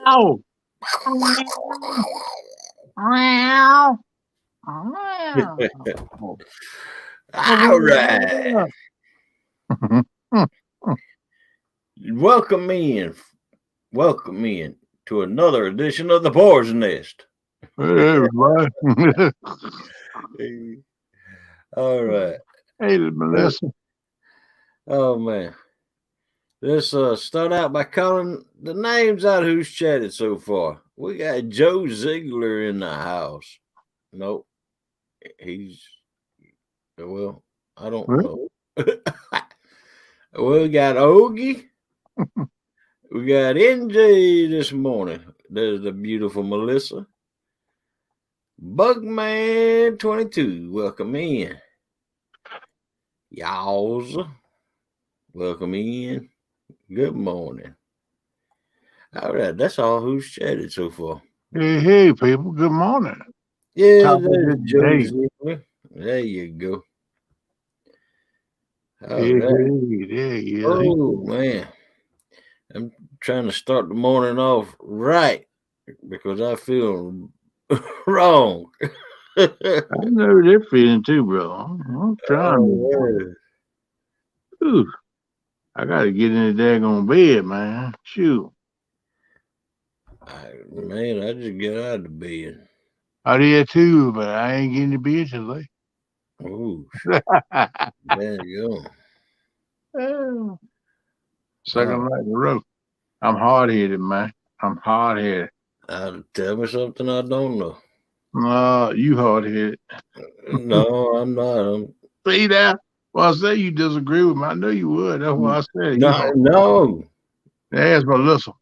Ow! Meow. All right. Welcome in to another edition of the Boar's Nest. Hey, everybody. All right. Hey, mèLîSSà. Oh man. Let's start out by calling the names out who's chatted so far. We got Joe Ziegler in the house. Nope. He's well, I don't know. We got Ogie. We got NJ this morning. There's the beautiful mèLîSSà. Bugman22, welcome in. Y'alls, welcome in. Good morning. All right, that's all who's chatted so far. Hey, people. Good morning. Yeah, Top of there's the Joe day. Ziegler. There you go. All Hey, right. there he is. Oh, man. I'm trying to start the morning off right because I feel wrong. I know they're feeling too, bro. I'm trying to. Ooh, I got to get in the daggone bed, man. Shoot. Man, I just get out of the bed. I did too, but I ain't getting to bed till late. Oh, there you go. Second night in a row. I'm hard-headed, man. I'm hard-headed. Tell me something I don't know. No, you hard-headed. No, I'm not. See that? Well, I say you disagree with me. I know you would. That's why I said no. There's mèLîSSà.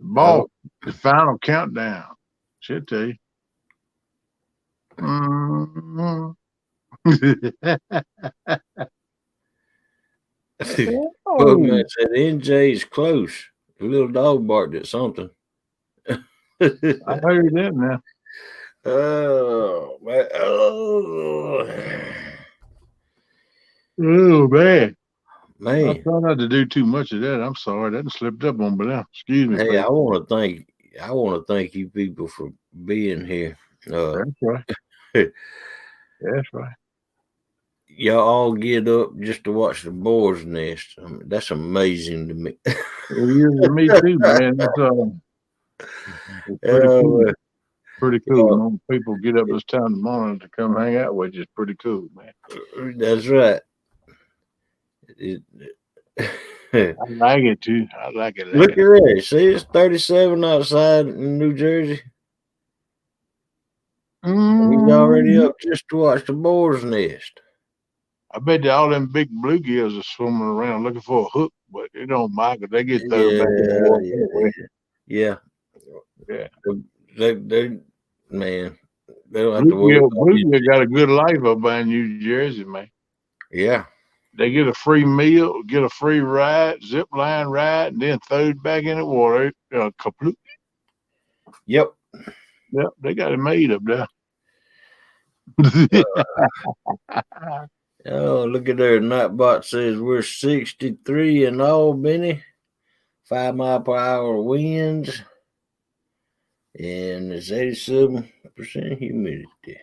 Boar, the final countdown. Should tell you. Bugman said NJ's close. The little dog barked at something. I heard that now. Oh, man. Oh, man. Man. I try not to do too much of that. I'm sorry. That slipped up on me now. Excuse me. Hey, I want to thank you people for being here. That's right. That's right. Y'all all get up just to watch the Boar's Nest. I mean, that's amazing to me. It is to me too, man. It's pretty cool. Pretty cool. When people get up this time in the morning to come hang out with you, it's pretty cool, man. That's right. I like it too. I like it. Look at that. See, it's 37 outside in New Jersey. He's already up just to watch the Boar's Nest. I bet that all them big bluegills are swimming around looking for a hook, but it don't matter. They get thrown back in the water anyway. Yeah. They man, they don't have to worry. Bluegill got a good life up by New Jersey, man. Yeah. They get a free meal, get a free ride, zip line ride, and then throw it back in the water. Kaploot. Yep. Yep, they got it made up there. Oh, look at there. Nightbot says we're 63 in Albany, 5 mile per hour winds, and it's 87% humidity.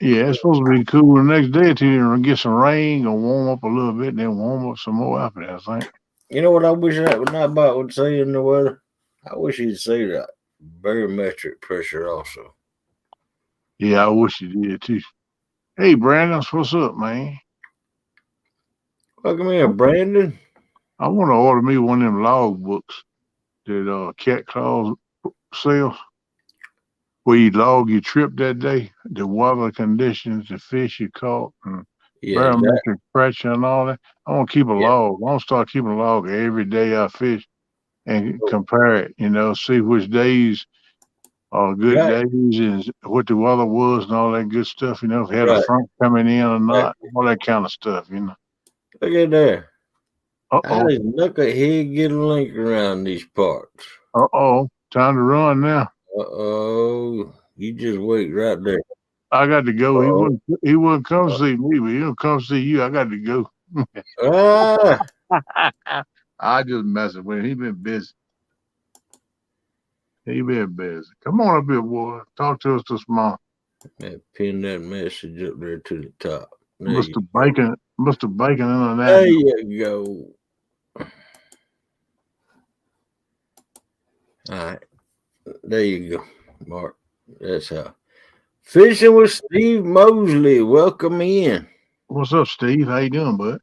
Yeah, it's supposed to be cool the next day or two and get some rain, gonna warm up a little bit, and then warm up some more after that, I think. You know what I wish that Nightbot would say in the weather? I wish he'd say that barometric pressure also. Yeah, I wish he did too. Hey, Brandon, what's up, man? Welcome here, Brandon. I want to order me one of them log books that Cat Claws sells, where you log your trip that day, the weather conditions, the fish you caught, and barometric pressure and all that. I want to keep a log. I want to start keeping a log every day I fish and compare it, see which days are good days and what the weather was and all that good stuff, if it had a front coming in or not, all that kind of stuff, Look at there. How does Knucklehead get a link around these parts? Time to run now. You just wait right there. I got to go. He wouldn't come see me, but he'll come see you. I got to go. I just messing with him. He been busy. He been busy. Come on up here, boy. Talk to us this morning. Pin that message up there to the top. There Mr. Bacon International. There you go. All right. There you go, Mark. That's how. Fishing with Steve Mosley. Welcome in. What's up, Steve? How you doing, bud?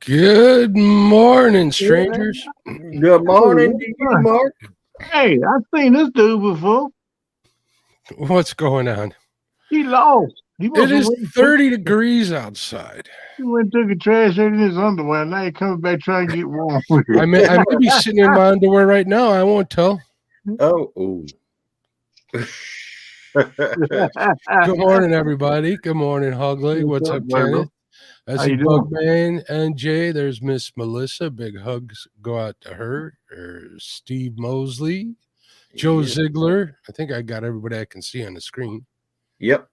Good morning, strangers. Good morning to you, Mark. Hey, I've seen this dude before. What's going on? He lost. It is 30 degrees outside. He went and took a trash out in his underwear. Now he coming back trying to get warm. I may be sitting in my underwear right now. I won't tell. Oh. Good morning, everybody. Good morning, Hogleg. What's up, Kenneth? I see Bugman and Jay. There's Miss mèLîSSà. Big hugs go out to her. There's Steve Mosley, Joe Ziegler. I think I got everybody I can see on the screen. Yep,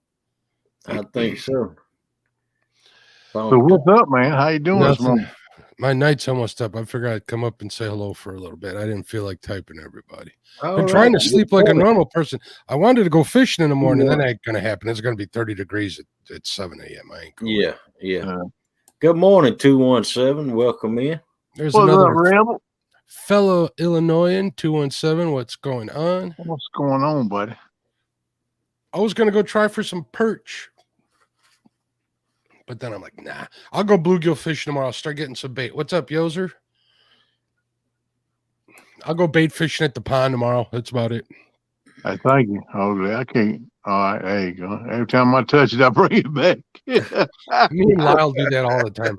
I think so. So what's up, man? How you doing this morning? My night's almost up. I figured I'd come up and say hello for a little bit. I didn't feel like typing everybody. I've been trying to sleep like a normal person. I wanted to go fishing in the morning. That ain't going to happen. It's going to be 30 degrees at 7 a.m. I ain't going. Yeah. Good morning, 217. Welcome in. There's another fellow Illinoisan, 217. What's going on? What's going on, buddy? I was going to go try for some perch. But then I'm like, nah, I'll go bluegill fishing tomorrow. I'll start getting some bait. What's up, Yoser? I'll go bait fishing at the pond tomorrow. That's about it. I thank you. Oh, I can't. All right, there you go. Every time I touch it, I bring it back. Me and Lyle do that all the time.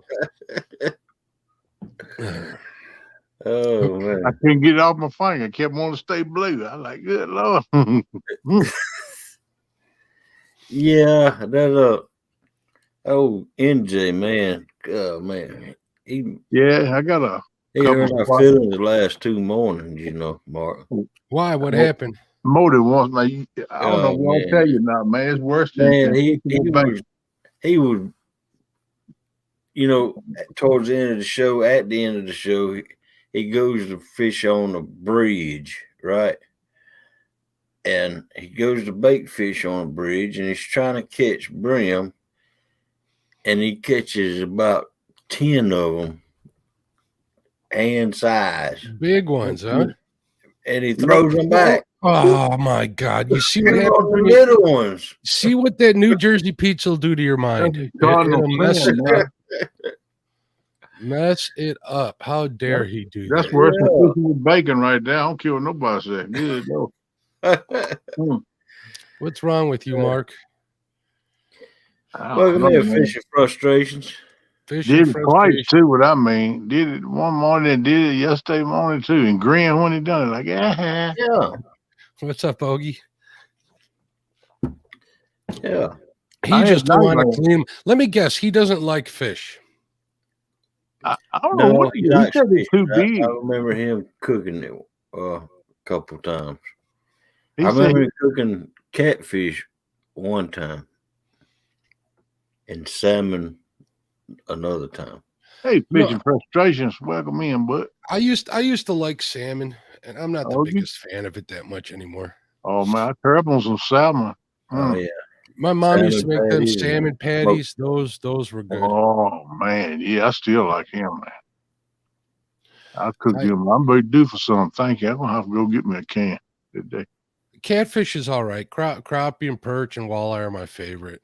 Oh, man. I couldn't get it off my finger. I kept wanting to stay blue. I like, good Lord. Yeah, that oh, NJ, man. Oh, man. I got a he hurt our feelings the last 2 mornings, you know, Mark. Why? What happened? Motive once, man. I don't know what I'll tell you now, man. It's worse than he was, you know, towards the end of the show, at the end of the show, he goes to fish on a bridge, right? And he goes to bait fish on a bridge, and he's trying to catch brim, and he catches about 10 of them, hand size. Big ones, huh? And he throws them back. Oh, my God. You see what happens? The little ones. See what that New Jersey pizza will do to your mind. It'll mess it up. How dare he do that? That's worse than cooking with bacon right there. I don't care what nobody says. Good though. What's wrong with you, Mark? Welcome to Fishing Frustrations. Did it twice too, what I mean. Did it one morning and did it yesterday morning too, and grinned when he done it. Like, yeah. What's up, Ogie? Yeah. He just don't want to clean. Let me guess. He doesn't like fish. I don't know what he said. It's too big. I remember him cooking it a couple times. I remember him cooking catfish one time and salmon another time. Hey, Fishing Frustrations, welcome in, bud. I used to like salmon, and I'm not the biggest fan of it that much anymore. Oh man, I curb on some salmon. Oh yeah. My mom used to make them salmon patties. Those were good. Oh man, yeah, I still like him, man. I'll cook him. I'm very due for something. Thank you. I'm gonna have to go get me a can today. Catfish is all right. Crappie and perch and walleye are my favorite.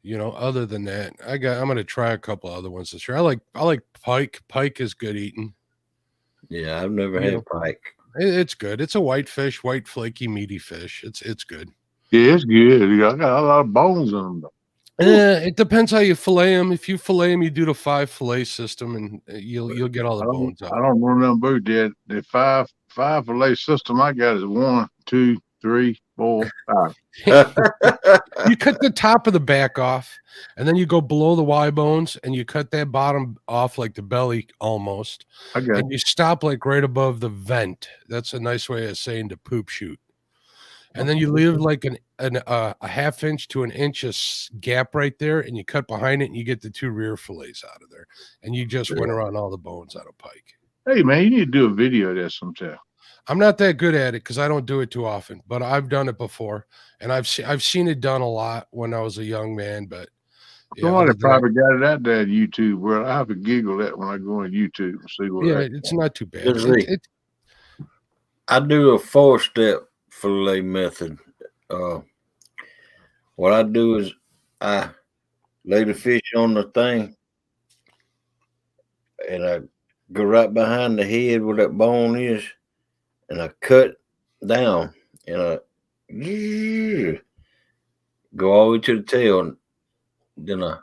You know, other than that, I'm gonna try a couple other ones this year. I like pike. Pike is good eating. Yeah, I've never had pike. It's good. It's a white fish, white flaky meaty fish. It's good. Yeah, it's good. I got a lot of bones in them though. It depends how you fillet them. If you fillet them, you do the 5 fillet system, and you'll get all the bones out. I don't remember that. The five fillet system I got is 1, 2, 3, 4, 5. You cut the top of the back off, and then you go below the Y bones, and you cut that bottom off like the belly almost. And you stop like right above the vent. That's a nice way of saying the poop chute. And then you leave like a half inch to an inch of gap right there, and you cut behind it, and you get the 2 rear fillets out of there, and you just went around all the bones out of pike. Hey man, you need to do a video of that sometime. I'm not that good at it because I don't do it too often, but I've done it before, and I've seen it done a lot when I was a young man. But yeah, somebody probably got it out there at YouTube. Well, I have to giggle at when I go on YouTube and see what. Yeah, it's not too bad. I do a 4-step fillet method. What I do is I lay the fish on the thing, and I go right behind the head where that bone is, and I cut down, and I go all the way to the tail, and then I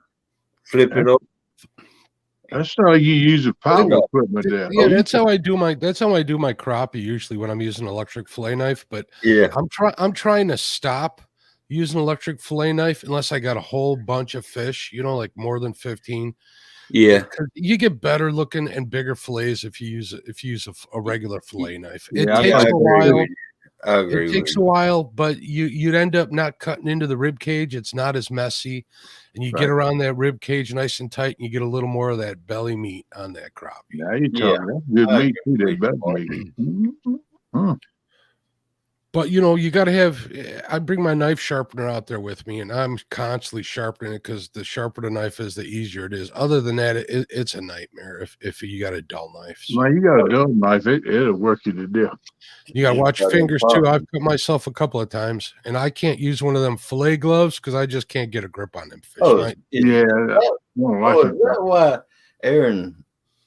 flip it over. That's how you use the power equipment there. Yeah, that's how I do my crappie usually when I'm using an electric fillet knife. But yeah, I'm trying to stop using electric fillet knife unless I got a whole bunch of fish, like more than 15. Yeah, you get better looking and bigger fillets if you use a regular fillet knife. It yeah, takes a while. I agree. It takes a while, but you'd end up not cutting into the rib cage. It's not as messy, and you get around that rib cage nice and tight, and you get a little more of that belly meat on that crappie. Now you talking good meat too. That belly meat. But you got to have. I bring my knife sharpener out there with me, and I'm constantly sharpening it because the sharper the knife is, the easier it is. Other than that, it's a nightmare if you got a dull knife. So. Man, you got a dull knife, it'll work you to death. You got to watch your fingers too. I've cut myself a couple of times, and I can't use one of them fillet gloves because I just can't get a grip on them fish. That's why Aaron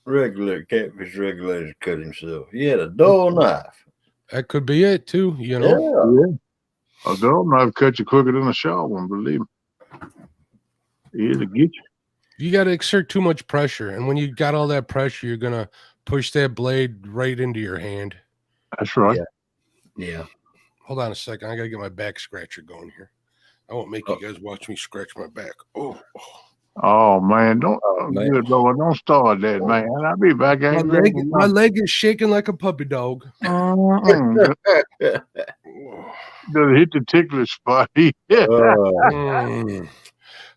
Catfish Regulators cut himself. He had a dull knife. That could be it too, Yeah. A dull knife cut you quicker than a sharp one, believe me. It'll get you. You got to exert too much pressure, and when you got all that pressure, you're gonna push that blade right into your hand. That's right. Yeah. Hold on a second. I gotta get my back scratcher going here. I won't make you guys watch me scratch my back. Oh man, don't good Lord, don't start that, man. I'll be back. My leg is shaking like a puppy dog. Does it hit the tickler spot?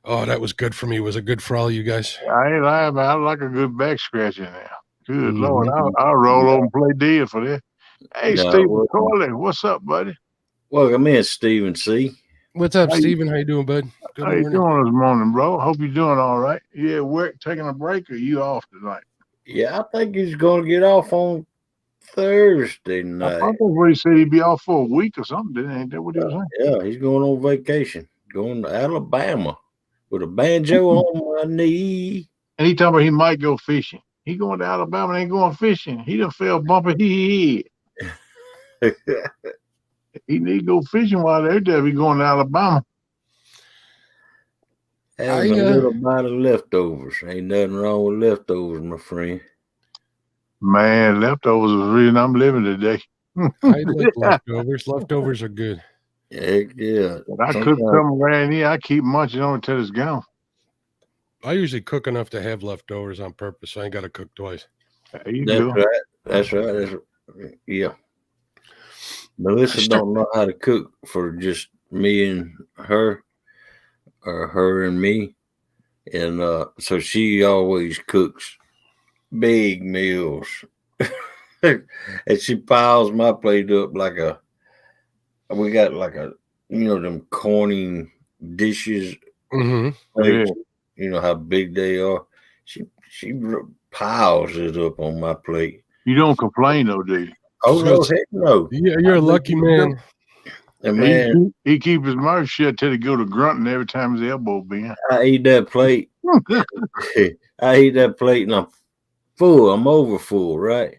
Oh, that was good for me. Was it good for all you guys? I ain't lying, man. I like a good back scratching now. Good Lord, I'll roll over and play deal for that. Hey, Stephen Corley, what's up, buddy? Welcome in, Stephen C. What's up, Stephen? How you doing, bud? Good morning. How you doing this morning, bro? Hope you're doing all right. You at work taking a break, or you off tonight? Yeah, I think he's going to get off on Thursday night. I thought what he said he'd be off for a week or something. Ain't that what he was saying? Yeah, he's going on vacation, going to Alabama with a banjo on my knee. And he talking about he might go fishing. He going to Alabama and ain't going fishing. He done fell bumpy head. He need to go fishing while they're there. Be going to Alabama. Having a little bite of leftovers. Ain't nothing wrong with leftovers, my friend. Man, leftovers is the reason I'm living today. I like leftovers. Leftovers are good. Heck yeah. But I cook some around here. I keep munching on it till it's gone. I usually cook enough to have leftovers on purpose, so I ain't got to cook twice. That's right. Yeah. Melissa don't know how to cook for just me and her, or her and me, and so she always cooks big meals, and she piles my plate up we got like a them corning dishes. Mm-hmm. You know how big they are. She piles it up on my plate. You don't complain though, do you? Oh no, heck no. Yeah, you're a lucky man. And man, he keep his mouth shut till he go to grunting every time his elbow bend. I eat that plate. I eat that plate and I'm full. I'm over full, right?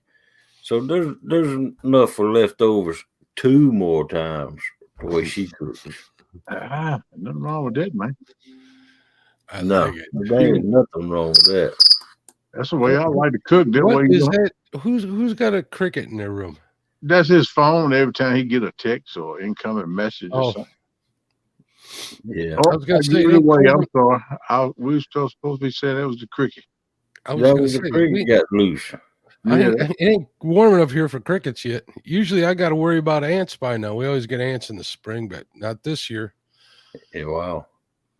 So there's enough for leftovers 2 more times the way she cooks. Nothing wrong with that, man. There ain't nothing wrong with that. That's the way I like to cook. Who's got a cricket in their room? That's his phone. Every time he get a text or incoming message or something. Yeah. I was gonna say I'm sorry. We were supposed to be saying that was the cricket. That was the cricket got loose. It ain't warm enough here for crickets yet. Usually I got to worry about ants by now. We always get ants in the spring, but not this year. Yeah, wow.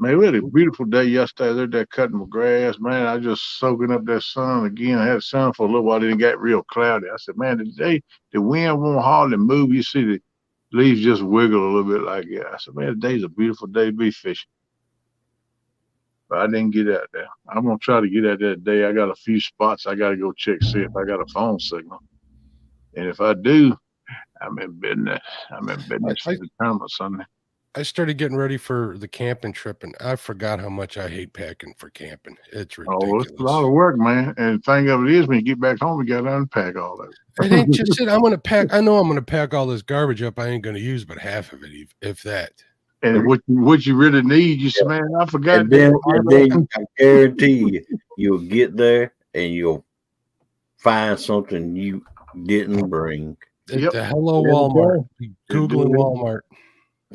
Man, we had a beautiful day yesterday. They're there cutting my grass. Man, I just soaking up that sun again. I had sun for a little while. Then it got real cloudy. I said, man, today the wind won't hardly move. You see the leaves just wiggle a little bit like that. I said, man, today's a beautiful day to be fishing. But I didn't get out there. I'm going to try to get out there today. I got a few spots I got to go check, see if I got a phone signal. And if I do, I'm in business. I'm in business for the tournament Sunday. I started getting ready for the camping trip, and I forgot how much I hate packing for camping. It's ridiculous. Oh, it's a lot of work, man. And the thing of it is, when you get back home, you got to unpack all of it. It ain't just it. I'm going to pack. I know I'm going to pack all this garbage up. I ain't going to use but half of it, if that. And what you really need, you say, man, I forgot. And then I guarantee you'll get there and you'll find something you didn't bring. Yep. The hello Walmart. Googling Walmart.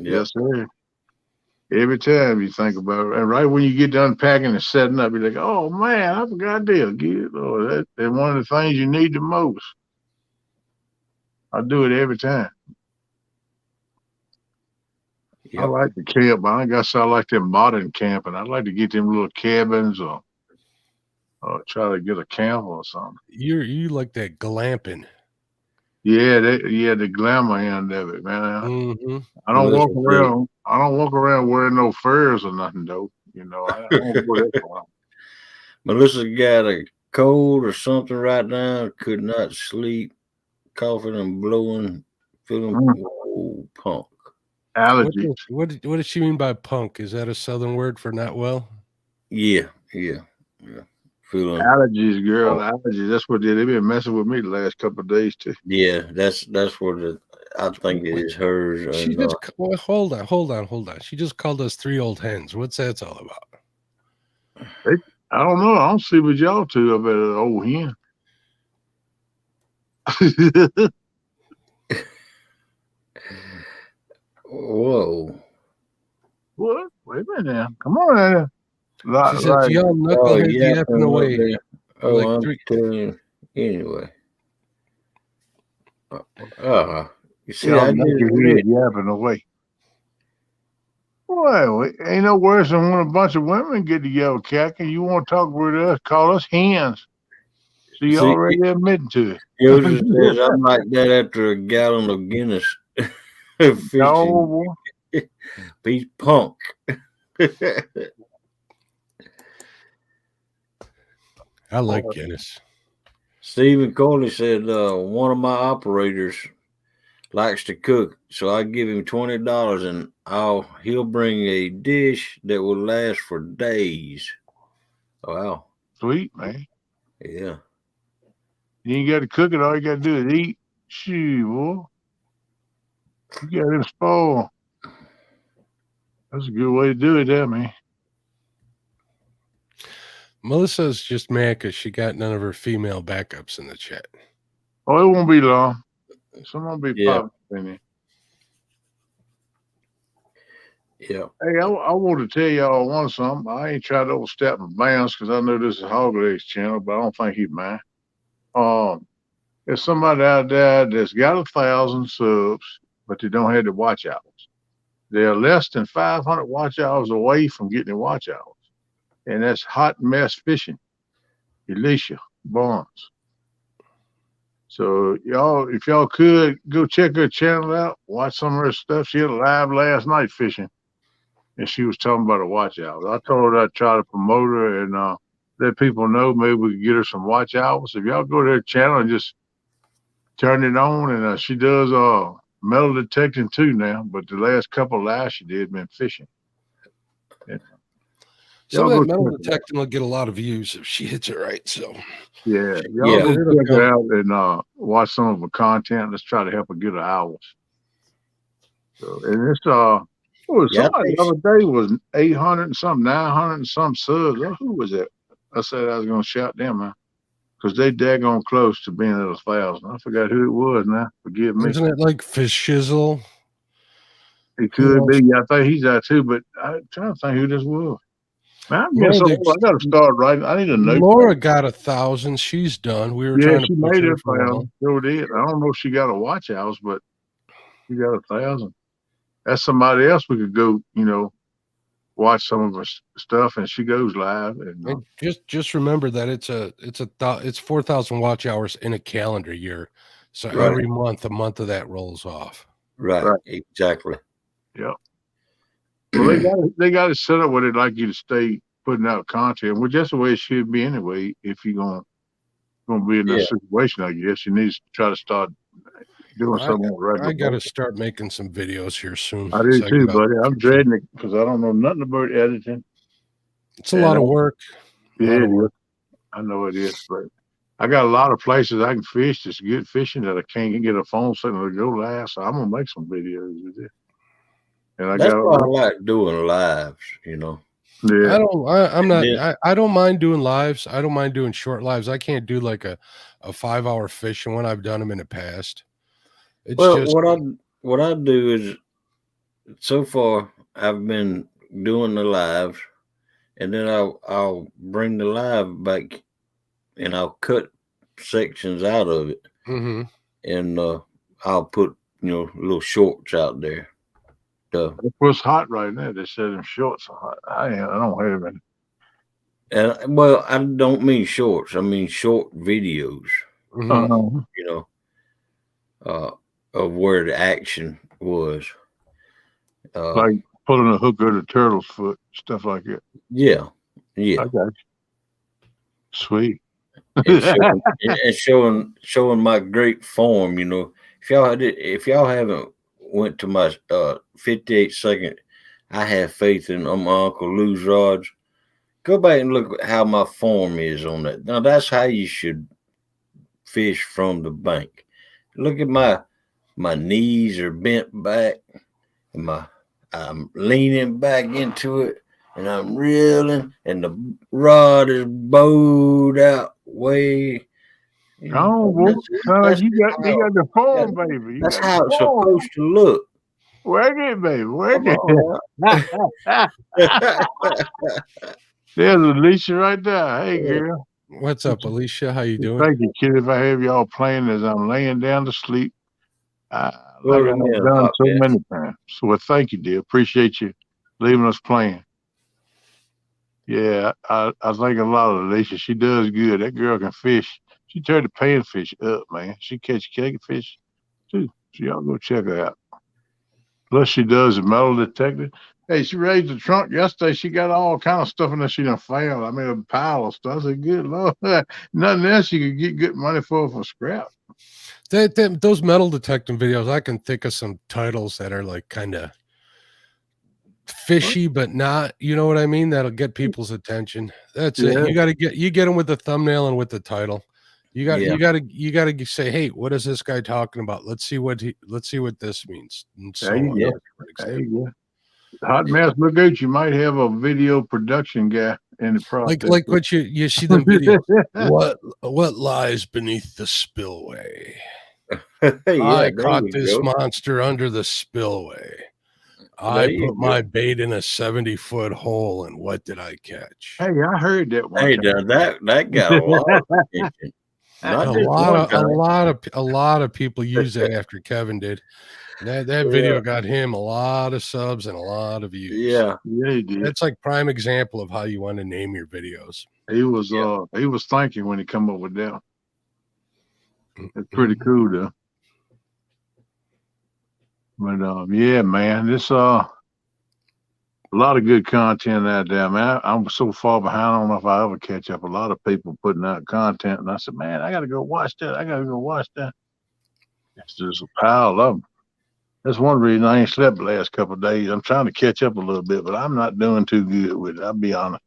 Yes, sir. Every time you think about it, and right when you get done packing and setting up, you're like, "Oh man, I forgot to get it." Oh, that's one of the things you need the most. I do it every time. Yep. I like to camp, but I guess I like them modern camping. I like to get them little cabins or try to get a camp or something. You like that glamping. Yeah, the glamour end of it, man. Mm-hmm. I don't walk around wearing no furs or nothing, though. You know, I don't wear that for. Melissa got a cold or something right now. Could not sleep, coughing and blowing, feeling punk. Allergies. What does she mean by punk? Is that a Southern word for not well? Yeah. Feeling allergies, girl. Allergies. That's what they've been messing with me the last couple of days too. Yeah, that's what I think it is hers. She just hold on. She just called us three old hens. What's that's all about? I don't know. I don't see what y'all two up at an old hen. Whoa. What? Wait a minute now. Come on now. She said, y'all knuckleheads yapping away. Oh, like I'm telling you. Anyway. You see, I did yapping away. Well, ain't no worse than when a bunch of women get together, Catky. You want to talk with us, call us hens. So you already admitting to it. Joseph says I'm like that after a gallon of Guinness. No, He's punk. I like Guinness. Stephen Coley said one of my operators likes to cook, so I give him $20 and he'll bring a dish that will last for days. Wow. Sweet, man. Yeah. You ain't got to cook it. All you got to do is eat. Shoot, boy. You got him spoiled. That's a good way to do it there, man. Melissa's just mad because she got none of her female backups in the chat. Oh, it won't be long. Someone will be popping in there. Yeah. Hey, I want to tell y'all something. I ain't trying to overstep my bounds because I know this is Hog Legs channel, but I don't think he'd mind. There's somebody out there that's got 1,000 subs, but they don't have the watch hours. They're less than 500 watch hours away from getting the watch hours. And that's Hot Mess Fishing, mèLîSSà Barnes. So y'all, if y'all could go check her channel out, watch some of her stuff. She had a live last night fishing, and she was talking about her watch hours. I told her I'd try to promote her and let people know maybe we could get her some watch hours. If y'all go to her channel and just turn it on, and she does metal detecting too now, but the last couple lives she did been fishing. And, some of that metal detecting will get a lot of views if she hits it right. So y'all go check her out and watch some of her content. Let's try to help her get her hours. So, and it's somebody the other day was 800 and something, 900 and some subs. Who was that? I said I was gonna shout them out because they daggone close to being at 1,000. I forgot who it was now. Forgive me. Isn't it like Fish Shizzle? It could be. I think he's out too, but I'm trying to think who this was. Man, I got to start writing. I need a note. Laura got 1,000. She's done. We were trying to push made her it. Sure did. I don't know if she got a watch house, but she got 1,000. That's somebody else we could go, watch some of her stuff, and she goes live. And just remember that it's 4,000 watch hours in a calendar year. So Right. every month, a month of that rolls off. Right. Exactly. Yeah. Well, they got it set up where they'd like you to stay putting out content, which that's the way it should be anyway. If you're gonna be in that situation, I guess you need to try to start doing something right. I got to start making some videos here soon. I do too, buddy. I'm dreading it because I don't know nothing about editing. It's a lot of work. Yeah, I know it is, but I got a lot of places I can fish that's good fishing that I can't get a phone signal to go live. So I'm gonna make some videos with it. And that's why I like doing lives, you know. Yeah. I don't mind doing lives. I don't mind doing short lives. I can't do like a 5-hour fishing when I've done them in the past. It's just what I do is, so far I've been doing the lives, and then I'll bring the live back, and I'll cut sections out of it, and I'll put little shorts out there. What's hot right now? They said them shorts are hot. I don't have any. And well, I don't mean shorts. I mean short videos. Of where the action was. Like pulling a hook or the turtle's foot, stuff like that. Yeah. I got you. Sweet. and showing my great form. If y'all haven't went to my 58-second I Have Faith in my Uncle Lou's rods, go back and look at how my form is on that. Now that's how you should fish from the bank. Look at my knees are bent back, and I'm leaning back into it, and I'm reeling, and the rod is bowed out way. You got the form, baby. That's how it's supposed to look. Work it, baby. Work it. There's Alicia right there. Hey, girl. What's up, Alicia? How you doing? Thank you, kid. If I have y'all playing as I'm laying down to sleep, like I've done so many times. So, thank you, dear. Appreciate you leaving us playing. Yeah, I think a lot of Alicia. She does good. That girl can fish. She turned the panfish up, man. She catch fish too. So y'all go check her out. Plus, she does a metal detector. Hey, she raised the trunk yesterday. She got all kind of stuff in there she done found. I mean, a pile of stuff. I said, good Lord. Nothing else you could get good money for scrap. Those metal detecting videos, I can think of some titles that are like kind of fishy, but not, you know what I mean? That'll get people's attention. That's it. You get them with the thumbnail and with the title. You got to say, hey, what is this guy talking about? Let's see what this means. And so there you go. Hot Mess, look out, you might have a video production guy in the process. Like what you see them videos. what lies beneath the spillway? I caught this monster under the spillway. I put my bait in a 70-foot hole, and what did I catch? Hey, I heard that one. Hey, that got a lot of attention. A lot of people use that after Kevin did. That video got him a lot of subs and a lot of views. Yeah, he did. That's like prime example of how you want to name your videos. He was thinking when he come up with that. It's pretty cool though. But yeah, man, this a lot of good content out there, man. I'm so far behind. I don't know if I ever catch up. A lot of people putting out content, and I said, man, I got to go watch that. It's just a pile of them. That's one reason I ain't slept the last couple of days. I'm trying to catch up a little bit, but I'm not doing too good with it. I'll be honest.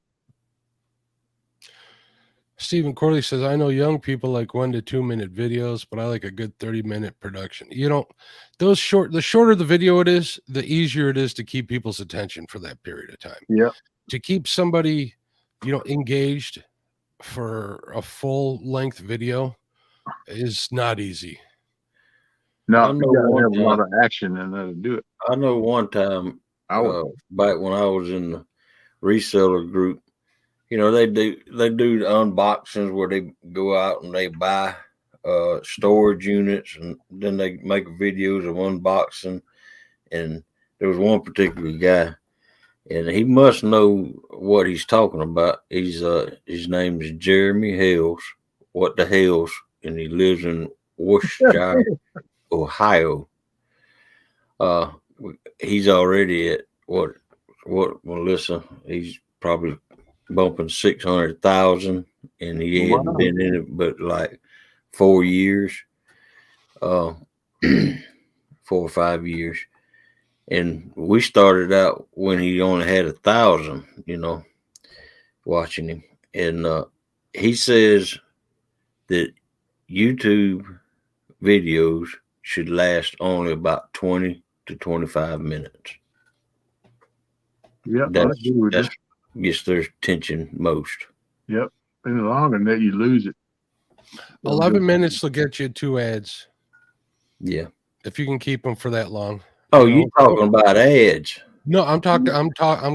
Stephen Corley says, I know young people like 1 to 2 minute videos, but I like a good 30-minute production. The shorter the video it is, the easier it is to keep people's attention for that period of time. Yeah. To keep somebody, engaged for a full length video is not easy. No, you gotta have a lot of action in there to do it. I know one time, back when I was in the reseller group, they do the unboxings where they go out and they buy storage units, and then they make videos of unboxing. And there was one particular guy, and he must know what he's talking about. He's his name is Jeremy Hales. What the Hales? And he lives in Worcestershire, Ohio. He's already at what mèLîSSà? He's probably bumping 600,000, and he hadn't been in it but like 4 years, 4 or 5 years. And we started out when he only had 1,000, watching him. And he says that YouTube videos should last only about 20 to 25 minutes. Yeah, that's gets their attention most. Yep. Any longer than that, you lose it. 11 minutes will get you 2 ads. Yeah. If you can keep them for that long. Oh, you talking about ads? No, I'm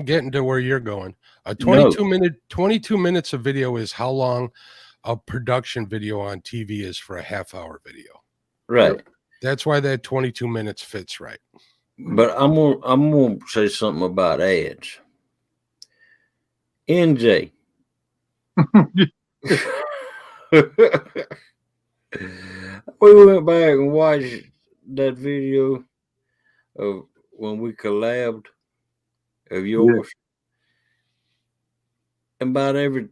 getting to where you're going. A 22 minutes of video is how long a production video on TV is for a half-hour video. Right. That's why that 22 minutes fits right. But I'm gonna say something about ads. NJ. We went back and watched that video of when we collabed of yours. Yeah. And about every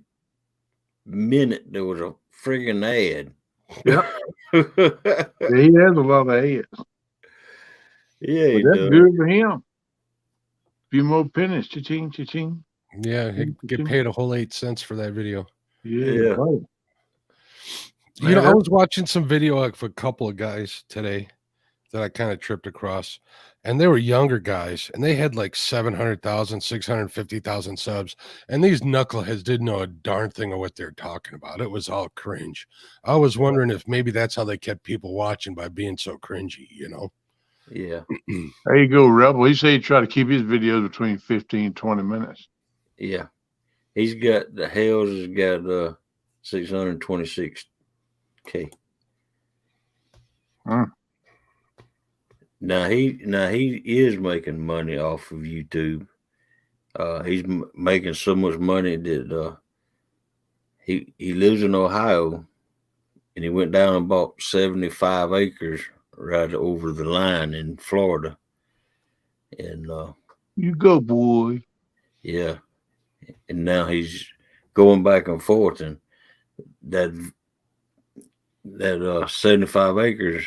minute there was a friggin' ad. Yeah. He has a lot of ads. Yeah, he that's does. good for him. A few more pennies, cha-ching, cha-ching. Yeah, he get paid a whole 8 cents for that video. Yeah. Right. I was watching some video of a couple of guys today that I kind of tripped across, and they were younger guys, and they had like 700,000, 650,000 subs, and these knuckleheads didn't know a darn thing of what they're talking about. It was all cringe. I was wondering if maybe that's how they kept people watching, by being so cringy, Yeah. There you go, Rebel. He said he tried to keep his videos between 15 and 20 minutes. Yeah. He's got the Hales has got 626K. Now he is making money off of YouTube. He's making so much money that he lives in Ohio, and he went down and bought 75 acres right over the line in Florida. And you go, boy. Yeah. And now he's going back and forth, and that 75 acres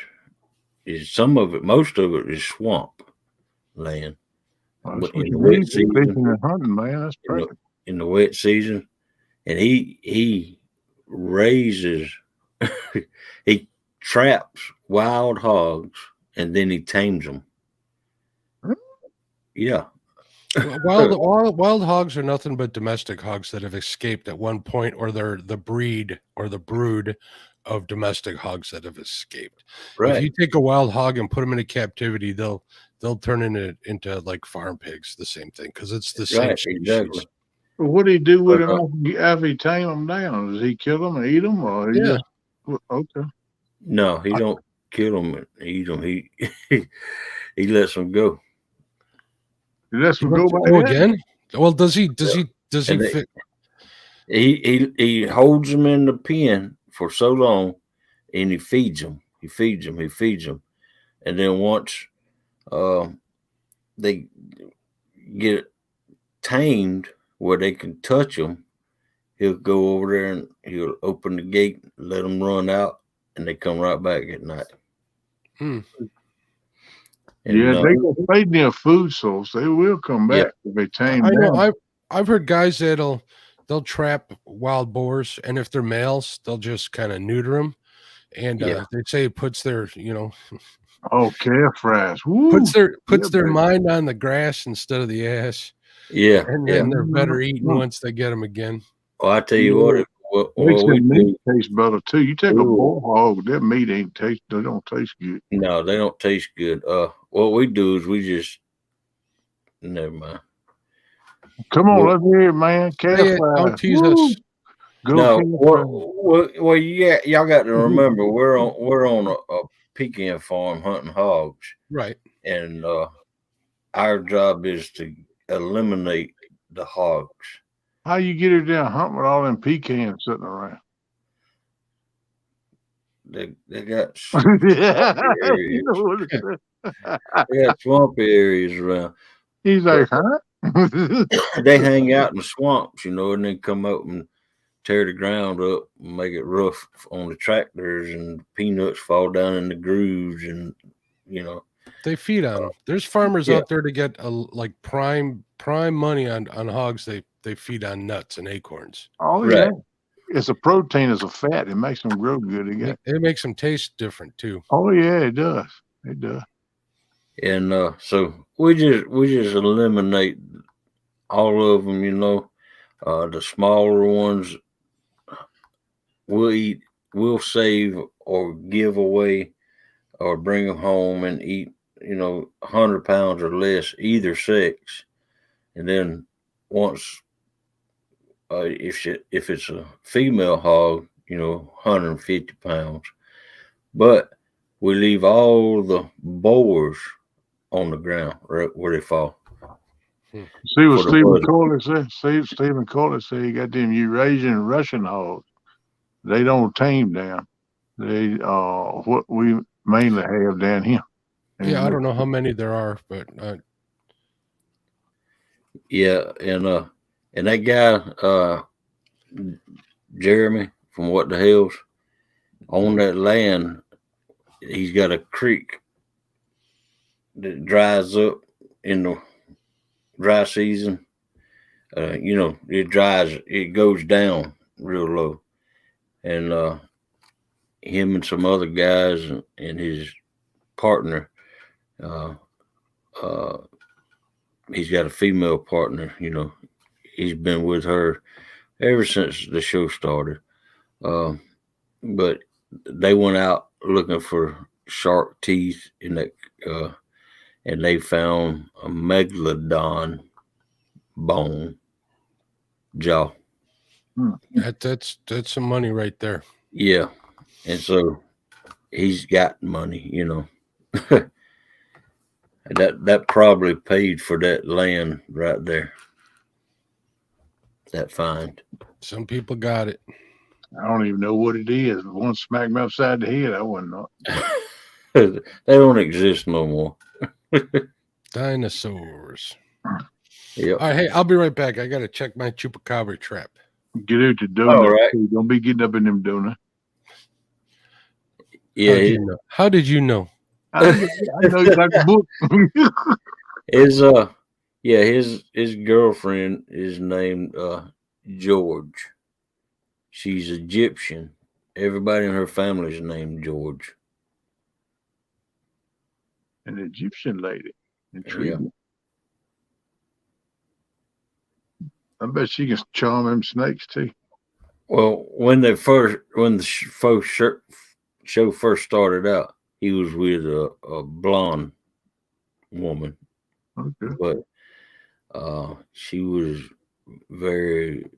is most of it is swamp land. But in the wet season, hunting, man, that's perfect. In the wet season, and he raises, he traps wild hogs, and then he tames them. Yeah. Wild hogs are nothing but domestic hogs that have escaped at one point, or they're the breed or the brood of domestic hogs that have escaped. Right. If you take a wild hog and put them into captivity, they'll turn into like farm pigs, the same thing, because it's the same species. Exactly. Well, what do he do with them after he tame them down? Does he kill them and eat them, or he just okay? No, he don't kill them and eat them. He lets them go. He lets them go again. Well, does he fit? He holds them in the pen for so long, and he feeds them. He feeds them, and then once they get tamed where they can touch them, he'll go over there and he'll open the gate, let them run out, and they come right back at night. And, they go feed their food source. They will come back if they tame. I know. I've heard guys they'll trap wild boars, and if they're males, they'll just kind of neuter them, and they say it puts their calf fries. Puts their mind on the grass instead of the ass. Yeah, and then they're better eating once they get them again. Well, I tell you what makes the meat taste better too. You take a boar hog, that meat they don't taste good. No, they don't taste good. What we do is we just never mind. Come on, let's hear it, man. Calf fries. Don't tease us. Y'all got to remember we're on a pecan farm hunting hogs, right? And our job is to eliminate the hogs. How you get her down hunt with all them pecans sitting around? They got swampy areas. You know what it is. They got swampy areas around. He's like, huh? They hang out in the swamps, you know, and then come up and tear the ground up and make it rough on the tractors, and peanuts fall down in the grooves, and you know. They feed on them. There's farmers out there to get like prime money on hogs. They feed on nuts and acorns. Oh yeah, it's a protein, it's a fat. It makes them grow good again. It makes them taste different too. Oh yeah, it does. It does. And so we just eliminate all of them, you know. The smaller ones we'll eat, we'll save or give away or bring them home and eat, you know, 100 pounds or less, either sex. And then once, if it's a female hog, you know, 150 pounds. But we leave all the boars on the ground right where they fall. See what Stephen Corley said? Stephen Corley said he got them Eurasian Russian hogs. They don't tame down. They what we mainly have down here. Yeah, I don't know how many there are, but yeah, and that guy Jeremy from What the Hells, on that land, he's got a creek that dries up in the dry season. You know, it goes down real low. And him and some other guys and his partner, he's got a female partner, you know, he's been with her ever since the show started. But they went out looking for shark teeth in that, and they found a megalodon bone jaw. That's some money right there. Yeah. And so he's got money, you know. that probably paid for that land right there. That find. Some people got it. I don't even know what it is. If one smacked me upside the head, I wouldn't know. They don't exist no more. Dinosaurs. Yeah. All right, hey, I'll be right back. I got to check my chupacabra trap. Get out the donut. All right. Don't be getting up in them donuts. Yeah. How did you know? I know you like a book. His girlfriend is named George. She's Egyptian. Everybody in her family is named George. An Egyptian lady. Intriguing. Yeah. I bet she can charm them snakes too. Well, when the show first started out, he was with a blonde woman. Okay. But she was very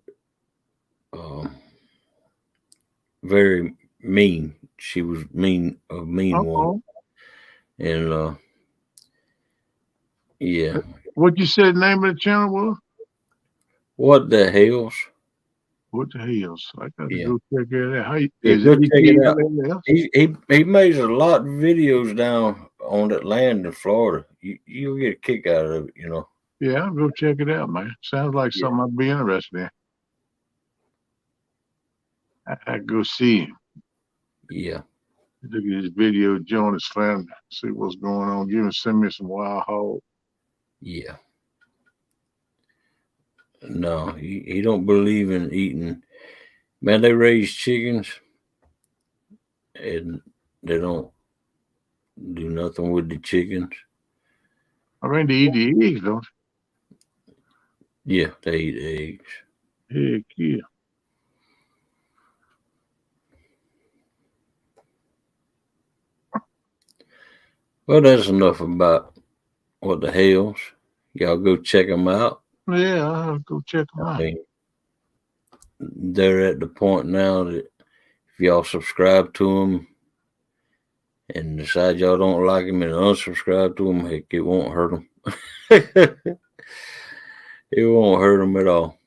very mean. She was a mean woman. And yeah. What you said the name of the channel was? What the Hells? What the Hells? I gotta go check it out. Check it out. He makes a lot of videos down on that land in Florida. You'll get a kick out of it, you know. Yeah, I'll go check it out, man. Sounds like something I'd be interested in. I'd go see him. Yeah. Look at his video, join his family, see what's going on. Send me some wild hog. Yeah. No, he don't believe in eating. Man, they raise chickens and they don't do nothing with the chickens. I mean, they eat the eggs, don't they? Yeah, they eat eggs. Heck yeah. Well, that's enough about What the Hells. Y'all go check them out. Yeah, I'll go check them out. They're at the point now that if y'all subscribe to them and decide y'all don't like them and unsubscribe to them, heck, it won't hurt them. It won't hurt him at all.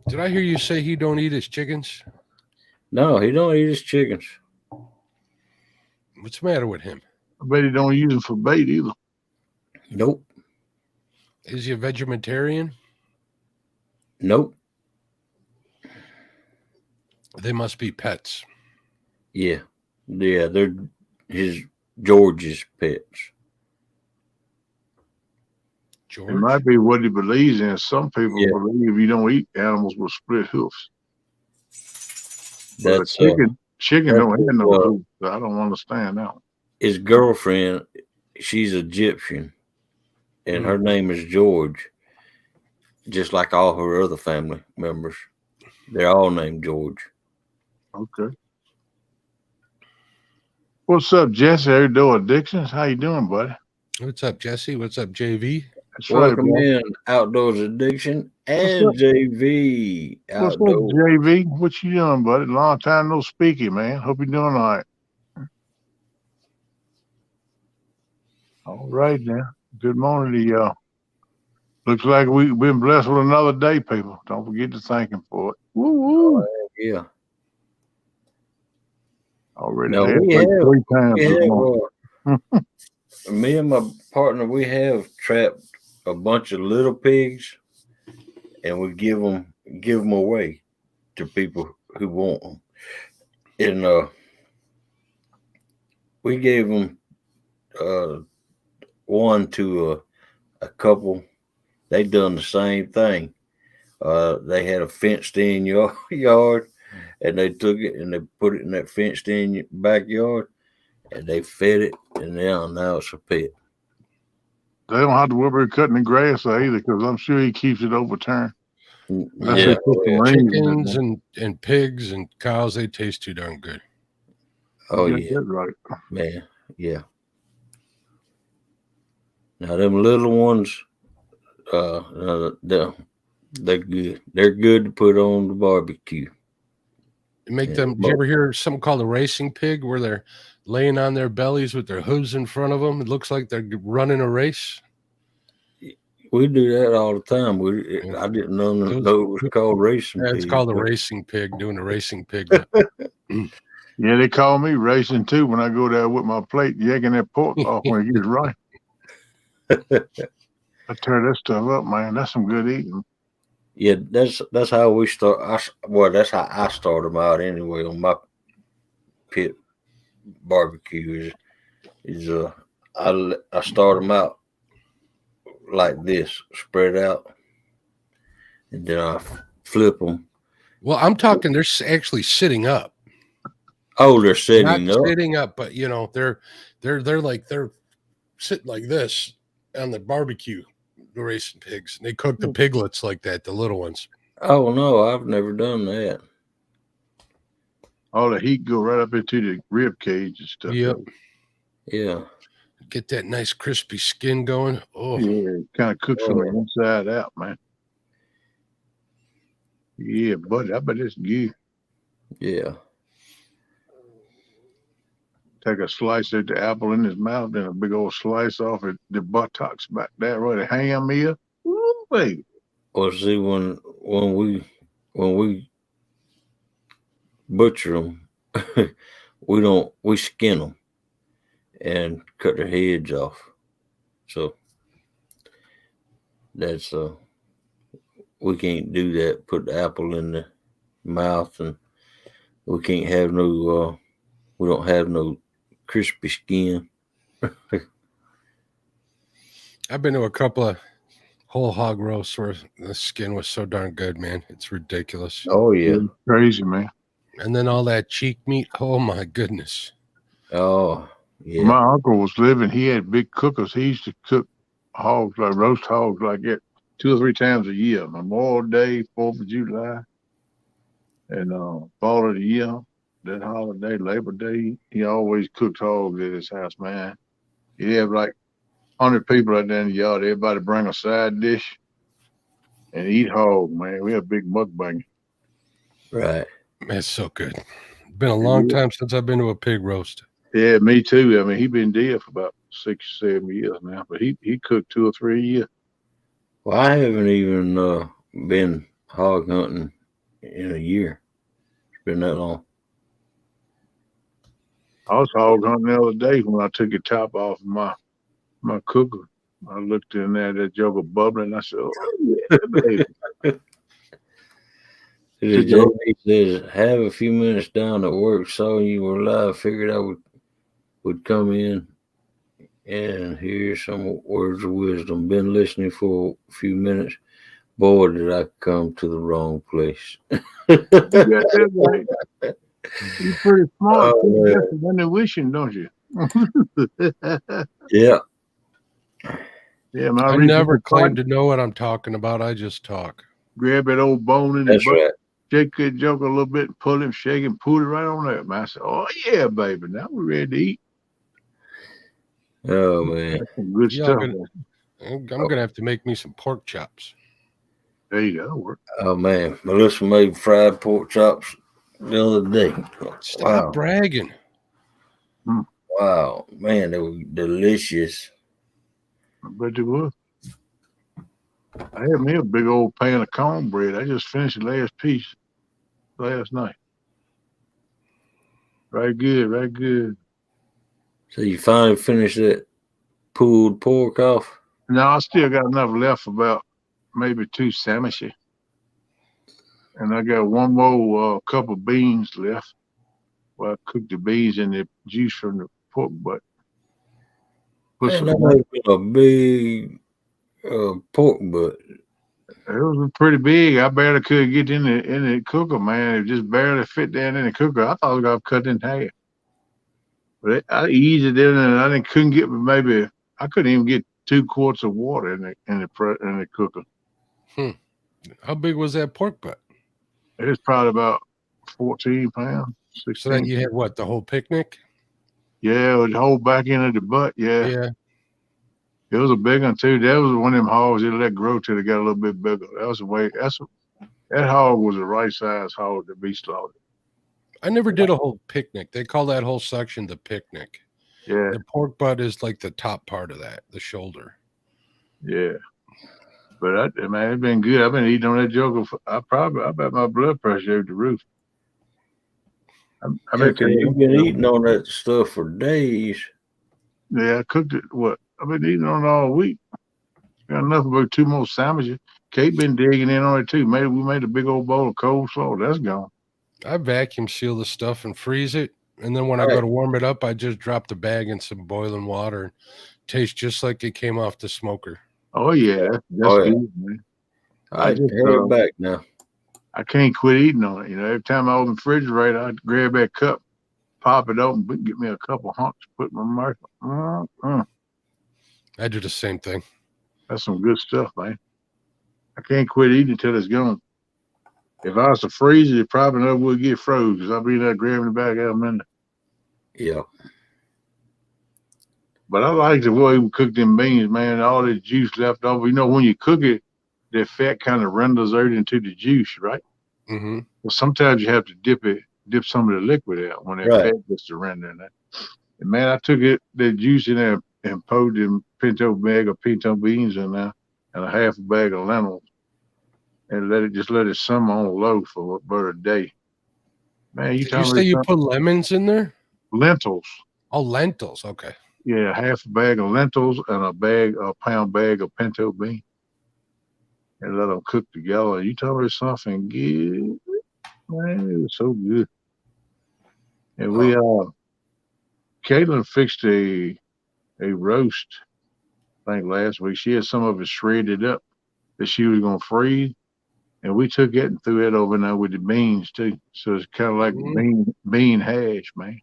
Did I hear you say he don't eat his chickens? No, he don't eat his chickens. What's the matter with him? I bet he don't use them for bait either. Nope. Is he a vegetarian? Nope. They must be pets. Yeah. Yeah, they're George's pets. George? It might be what he believes in. Some people believe you don't eat animals with split hoofs. But chicken don't have no hoofs. So I don't understand that one. His girlfriend, she's Egyptian, and her name is George, just like all her other family members. They're all named George. Okay. What's up, Jesse? How you doing, Addictions? How you doing, buddy? What's up, Jesse? What's up, JV? That's Welcome right, in, Outdoors Addiction, and JV. What's up, JV? What you doing, buddy? Long time no speaking, man. Hope you're doing all right. All right, now. Good morning to y'all. Looks like we've been blessed with another day, people. Don't forget to thank him for it. Woo woo. Oh, yeah. Already No, had like 3 times this morning. Me and my partner, we have trapped a bunch of little pigs, and we give them away to people who want them. And we gave them one to a couple. They done the same thing. They had a fenced-in yard, and they took it and they put it in that fenced-in backyard, and they fed it, and now it's a pet. They don't have to worry about cutting the grass either, because I'm sure he keeps it overturned. Yeah, chickens and pigs and cows, they taste too darn good. Oh yeah, that's right, man. Yeah. Now them little ones, they're good. They're good to put on the barbecue. Make them. Do you ever hear something called a racing pig, where they're laying on their bellies with their hooves in front of them? It looks like they're running a race. We do that all the time. I didn't know it was called racing. Yeah, it's called a racing pig. Doing a racing pig. Yeah, they call me racing too when I go there with my plate, yanking that pork off when it gets right. I tear that stuff up, man. That's some good eating. Yeah, that's how we start. That's how I start them out anyway on my pit barbecue. I start them out like this, spread out, and then I flip them. Well, I'm talking. They're actually sitting up. Oh, they're sitting up. Sitting up, but you know they're sitting like this on the barbecue. The racing pigs. They cook the piglets like that, the little ones. Oh no, I've never done that. All the heat go right up into the rib cage and stuff. Yep. Yeah. Get that nice crispy skin going. Oh yeah, kind of cooks from the inside out, man. Yeah, buddy, I bet it's good. Yeah. Take a slice of the apple in his mouth, then a big old slice off of the buttocks back there, right? A ham meal. Ooh, baby. Well, see, when we butcher them, we skin them and cut their heads off. So that's we can't do that. Put the apple in the mouth, and we can't have no. We don't have no crispy skin. I've been to a couple of whole hog roasts where the skin was so darn good, man. It's ridiculous. Oh yeah, it's crazy, man. And then all that cheek meat. Oh my goodness. Oh yeah. My uncle was living. He had big cookers. He used to cook hogs, like roast hogs, like that 2 or 3 times a year. Memorial Day, 4th of July, and fall of the year. That holiday, Labor Day, he always cooked hogs at his house, man. He'd have like 100 people out there in the yard. Everybody bring a side dish and eat hog, man. We have big mukbang. Right. That's so good. Been a long time since I've been to a pig roast. Yeah, me too. I mean, he been dead for about 6 or 7 years now, but he cooked 2 or 3 a year. Well, I haven't even been hog hunting in a year. It's been that long. I was hog hunting the other day when I took the top off of my cooker. I looked in there, that joker bubbling. I said, "Oh yeah, baby." JB says, have a few minutes down at work, saw you were live, figured I would come in and hear some words of wisdom. Been listening for a few minutes. Boy, did I come to the wrong place. You got that right. You're pretty smart. Oh, You got some intuition, don't you? yeah. Yeah, I never claim to know what I'm talking about. I just talk. Grab that old bone in the That's butt, right. shake that joker a little bit, and pull him, shake him, pull it right on there. Man, I said, "Oh yeah, baby, now we're ready to eat." Oh man, that's some good stuff. I'm gonna have to make me some pork chops. There you go. Work. Oh man, Melissa made fried pork chops the other day. Stop bragging. Wow, man, they were delicious. I bet they were. I had me a big old pan of cornbread. I just finished the last piece last night. Right good, right good. So you finally finished that pulled pork off? No, I still got enough left for about maybe 2 sandwiches. And I got one more cup of beans left. Well, I cooked the beans in the juice from the pork butt. Man, that must be a big pork butt. It was pretty big. I barely could get in the cooker, man. It just barely fit down in the cooker. I thought I was gonna cut in half. But I eased it in, and I couldn't get maybe I couldn't even get 2 quarts of water in the cooker. How big was that pork butt? It was probably about 14 pounds. 16. So that you had what, the whole picnic? Yeah, the whole back end of the butt. Yeah. Yeah. It was a big one too. That was one of them hogs that let grow till they got a little bit bigger. That was the way. That hog was the right size hog to be slaughtered. I never did a whole picnic. They call that whole section the picnic. Yeah. The pork butt is like the top part of that, the shoulder. Yeah. But man, it's been good. I've been eating on that joker. I bet my blood pressure over the roof. You've been eating on that stuff for days. Yeah, I cooked it. I've been eating on it all week. Got enough about 2 more sandwiches. Kate been digging in on it too. We made a big old bowl of coleslaw. That's gone. I vacuum seal the stuff and freeze it. And then when I go to warm it up, I just drop the bag in some boiling water. Tastes just like it came off the smoker. Oh yeah, that's good, man. I just it back now. I can't quit eating on it. You know, every time I open the refrigerator, I grab that cup, pop it open, get me a couple hunks, put in my mouth. I do the same thing. That's some good stuff, man. I can't quit eating until it's gone. If I was to freeze it, it probably never would get froze because I'll be there grabbing the bag out of a minute. Yeah. But I like the way we cook them beans, man. All the juice left over. You know, when you cook it, the fat kind of renders out into the juice, right? Mm-hmm. Well, sometimes you have to dip some of the liquid out when that fat gets to render in that. And man, I took the juice in there and poured them pinto bag of pinto beans in there and a half a bag of lentils and let it simmer on low for about a day. Man, you say you put lemons in there? Lentils. Oh, lentils. Okay. Yeah, half a bag of lentils and a pound bag of pinto beans. And let them cook together. You tell me something good. Man, it was so good. And we Caitlin fixed a roast, I think last week. She had some of it shredded up that she was gonna freeze. And we took it and threw it over there with the beans too. So it's kind of like bean hash, man.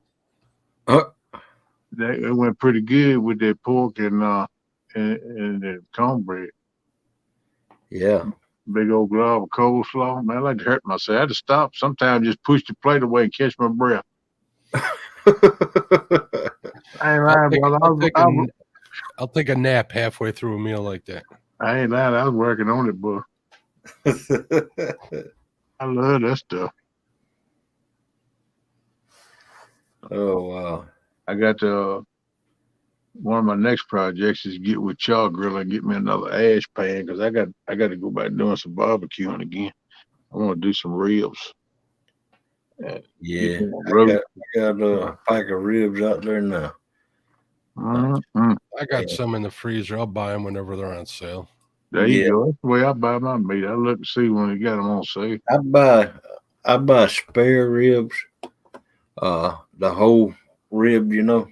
It went pretty good with the pork and the cornbread. Yeah. Big old glob of coleslaw. Man, I like to hurt myself. I had to stop. Sometimes just push the plate away and catch my breath. I ain't lying, brother. I'll take a nap halfway through a meal like that. I ain't lying. I was working on it, boy. I love that stuff. Oh, wow. I got the one of my next projects is get with Char Grill and get me another ash pan because I got to go back doing some barbecuing again. I want to do some ribs. Yeah, I got a pack of ribs out there now. Mm-hmm. I got some in the freezer. I'll buy them whenever they're on sale. There you go. That's the way I buy my meat. I look to see when they got them on sale. I buy spare ribs, the whole rib, you know,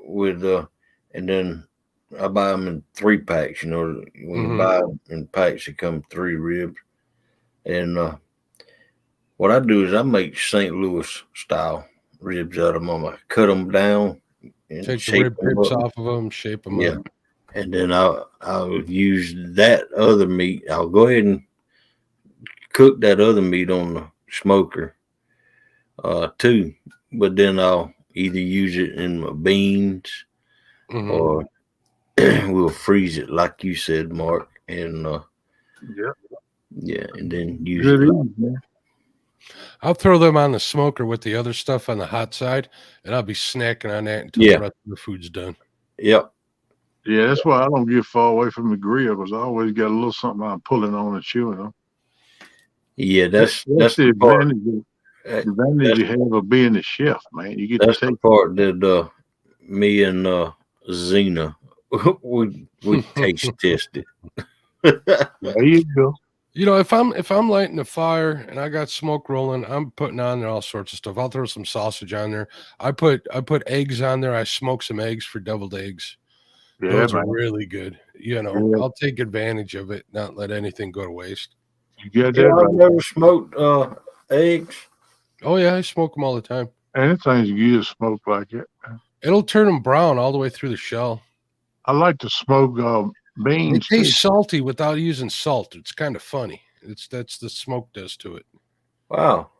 with and then I buy them in 3-packs. You know, when you buy them in packs, it come 3 ribs. And what I do is I make St. Louis style ribs out of them. I cut them down and take the rib tips off of them, shape them up. And then I'll use that other meat. I'll go ahead and cook that other meat on the smoker too. But then I'll either use it in my beans or we'll freeze it like you said, Mark. And and then use it. I'll throw them on the smoker with the other stuff on the hot side, and I'll be snacking on that until the rest of the food's done. Yep. Yeah, that's why I don't get far away from the grill because I always got a little something I'm pulling on and chewing on. Yeah, that's the advantage. The advantage you have of being a chef, man. You get that's the part that me and Zena we taste tested. There you go. You know, if I'm lighting a fire and I got smoke rolling, I'm putting on there all sorts of stuff. I'll throw some sausage on there. I put eggs on there. I smoke some eggs for deviled eggs. Yeah, those are really good. You know, I'll take advantage of it, not let anything go to waste. You get that? I've never smoked eggs. Oh yeah, I smoke them all the time. Anything's good smoked like it. It'll turn them brown all the way through the shell. I like to smoke beans. They taste salty without using salt. It's kind of funny. That's the smoke does to it. Wow.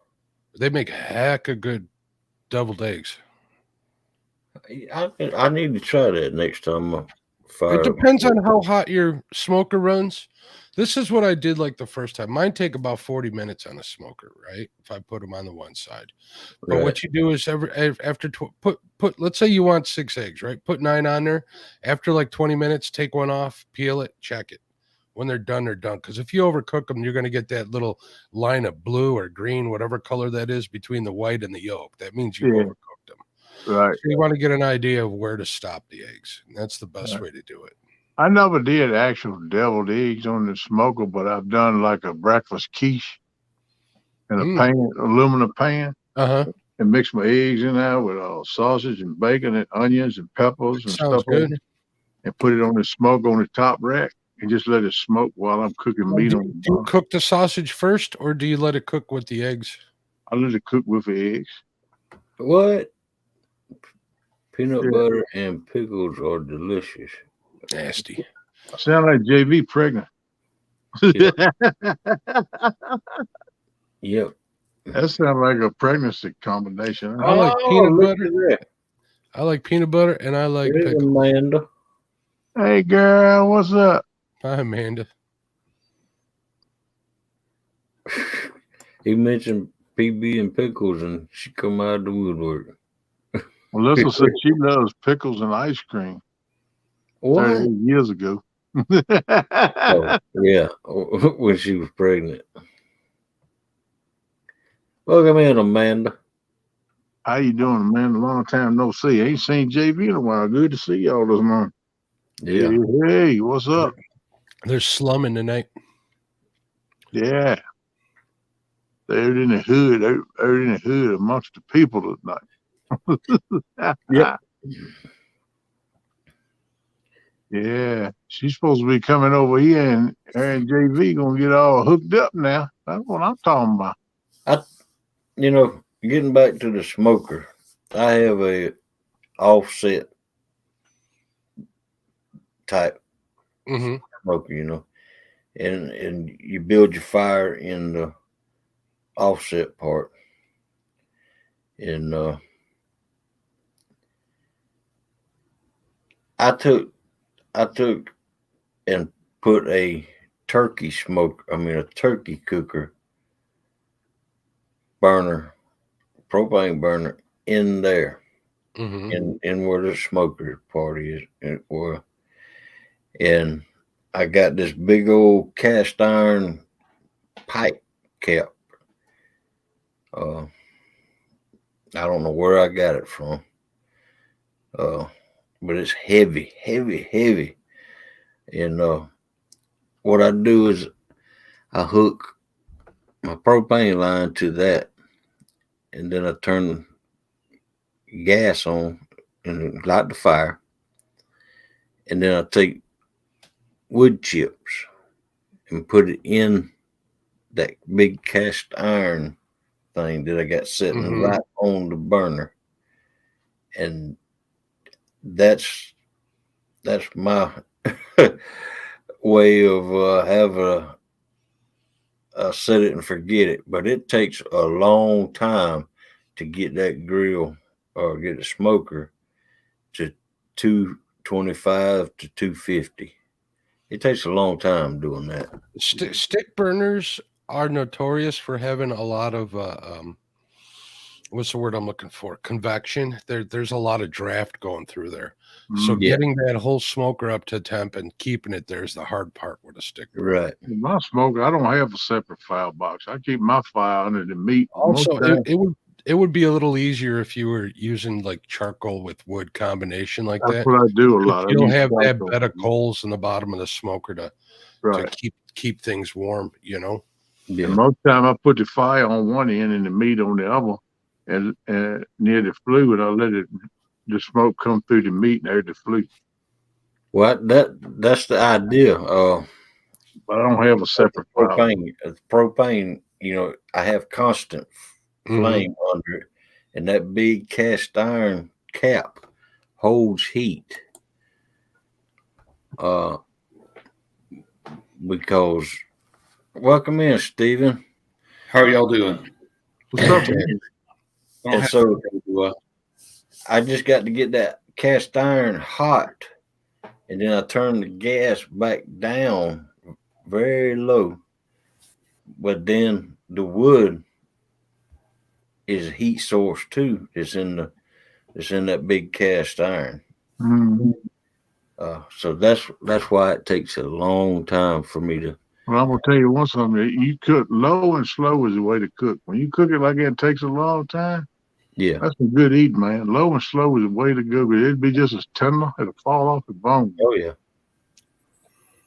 They make a heck of good deviled eggs. I need to try that next time. It depends on how hot your smoker runs. This is what I did like the first time. Mine take about 40 minutes on a smoker, right? If I put them on the one side. But what you do is after put let's say you want 6 eggs, right? Put 9 on there. After like 20 minutes, take one off, peel it, check it. When they're done, they're done. Because if you overcook them, you're going to get that little line of blue or green, whatever color that is, between the white and the yolk. That means you overcooked them. Right. So you want to get an idea of where to stop the eggs. And that's the best way to do it. I never did actual deviled eggs on the smoker, but I've done like a breakfast quiche in a pan, aluminum pan, and mix my eggs in there with sausage and bacon and onions and peppers and stuff like that, and put it on the smoke on the top rack and just let it smoke while I'm cooking meat on the bottom. Do you cook the sausage first, or do you let it cook with the eggs? I let it cook with the eggs. What? Peanut butter and pickles are delicious. Nasty. Sound like JV pregnant. Yep. That sounds like a pregnancy combination. I like peanut butter. I like peanut butter and I like pickles. Amanda. Hey girl, what's up? Hi, Amanda. He mentioned PB and pickles and she come out of the woodwork. Melissa said she loves pickles and ice cream. What? 30 years ago. Oh, yeah, when she was pregnant. Welcome in, Amanda. How you doing, man? A long time no see. Ain't seen JV in a while. Good to see y'all this morning. Yeah. Hey, what's up? They're slumming tonight. Yeah. They're in the hood. They're in the hood amongst the people tonight. Yep. Yeah, she's supposed to be coming over here, and her and JV gonna get all hooked up now. That's what I'm talking about. Getting back to the smoker, I have a offset type smoker, and you build your fire in the offset part, and I took and put a turkey cooker burner, propane burner in there. in where the smoker party is. And I got this big old cast iron pipe cap. I don't know where I got it from. But it's heavy. And what I do is I hook my propane line to that, and then I turn gas on and light the fire, and then I take wood chips and put it in that big cast iron thing that I got sitting right on the burner, and that's my way of having a set it and forget it. But it takes a long time to get that grill or get a smoker to 225 to 250. It takes a long time doing that. Stick burners are notorious for having a lot of what's the word I'm looking for? Convection. There's a lot of draft going through there. So getting that whole smoker up to temp and keeping it there is the hard part with a stick burner. Right. My smoker, I don't have a separate file box. I keep my file under the meat. Also, it would be a little easier if you were using like charcoal with wood combination like that. That's what I do a lot. You don't have that bed of coals in the bottom of the smoker to keep things warm, you know. Yeah. And most time I put the fire on one end and the meat on the other, and near the flue, and I let the smoke come through the meat and there's the flue. Well, that's the idea. But I don't have a separate propane. Propane, you know, I have constant flame under it, and that big cast iron cap holds heat. Because welcome in, Stephen. How are y'all doing? What's up? And so I just got to get that cast iron hot, and then I turn the gas back down very low. But then the wood is a heat source too. It's in that big cast iron. So that's why it takes a long time for me to. Well, I'm gonna tell you one something. You cook low and slow is the way to cook. When you cook it like that, it takes a long time. Yeah, that's a good eat, man. Low and slow is the way to go. It'd be just as tender. It'll fall off the bone. Oh yeah.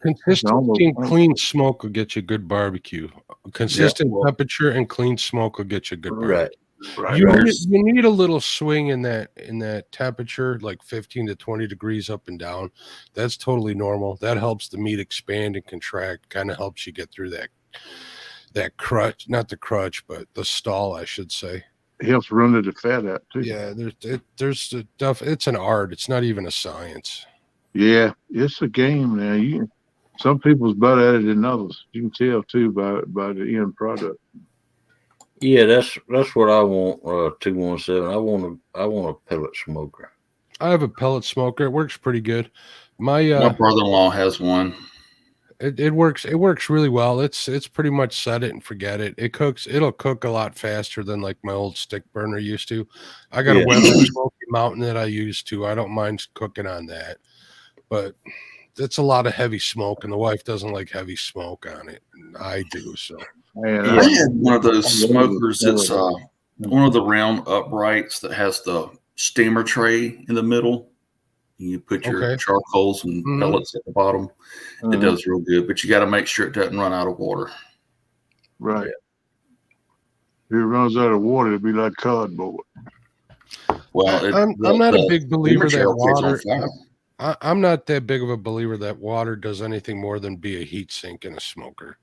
Consistency and clean smoke will get you good barbecue. Consistent temperature and clean smoke will get you good barbecue. Right. You need a little swing in that temperature, like 15 to 20 degrees up and down. That's totally normal. That helps the meat expand and contract. Kind of helps you get through that crutch, not the crutch, but the stall, I should say. It helps run the fat out too. Yeah, there's stuff. It's an art. It's not even a science. Yeah, it's a game, man. Some people's better at it than others. You can tell too by the end product. Yeah, that's what I want. 217. I want a pellet smoker. I have a pellet smoker. It works pretty good. My brother-in-law has one. It works. It works really well. It's pretty much set it and forget it. It'll cook a lot faster than like my old stick burner used to. I got a Weber Smoky Mountain that I use too. I don't mind cooking on that, but it's a lot of heavy smoke, and the wife doesn't like heavy smoke on it. And I do. So I had one of those smokers. It's one of the round uprights that has the steamer tray in the middle. You put your charcoals and pellets at the bottom. It does real good, but you got to make sure it doesn't run out of water. Right. If it runs out of water, it'd be like cardboard. Well, I'm not a big believer that water. I'm not that big of a believer that water does anything more than be a heat sink in a smoker.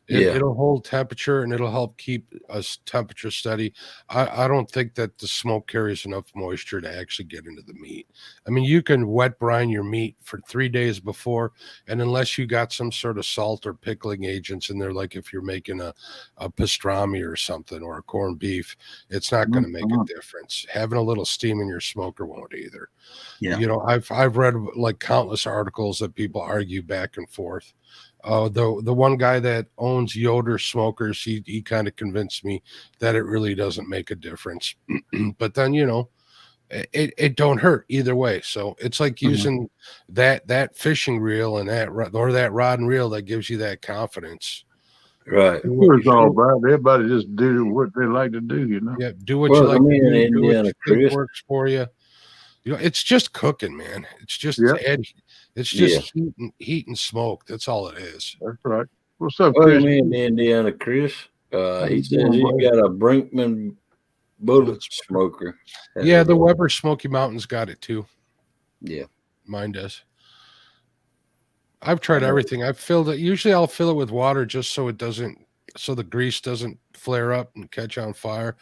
It'll hold temperature and it'll help keep us temperature steady. I don't think that the smoke carries enough moisture to actually get into the meat. I mean, you can wet brine your meat for 3 days before, and unless you got some sort of salt or pickling agents in there, like if you're making a pastrami or something or a corned beef, it's not going to make a difference. Having a little steam in your smoker won't either. Yeah. You know, I've read like countless articles that people argue back and forth. The one guy that owns Yoder smokers, he kind of convinced me that it really doesn't make a difference. But then, you know, it don't hurt either way. So it's like using that fishing reel and that rod and reel that gives you that confidence. Right. It's all about everybody just do what they like to do, you know. Yeah, do what you like to do. Do what you think works for you. You know, it's just cooking, man. It's just heat and smoke. That's all it is. That's right. What's up, Chris? Chris? Indiana Chris. He says he's got a Brinkman bullet smoker. Yeah, the Weber Smoky Mountain's got it too. Yeah, mine does. I've tried everything. I've filled it. Usually I'll fill it with water just so the grease doesn't flare up and catch on fire.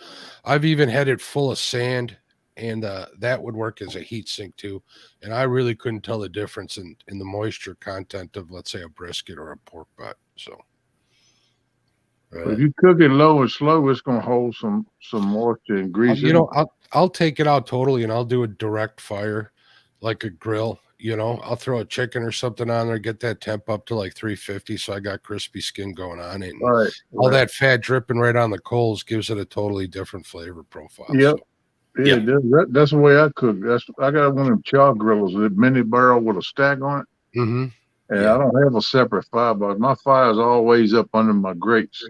I've even had it full of sand, and that would work as a heat sink too. And I really couldn't tell the difference in the moisture content of, let's say, a brisket or a pork butt. So if you cook it low and slow, it's gonna hold some moisture and grease. I'll take it out totally, and I'll do a direct fire, like a grill. I'll throw a chicken or something on there, get that temp up to like 350, so I got crispy skin going on it. And all that fat dripping right on the coals gives it a totally different flavor profile. Yep. So. Yeah, that's the way I cook. I got one of them char grillers, a mini barrel with a stack on it. Mm-hmm. And I don't have a separate fire box. My fire is always up under my grates,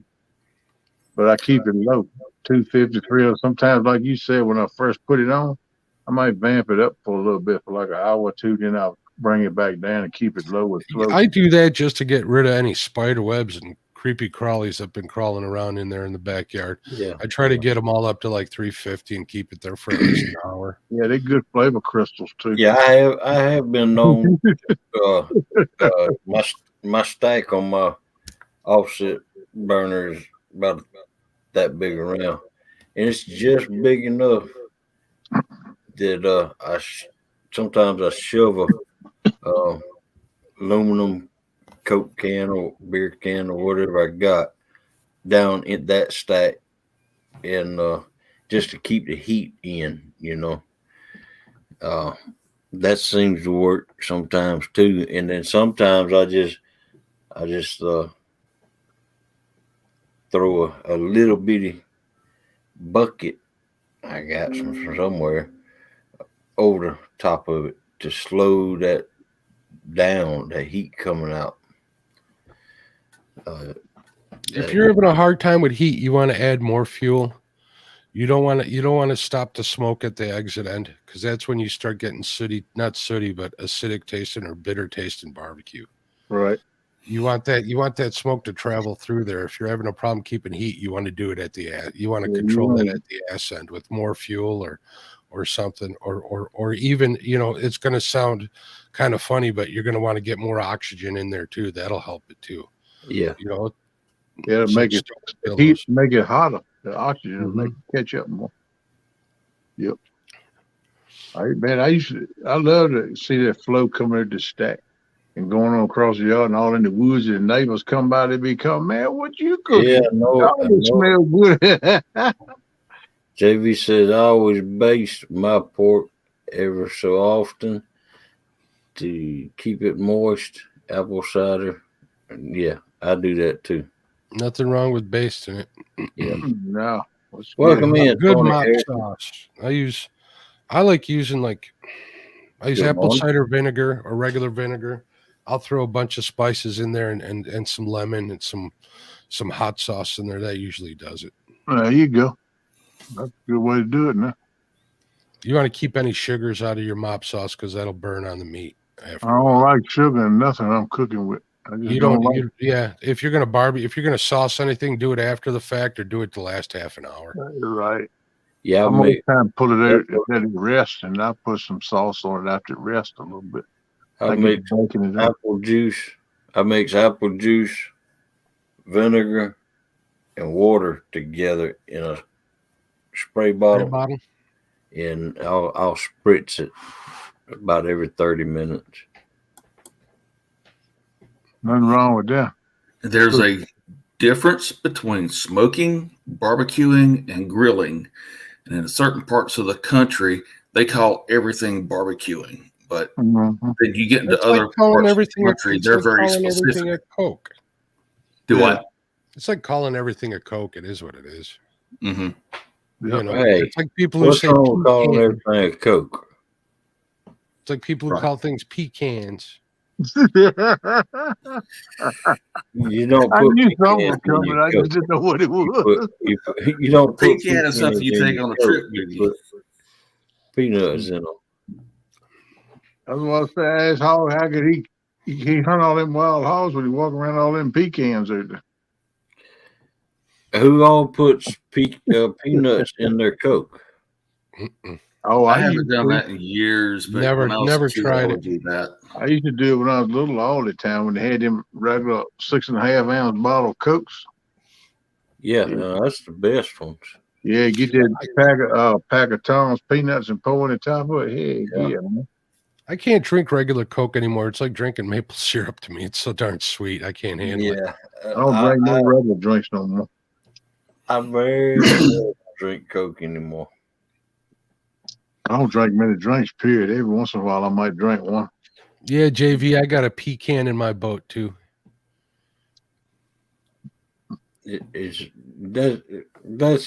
but I keep it low, 253. Or sometimes, like you said, when I first put it on, I might vamp it up for a little bit for like an hour or two, then I'll bring it back down and keep it low and slow. I do that just to get rid of any spider webs and creepy crawlies that have been crawling around in there in the backyard. Yeah, I try to get them all up to like 350 and keep it there for at least an hour. Yeah, they're good flavor crystals too. Yeah, I have been known my stack on my offset burner is about that big around, and it's just big enough that sometimes I shove a aluminum Coke can or beer can or whatever I got down in that stack, and just to keep the heat in, that seems to work sometimes too. And then sometimes I just throw a little bitty bucket I got from somewhere over the top of it to slow that down, that heat coming out. If you're having a hard time with heat, you want to add more fuel. You don't want to stop the smoke at the exit end, because that's when you start getting not sooty, but acidic tasting or bitter tasting barbecue. Right. You want that smoke to travel through there. If you're having a problem keeping heat, you want to do it you want to control that at the ass end with more fuel or something, or even, it's going to sound kind of funny, but you're going to want to get more oxygen in there too. That'll help it too. Yeah. Make it hotter. The oxygen make it catch up more. Yep. I love to see that flow coming at the stack and going on across the yard and all in the woods, and neighbors come by, they be calling, man, what you cooking? Yeah, it smell good. JV says I always baste my pork ever so often to keep it moist, apple cider. Yeah, I do that too. Nothing wrong with basting it. Yeah. No. Welcome in. Good mop sauce. I like using apple cider vinegar or regular vinegar. I'll throw a bunch of spices in there and some lemon and some hot sauce in there. That usually does it. There you go. That's a good way to do it now. You want to keep any sugars out of your mop sauce because that'll burn on the meat. I don't like sugar and nothing I'm cooking with. If you're gonna sauce anything, do it after the fact or do it the last half an hour. Right. Yeah, I'm gonna kind of pull it out at it rest, and I put some sauce on it after it rests a little bit. I make apple juice. I mix apple juice, vinegar, and water together in a spray bottle. And I'll spritz it about every 30 minutes. Nothing wrong with that. There's a difference between smoking, barbecuing, and grilling. And in certain parts of the country, they call everything barbecuing. But then you get into other parts of the country, they're very specific. Everything a Coke. Do what? It's like calling everything a Coke. It is what it is. Mm-hmm. You know, hey, it's like people who what's say wrong with calling pecan. everything a Coke? It's like people who call things pecans. You don't I put knew pecans something was in coming. your I Coke. just didn't know what it was. You don't put Pecan is something you take on a trip with you. Put peanuts in them. I was about to say, ask how could he hunt all them wild hogs when he walk around all them pecans out there? Who all puts peanuts in their Coke? Oh, I haven't done that in years, but Never- when I was never a kid, tried I it. would do that. I used to do it when I was little all the time when they had them regular 6.5 ounce bottle of Cokes. Yeah, that's the best ones. Yeah, get that pack of Tom's peanuts and pour in the top of it. Hey, yeah, man. I can't drink regular Coke anymore. It's like drinking maple syrup to me. It's so darn sweet. I can't handle it. I don't drink no regular drinks no more. I very don't drink Coke anymore. I don't drink many drinks, period. Every once in a while, I might drink one. Yeah, JV, I got a pecan in my boat too. That's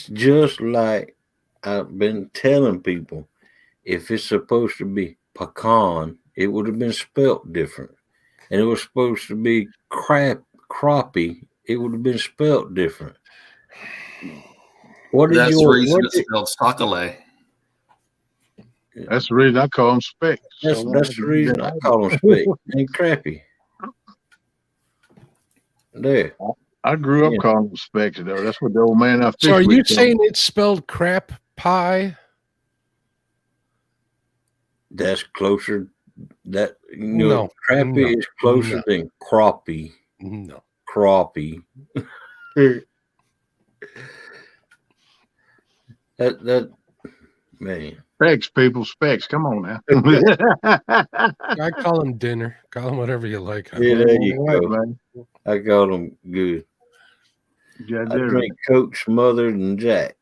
just like I've been telling people. If it's supposed to be pecan, it would have been spelt different. And it was supposed to be crappie, it would have been spelt different. That's the reason it's spelled chocolate. That's the reason I call them specks. That's the reason I call them specks and crappie. There. I grew up calling them specks, though. That's what the old man I fished with. So are you saying it's spelled crap pie? That's closer. That crappie is closer than crappie. No, crappie. that man. Specs, people, specs. Come on now. I call them dinner. Call them whatever you like. Yeah, there you go. Man. I call them good. Yeah, I drink Coke smothered and Jack.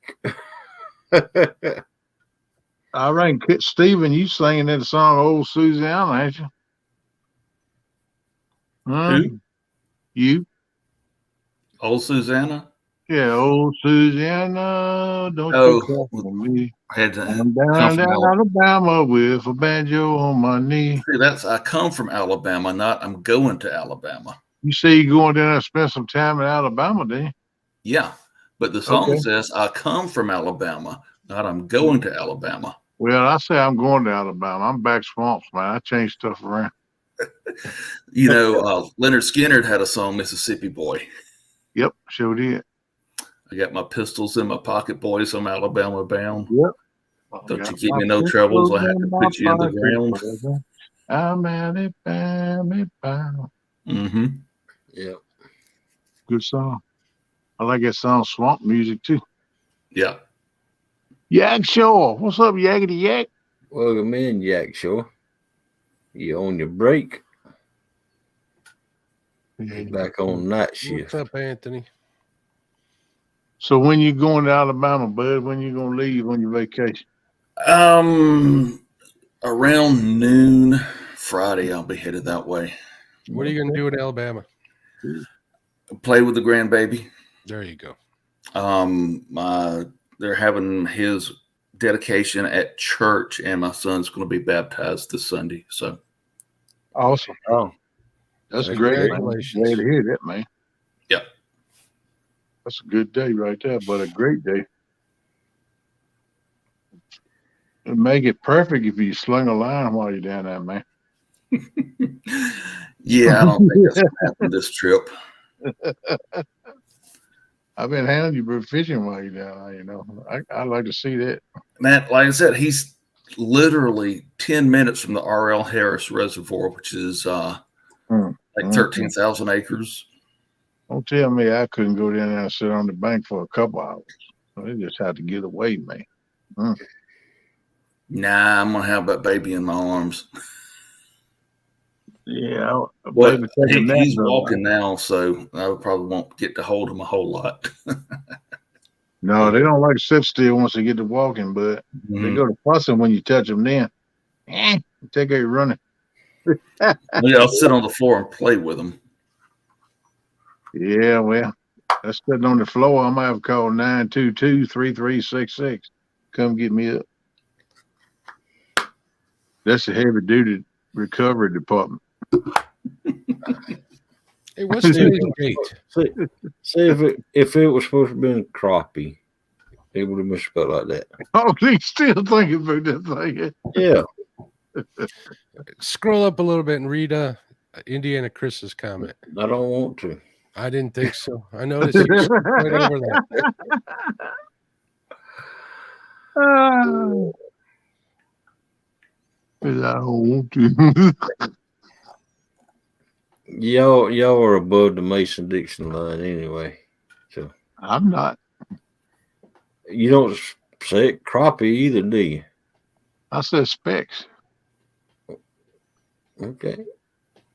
I reckon, Stephen, you singing that song Old Susanna, ain't you? Who? You? Old Susanna? Yeah, Old Susanna, don't you call for me. I'm down Alabama with a banjo on my knee. See, I come from Alabama, not I'm going to Alabama. You say you're going down there and spend some time in Alabama, didn't you? Yeah, but the song says I come from Alabama, not I'm going to Alabama. Well, I say I'm going to Alabama. I'm back swamps, man. I change stuff around. You know, Leonard Skinner had a song, Mississippi Boy. Yep, sure did. I got my pistols in my pocket, boys. I'm Alabama bound. Yep. Don't you give me no troubles. I have to put you in the ground. I'm Alabama bound. Mm-hmm. Yep. Good song. I like that song, Swamp Music, too. Yeah. Yak Shore. What's up, Yakety Yak? Welcome in, Yak Shore. You on your break? Back on night shift. What's up, Anthony? So when you going to Alabama, bud? When you gonna leave on your vacation? Around noon Friday, I'll be headed that way. What are you gonna do in Alabama? Play with the grandbaby. There you go. They're having his dedication at church, and my son's going to be baptized this Sunday. So awesome! Oh, that's great. Congratulations! Glad to hear that, man. Yep, that's a good day right there, but a great day. It'd make it perfect if you slung a line while you're down there, man. Yeah, I don't think that's going to happen this trip. I've been handling you fishing while you're down there, you know. I'd like to see that. Man, like I said, he's literally 10 minutes from the R.L. Harris Reservoir, which is like 13,000 acres. Don't tell me I couldn't go down there and sit on the bank for a couple hours. They just had to get away, man. Nah, I'm going to have that baby in my arms. Yeah, but he's walking now, so I probably won't get to hold him a whole lot. No, they don't like to sit still once they get to walking, but they go to fussing when you touch them then. Take out running. Yeah, I'll sit on the floor and play with them. Yeah, well, That's sitting on the floor. I might have called 922-3366. Come get me up. That's a heavy duty recovery department. Hey, what's today's date? See if it was supposed to be crappie, it would have been spelled like that. Oh, he's still thinking about that thing. Yeah. Scroll up a little bit and read Indiana Chris's comment. I don't want to. I didn't think so. I noticed you right over that. I don't want to. Y'all are above the Mason-Dixon line anyway. So I'm not. You don't say it crappie either, do you? I said specks. Okay.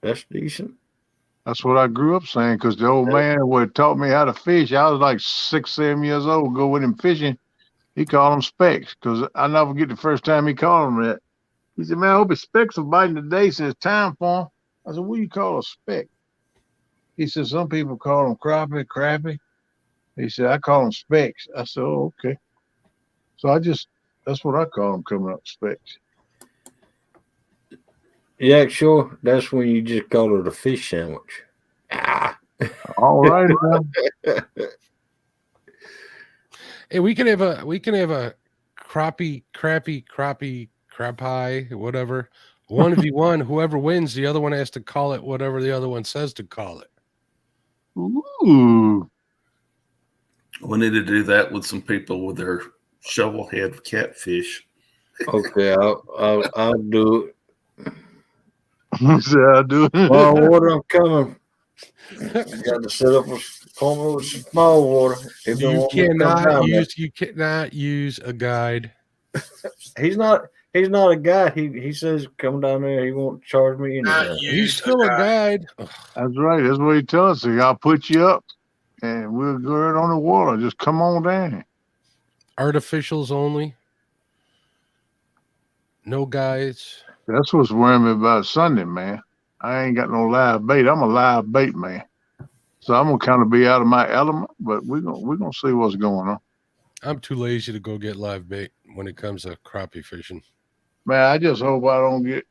That's decent. That's what I grew up saying, because the old man would taught me how to fish. I was like 6, 7 years old, go with him fishing. He called them specks, because I never forget the first time he called them that. He said, man, I hope his specks are biting today since it's time for him. I said, what do you call a speck? He said, some people call them crappie. He said, I call them specks. I said, oh, okay. So that's what I call them coming up, specks. Yeah, sure. That's when you just call it a fish sandwich. All right. Hey, we can have a crappie, whatever. 1v1. Whoever wins, the other one has to call it whatever the other one says to call it. Ooh. We need to do that with some people with their shovel head catfish. Okay, I'll do it. I'll do it. Small water, I'm coming. Got to set up a corner with some small water. You cannot use a guide. He's not a guy. He says come down there. He won't charge me anything. He's still a guide. That's right. That's what he tells us. I'll put you up, and we'll go right on the water. Just come on down. Artificials only. No guides. That's what's worrying me about Sunday, man. I ain't got no live bait. I'm a live bait man, so I'm gonna kind of be out of my element. But we're gonna see what's going on. I'm too lazy to go get live bait when it comes to crappie fishing. Man, I just hope I don't get.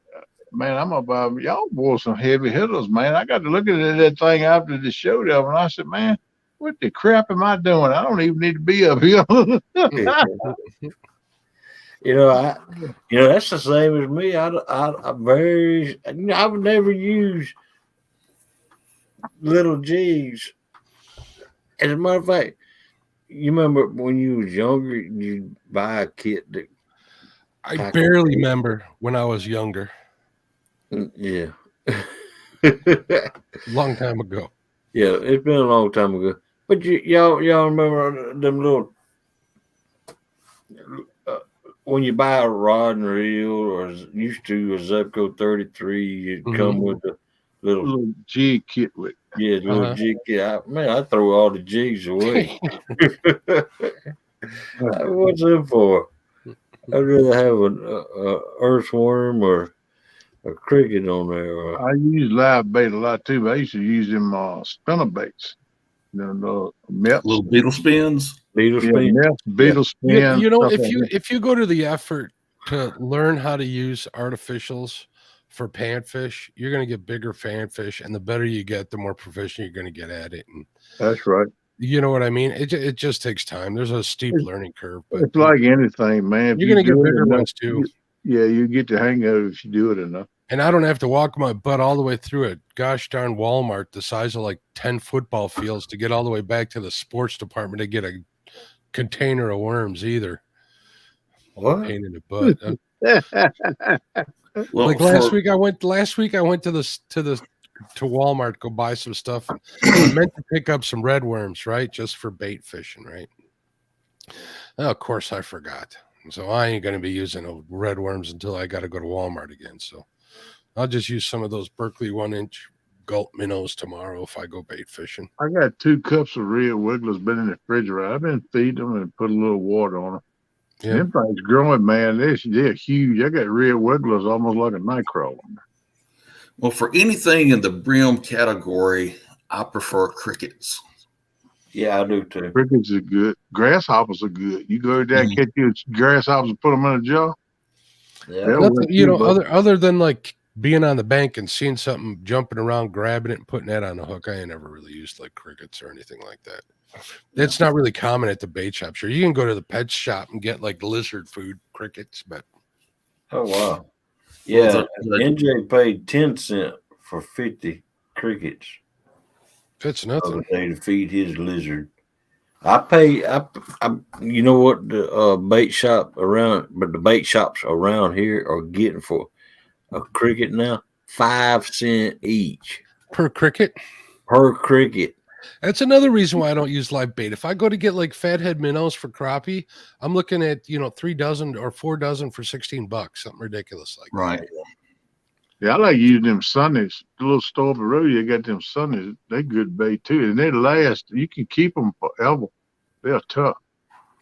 Man, I'm about y'all boys some heavy hitters, man. I got to look at that thing after the show there, and I said, man, what the crap am I doing? I don't even need to be up here. That's the same as me. I would never use little jigs. As a matter of fact, you remember when you was younger, you'd buy a kit that I barely remember when I was younger. Yeah. Long time ago. Yeah, it's been a long time ago. But y'all remember them little when you buy a rod and reel, or used to a Zebco 33, it'd come with the little jig kit with. Yeah, the little jig kit. I throw all the jigs away. What's it for? I'd rather have an earthworm or a cricket on there. I use live bait a lot too, but I used to use them spinner baits. Little beetle spins. Beetle spin. If you go to the effort to learn how to use artificials for panfish, you're going to get bigger fanfish, and the better you get, the more proficient you're going to get at it. And that's right. You know what I mean? It just takes time. There's a steep learning curve. But it's like anything, man. You're going to get bigger ones too. You get the hang of it if you do it enough. And I don't have to walk my butt all the way through a gosh darn Walmart the size of like 10 football fields to get all the way back to the sports department to get a container of worms either. What? Pain in the butt. Like last week I went to Walmart to go buy some stuff. I meant to pick up some red worms, right? Just for bait fishing, right? Oh, of course I forgot. So I ain't going to be using red worms until I got to go to Walmart again. So I'll just use some of those Berkeley 1-inch gulp minnows tomorrow if I go bait fishing. I got 2 cups of red wigglers been in the refrigerator. I've been feeding them and put a little water on them. Yeah. Them things growing, man. They're huge. I got red wigglers almost like a nightcrawler. Well, for anything in the brim category, I prefer crickets. Yeah, I do too. Crickets are good. Grasshoppers are good. You go there and catch your grasshoppers and put them in a jar. Yeah. Nothing, other than like being on the bank and seeing something jumping around, grabbing it and putting that on a hook, I ain't never really used like crickets or anything like that. It's not really common at the bait shop. Sure, you can go to the pet shop and get like lizard food crickets, but oh wow, yeah. NJ paid 10 cents for 50 crickets. That's nothing. To feed his lizard. I pay. You know what the bait shops around here are getting for a cricket now? 5 cents each per cricket. Per cricket. That's another reason why I don't use live bait. If I go to get like fathead minnows for crappie, I'm looking at 3 dozen or 4 dozen for $16, something ridiculous like that. Yeah, I like using them sunnies. The little store up the road, you got them sunnies. They good bait too, and they last. You can keep them forever. They're tough,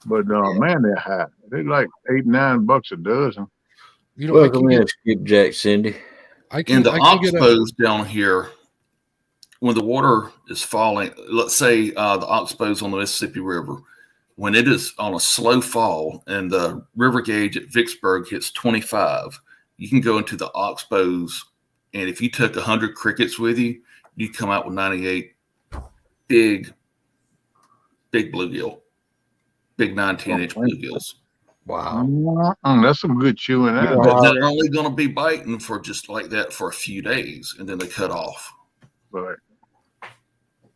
but man, they're high. They're like $8-9 a dozen. Welcome in, Skipjack Cindy. In the oxbows down here, when the water is falling, let's say the oxbows on the Mississippi River, when it is on a slow fall and the river gauge at Vicksburg hits 25, you can go into the oxbows, and if you took 100 crickets with you, you come out with 98 big bluegill, big 9-10 inch bluegills. Wow, that's some good chewing. But they're only going to be biting for just like that for a few days, and then they cut off. Right.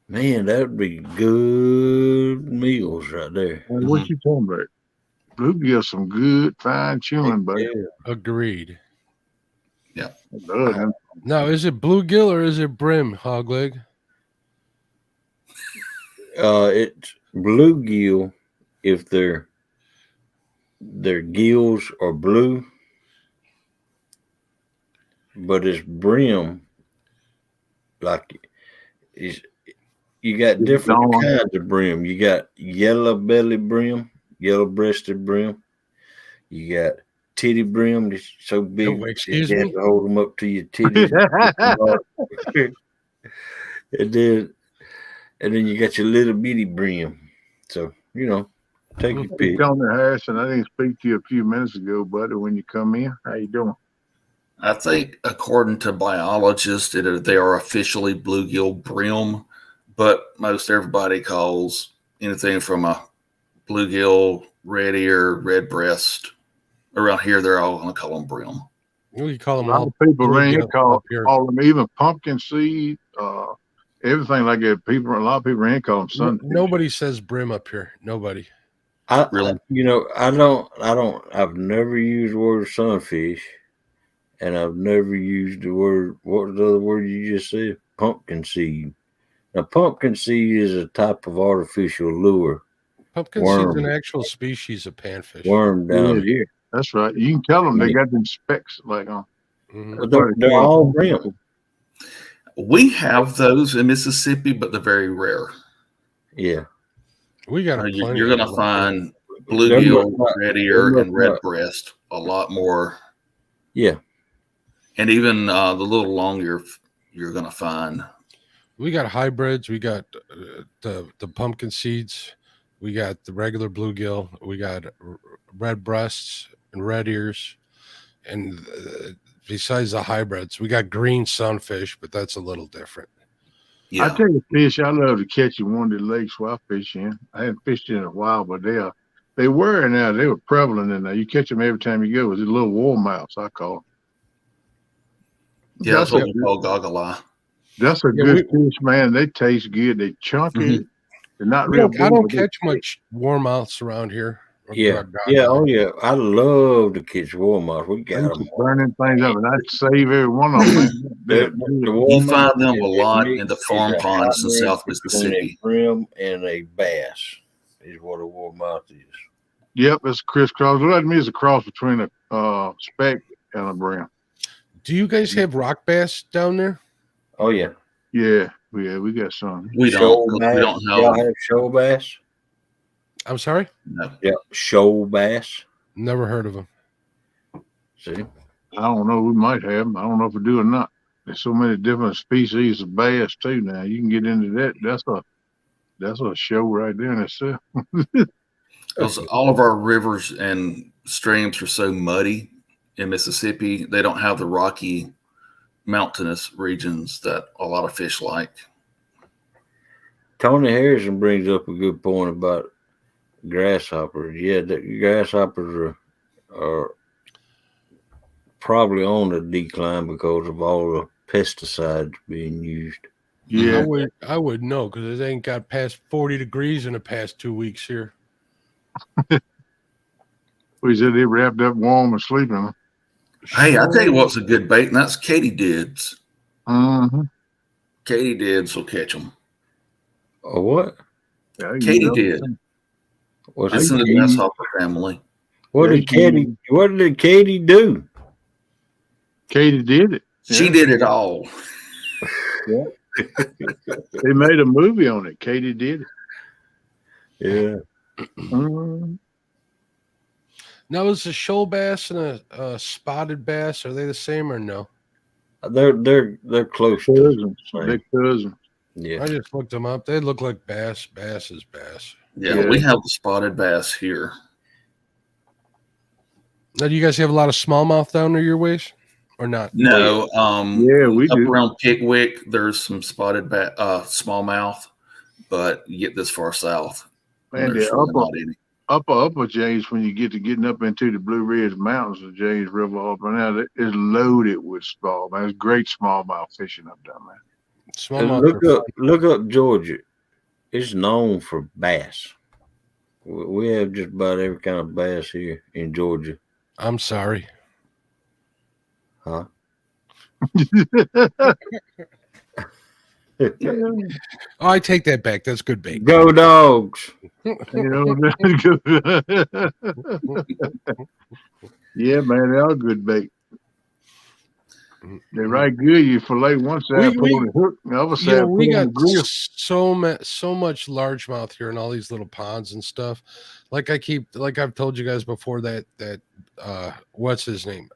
Man, that would be good meals right there. What you talking about? Bluegill, some good fine chewing, buddy. Agreed. Yeah. Now, is it bluegill or is it brim, Hogleg? It's bluegill if their gills are blue, but it's brim. Like you got different kinds of brim. You got yellow belly brim, yellow breasted brim. You got titty brim that's so big you have to hold them up to your titties. and then you got your little bitty brim. So, take your pick. Tony Harrison, I didn't speak to you a few minutes ago, buddy, when you come in. How you doing? I think according to biologists, they are officially bluegill brim, but most everybody calls anything from a bluegill, red ear, red breast. Around here, they're all going to call them brim. You call them a lot of people around here call them even pumpkin seed, everything like that. A lot of people around here call them sunfish. Nobody says brim up here. Nobody. I've never used the word sunfish, and I've never used the word. What was the other word you just said? Pumpkin seed. Now, pumpkin seed is a type of artificial lure. Pumpkin seed is an actual species of panfish. Worm down here. That's right. You can tell them they got them specks like on. They're all brim. We have those in Mississippi, but they're very rare. Yeah. We got you're going to find bluegill, red ear, and red breast a lot more. Yeah. And even the little long ear you're going to find. We got hybrids. We got the pumpkin seeds. We got the regular bluegill. We got red breasts and red ears. And besides the hybrids, we got green sunfish, but that's a little different. Yeah. I tell you, fish I love to catch in one of the lakes where I fish in. I hadn't fished in a while, but they were now. They were prevalent in there. You catch them every time you go. It's a little warmouths, I call them. Yeah, that's what we call goggle eye. That's a good fish, man. They taste good. They chunky. They're not real big. I don't catch much warmouths around here. Yeah. Oh, yeah. I love to catch warmouths. We got them burning things up, and I'd save every one of them. You find them a lot in the farm ponds in South Mississippi. A brim and a bass is what a warmouth is. Yep, it's a crisscross. That means a cross between a speck and a brim. Do you guys have rock bass down there? Oh, yeah. Yeah, we got some. We don't know. Y'all have shoal bass? I'm sorry? No. Yeah, shoal bass. Never heard of them. See? I don't know. We might have them. I don't know if we do or not. There's so many different species of bass too now. You can get into that. That's a show right there in itself. Because all of our rivers and streams are so muddy in Mississippi, they don't have the rocky, mountainous regions that a lot of fish like. Tony Harrison brings up a good point about grasshoppers. Yeah, the grasshoppers are probably on the decline because of all the pesticides being used. Yeah, I would know because it ain't got past 40 degrees in the past 2 weeks here. We said they wrapped up warm and sleeping. Hey, I tell you what's a good bait, and that's katydids. Mm-hmm. Katydids will catch them. Oh, what? Yeah, Katydid. What's It's in the grasshopper family. What did Katie do? Katie did it. She did it all. Yeah. They made a movie on it. Katie did it. Yeah. Mm-hmm. Now, is a shoal bass and a spotted bass, are they the same or no? They're close. Cousins. They're cousins. Yeah. I just looked them up. They look like bass. Bass is bass. Yeah, we have the spotted bass here. Now, do you guys have a lot of smallmouth down there your ways, or not? No. Yeah, we up do. around Pickwick, there's some spotted smallmouth, but you get this far south, Man, there's the really not any. upper James, when you getting up into the Blue Ridge Mountains of James River, up and out, it's loaded with smallmouth. There's great smallmouth fishing up down there. Smallmouth. Look up Georgia. It's known for bass. We have just about every kind of bass here in Georgia. I'm sorry. Huh? Oh, I take that back. That's good bait. Go Dogs. Yeah, man, they are good bait. They're right good. You fillet one side, put on the hook, the other side, we put on got the grill. so much largemouth here in all these little ponds and stuff. Like I've told you guys before that what's his name?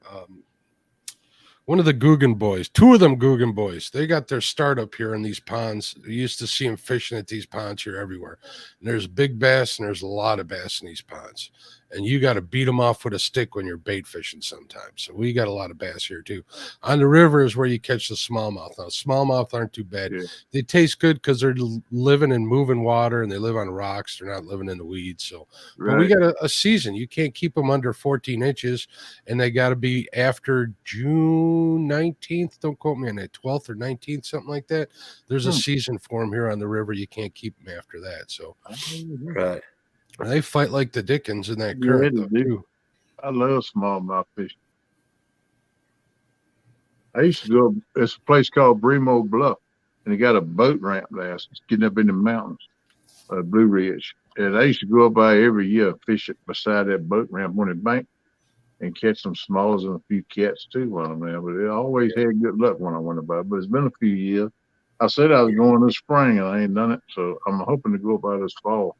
One of the Guggen boys, two of them Guggen boys, they got their start up here in these ponds. You used to see them fishing at these ponds here everywhere. And there's big bass and there's a lot of bass in these ponds. And you got to beat them off with a stick when you're bait fishing sometimes. So we got a lot of bass here too. On the river is where you catch the smallmouth. Now, smallmouth aren't too bad. Yeah. They taste good because they're living in moving water and they live on rocks. They're not living in the weeds. So, right. But we got a season. You can't keep them under 14 inches, and they got to be after June 19th. Don't quote me on that, 12th or 19th, something like that. There's a season for them here on the river. You can't keep them after that. So, right. They fight like the Dickens in that current, though, too. I love smallmouth fishing. I used to go, it's a place called Bremo Bluff, and they got a boat ramp there. It's getting up in the mountains, Blue Ridge. And I used to go up by every year, fish it beside that boat ramp on the bank and catch some smalls and a few cats, too, while I'm there. But it always had good luck when I went about. But it's been a few years. I said I was going this spring, and I ain't done it, so I'm hoping to go by this fall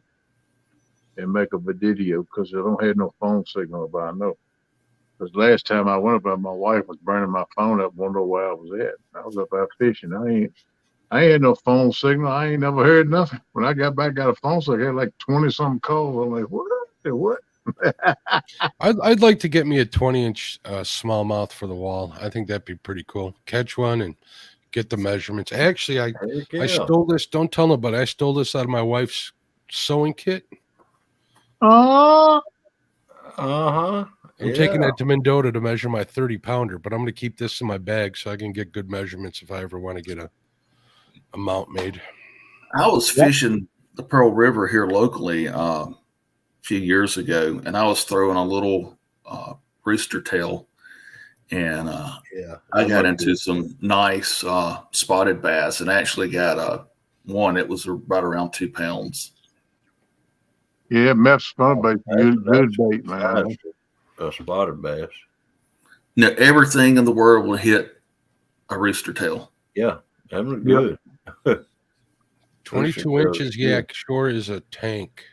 and make a video because I don't have no phone signal about I know. Because last time I went up, my wife was burning my phone up, wondering where I was at. I was up out fishing. I ain't had no phone signal. I ain't never heard nothing. When I got back, got a phone signal, I had like 20-something calls. I'm like, what? I'd like to get me a 20-inch smallmouth for the wall. I think that'd be pretty cool. Catch one and get the measurements. Actually, I stole this. Don't tell nobody. I stole this out of my wife's sewing kit. Uh-huh. I'm taking that to Mendota to measure my 30-pounder, but I'm going to keep this in my bag so I can get good measurements if I ever want to get a mount made. I was fishing the Pearl River here locally a few years ago, and I was throwing a little rooster tail, and I got into some nice spotted bass, and actually got one. It was right around 2 pounds. Yeah, meth spotted bait, good bait, man. A spotted bass. Now, everything in the world will hit a rooster tail. Yeah, that was good. 22 inches, yak sure is a tank.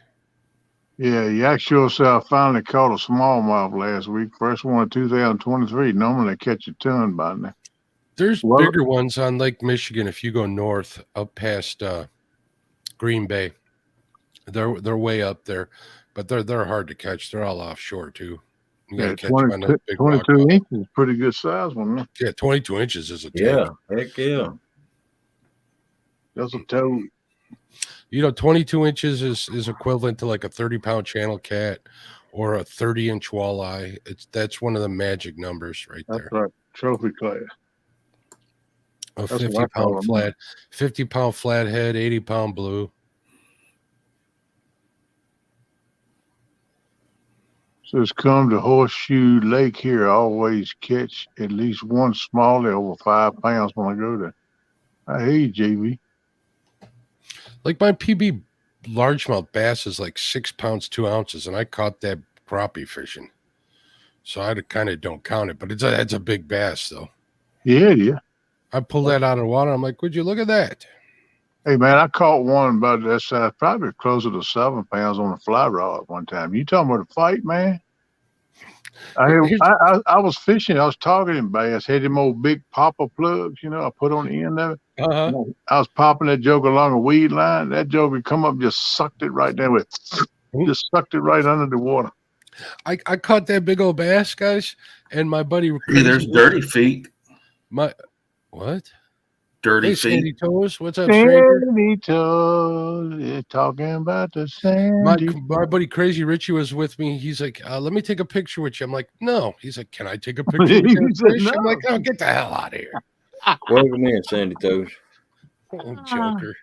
Yeah, yak sure I finally caught a smallmouth last week. First one of 2023. Normally they catch a ton by now. There's bigger ones on Lake Michigan if you go north up past Green Bay. They're way up there, but they're hard to catch. They're all offshore too. You Yeah, gotta catch them on those big 22 inches is pretty good size one. Huh? Yeah, 22 inches is a tank. Yeah, heck yeah. That's a toad. 22 inches is equivalent to like a 30-pound channel cat or a 30-inch walleye. That's one of the magic numbers right there. That's right. Trophy class. A 50-pound flat, 50-pound flathead, 80-pound blue. Says come to Horseshoe Lake here. I always catch at least one smallie over 5 pounds when I go there. I hear you, JB. Like my PB largemouth bass is like 6 pounds 2 ounces, and I caught that crappie fishing. So I kind of don't count it, but it's a big bass though. Yeah. I pulled that out of the water. I'm like, would you look at that? Hey man, I caught one about that size, probably closer to 7 pounds on a fly rod one time. You talking about a fight, man? I was fishing. I was targeting bass. Had them old big popper plugs, I put on the end of it. Uh-huh. I was popping that joke along a weed line. That joke would come up, just sucked it right there just sucked it right under the water. I caught that big old bass, guys, and my buddy. Hey, there's Dirty Feet. What? Dirty Feet. Sandy Toes. What's up, Sandy stranger? Toes. They're talking about the sandy. My buddy Crazy Richie was with me. He's like, let me take a picture with you. I'm like, no. He's like, can I take a picture with you? No. I'm like, oh, get the hell out of here. Welcome in, Sandy Toes. Oh, Joker.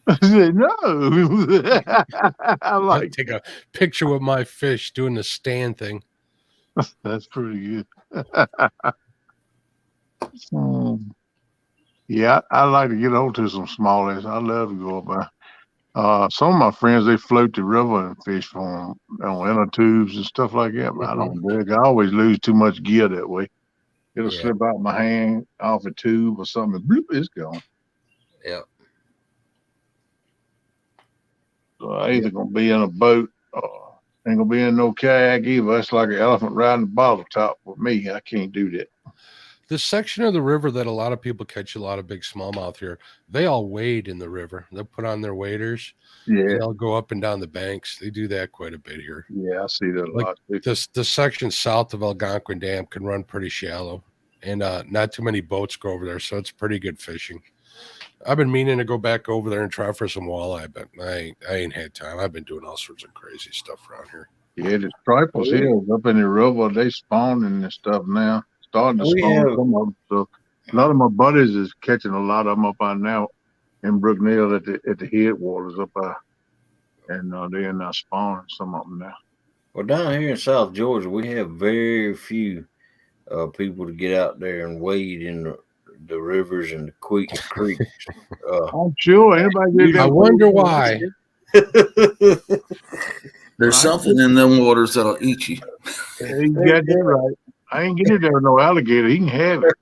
I said, no. I like take a picture with my fish doing the stand thing. That's pretty good. Yeah, I like to get on to some smallies. I love to go up there. Some of my friends, they float the river and fish for them on inner tubes and stuff like that, but I don't dig. I always lose too much gear that way. It'll slip out my hand off a tube or something. Bloop, it's gone. Yeah. So I either gonna be in a boat or ain't gonna be in no kayak either. That's like an elephant riding a bottle top with me. I can't do that. The section of the river that a lot of people catch a lot of big smallmouth here, they all wade in the river. They'll put on their waders. Yeah. They'll go up and down the banks. They do that quite a bit here. Yeah, I see that a lot. The section south of Algonquin Dam can run pretty shallow, and not too many boats go over there, so it's pretty good fishing. I've been meaning to go back over there and try for some walleye, but I ain't had time. I've been doing all sorts of crazy stuff around here. Yeah, the stripers here up in the river, they spawning and stuff now. Starting to spawn some of them. So a lot of my buddies is catching a lot of them up on now in Brookneal at the headwaters up there. And they're now spawning some of them now. Well, down here in South Georgia, we have very few people to get out there and wade in the rivers and the creeks. I'm sure anybody. I wonder why. There's something in them waters that'll eat you. You got that right. I ain't getting there with no alligator. He can have it.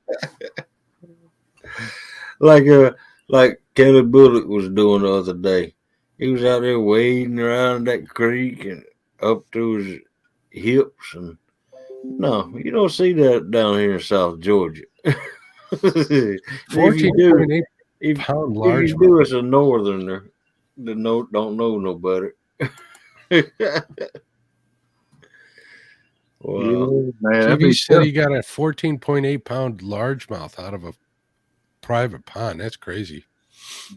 like Kelly Bullock was doing the other day. He was out there wading around that creek and up to his hips. And no, you don't see that down here in South Georgia. 14.8 pound large. If you do, it's a northerner that don't know no better. Well, TV said he got a 14.8 pound largemouth out of a private pond. That's crazy.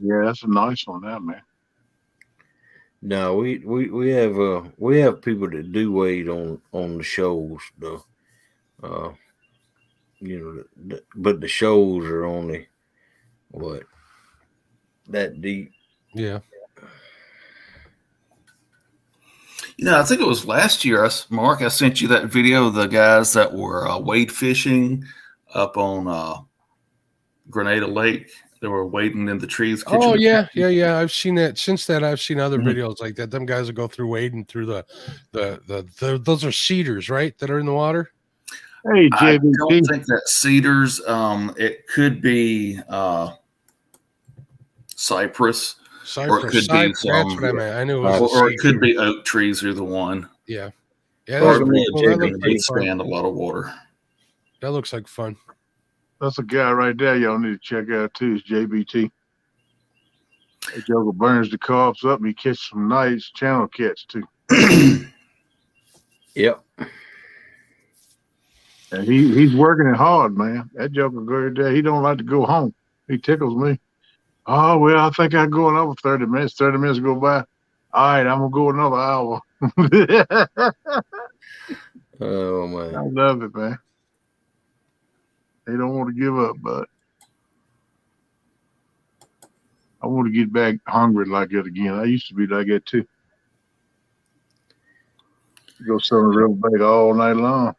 Yeah, that's a nice one, that man. No, we have people that do wade on the shoals though. But the shoals are only that deep. Yeah. I think it was last year, Mark, I sent you that video of the guys that were wade fishing up on Grenada Lake. They were wading in the trees. Oh, yeah. I've seen that. Since that, I've seen other videos like that. Them guys will go through wading through those are cedars, right, that are in the water? Hey, JBT. I don't think that cedars. It could be cypress. Or it could be some, that's what I meant. I knew it was or it could be oak trees or the one. Yeah. Or they expand a lot of water. That looks like fun. That's a guy right there y'all need to check out too. Is JBT. That joker burns the carbs up and he catches some nice channel cats too. Yep. And he's working it hard, man. That joker go there. He don't like to go home. He tickles me. Oh, well, I think I go another 30 minutes. 30 minutes go by. All right, I'm going to go another hour. Oh, man. I love it, man. They don't want to give up, but I want to get back hungry like that again. I used to be like that, too. Go sell a real bag all night long.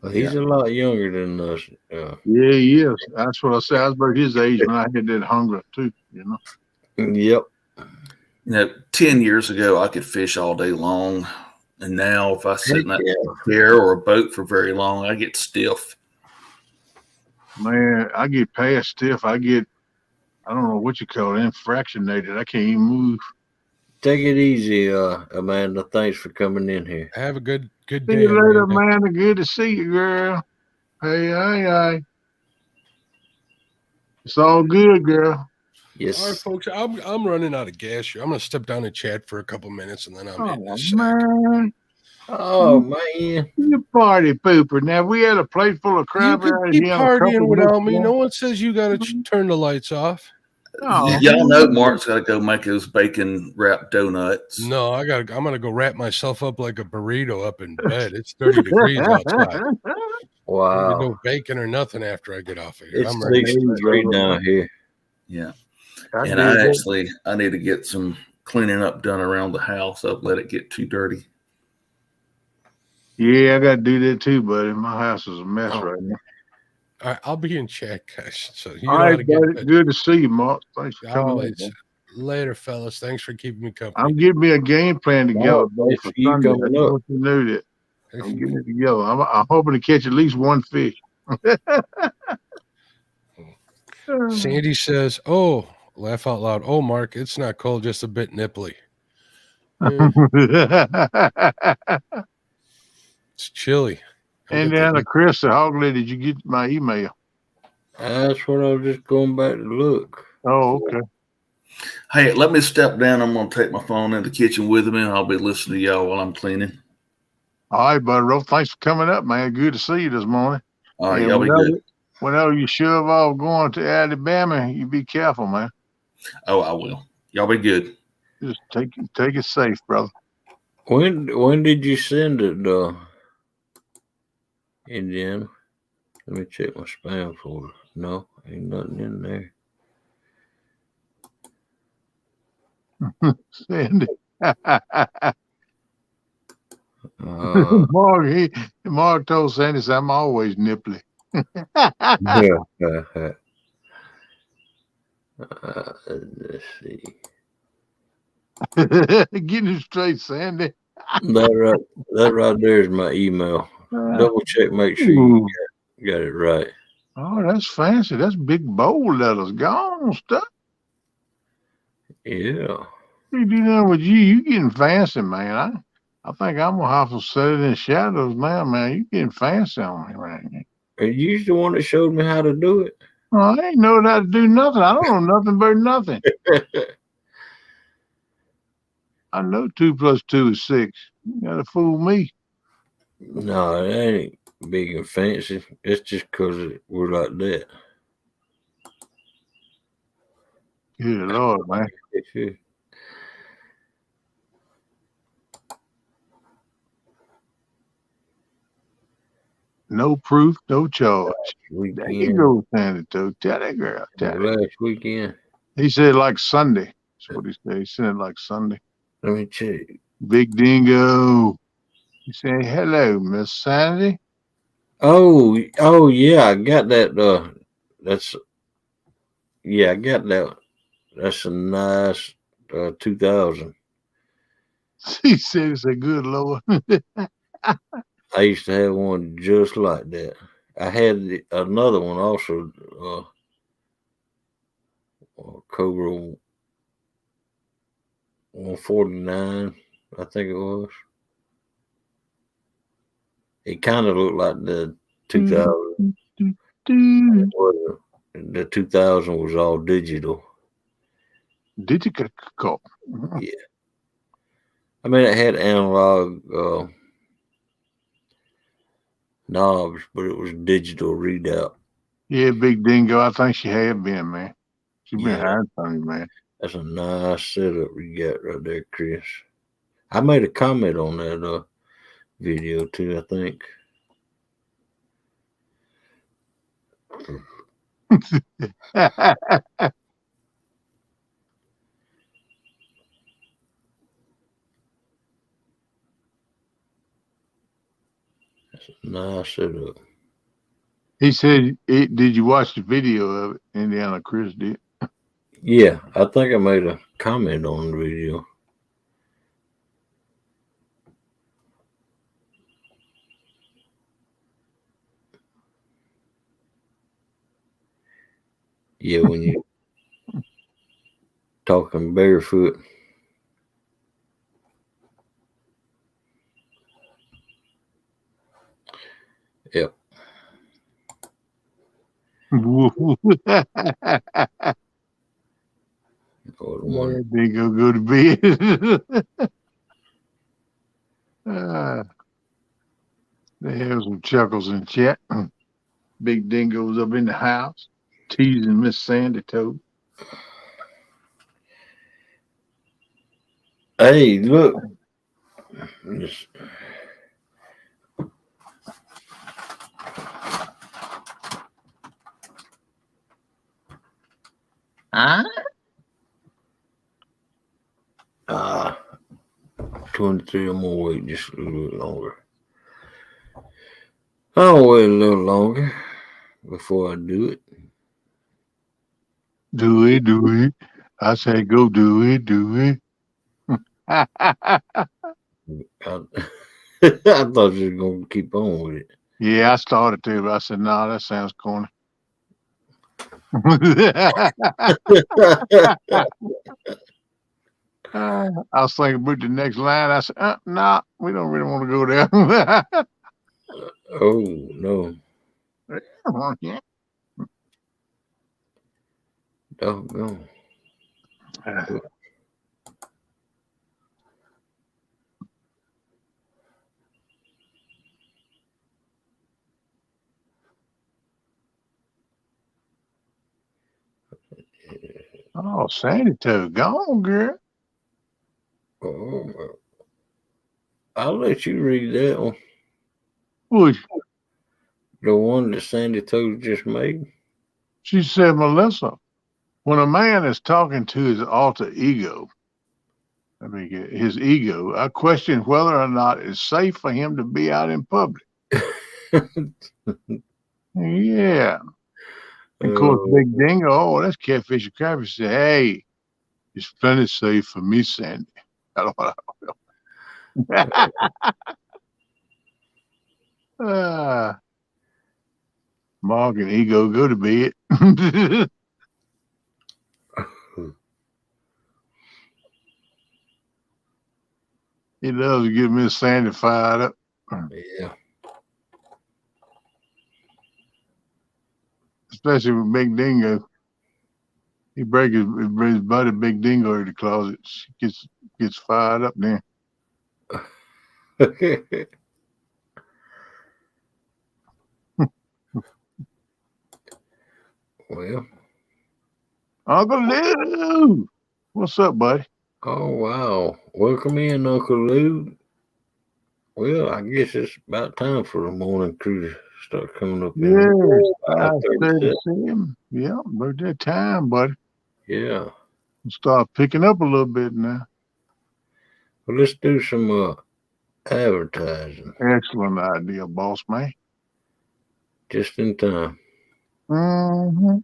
Well, he's a lot younger than us. Yeah, he is. That's what I said. I was about his age when I had that hunger, too, you know. Yep. 10 years ago, I could fish all day long. And now if I sit in that chair or a boat for very long, I get stiff. Man, I get past stiff. I don't know what you call it, infractionated. I can't even move. Take it easy, Amanda. Thanks for coming in here. Have a good day. See you later, Amanda. Good to see you, girl. Hey. It's all good, girl. Yes. All right, folks. I'm running out of gas here. I'm gonna step down and chat for a couple minutes, and then I'm hitting this sack. Man. Oh man, you party pooper. Now we had a plate full of crab. You can keep partying without me. No one says you got to turn the lights off. Oh. Y'all know Mark's got to go make those bacon wrapped donuts. No, I'm gonna go wrap myself up like a burrito up in bed. It's 30 degrees outside. Wow. There's no bacon or nothing after I get off of here. It's 63 down here. Yeah. And I need to get some cleaning up done around the house. I've let it get too dirty. Yeah, I got to do that too, buddy. My house is a mess right now. All right, I'll be in chat, guys. So you all right, buddy. Good to see you, Mark. Thanks for coming. Later, fellas. Thanks for keeping me company. I'm getting me a game plan together, buddy, for Sunday. I just want you to know that. I'm getting it together. I'm hoping to catch at least one fish. Sandy says, "Oh, laugh out loud. Oh, Mark, it's not cold, just a bit nipply. It's chilly." And then, Chris, the hog lady, did you get my email? That's what I was just going back to look. Oh, okay. Hey, let me step down. I'm going to take my phone in the kitchen with me, and I'll be listening to y'all while I'm cleaning. All right, buddy. Well, thanks for coming up, man. Good to see you this morning. All right, y'all be good. Whenever you shove off going to Alabama, you be careful, man. Oh, I will. Y'all be good. Just take it safe, brother. When did you send it, Indiana? Let me check my spam folder. No, ain't nothing in there. Send it. Mark told Sandy, I'm always nipply. Let's see. Getting it straight, Sandy. That right there is my email. Double check, make sure you got it right. Oh, that's fancy. That's big bold letters. Gone stuff. Yeah. You do that with you. You getting fancy, man. I think I'm gonna have to set it in shadows now, man. You getting fancy on me right now. Are you the one that showed me how to do it? Well, I ain't know how to do nothing. I don't know nothing but nothing. I know 2 + 2 is 6. You gotta fool me. No, it ain't big and fancy. It's just because we're like that. Good Lord, man. No proof, no charge. There you go, Sandy. Tell that girl. Last weekend. He said like Sunday. That's what he said. He said it like Sunday. Let me check. Big Dingo. He said, hello, Miss Sandy. Oh yeah, I got that. I got that. That's a nice 2000. He said it's a good Lord. I used to have one just like that. I had another one also, Cobra 149, I think it was. It kind of looked like the 2000. The 2000 was all digital. Digital. Yeah. I mean, it had analog knobs, but it was digital readout. Yeah, Big Dingo. I think she had been, man. She been Yeah. hiding from you, man. That's a nice setup you got right there, Chris. I made a comment on that video too, I think. That's a nice setup. He said, did you watch the video of it? Indiana Chris did. Yeah, I think I made a comment on the video. Yeah, when you talking barefoot. Yep. They go to bed. They have some chuckles in chat. Big Dingo's up in the house teasing Miss Sandy Toe. Hey, look. Huh? 23, I'm gonna wait just a little bit longer. I'll wait a little longer before I do it. Do it. I say go do it. I thought you were gonna keep on with it. Yeah, I started to, but I said, nah, that sounds corny. I was thinking about the next line. I said, nah, we don't really want to go there. Oh, no. Doggone. Oh, Sandy Toe, gone, girl. Oh, I'll let you read that one. Which? The one that Sandy Toe just made. She said, Melissa, when a man is talking to his alter ego, his ego, I question whether or not it's safe for him to be out in public. Yeah. Of course, Big Dingo, that's Catfish and Crappie, said, hey, it's plenty safe for me, Sandy. Mark and Ego go to bed. He loves to get Miss Sandy fired up. Yeah. Especially with Big Dingo. He brings his buddy Big Dingo in the closet. She gets fired up then. Well, Uncle Lou, what's up, buddy? Oh, wow. Welcome in, Uncle Lou. Well, I guess it's about time for the morning crew to start coming up. Yeah, 5:37. Yeah, about that time, buddy. Yeah. We'll start picking up a little bit now. Well, let's do some advertising. Excellent idea, boss man. Just in time. Mm-hmm.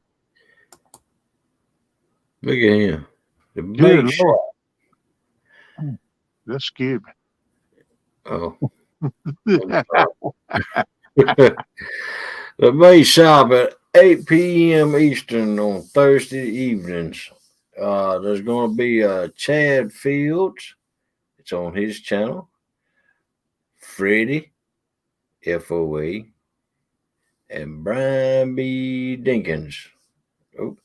Look at him. The Good bait Lord. That scared me. Oh. The bait shop at 8 p.m. Eastern on Thursday evenings. There's going to be Chad Fields. It's on his channel. Freddie, FOA, and Brian B. Dinkins. Oh,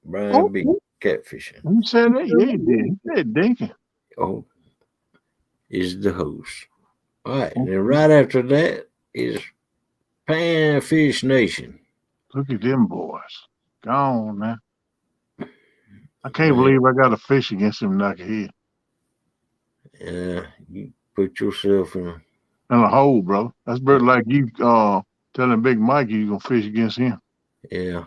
Brian B. Catfishing. You said that? Yeah, you did. You said Dinky. Oh, is the host. All right. And then right after that is Panfish Nation. Look at them boys. Gone, man. I can't believe I got a fish against him knucklehead. Yeah, you put yourself in a hole, bro. That's better like you telling Big Mike you gonna fish against him. Yeah.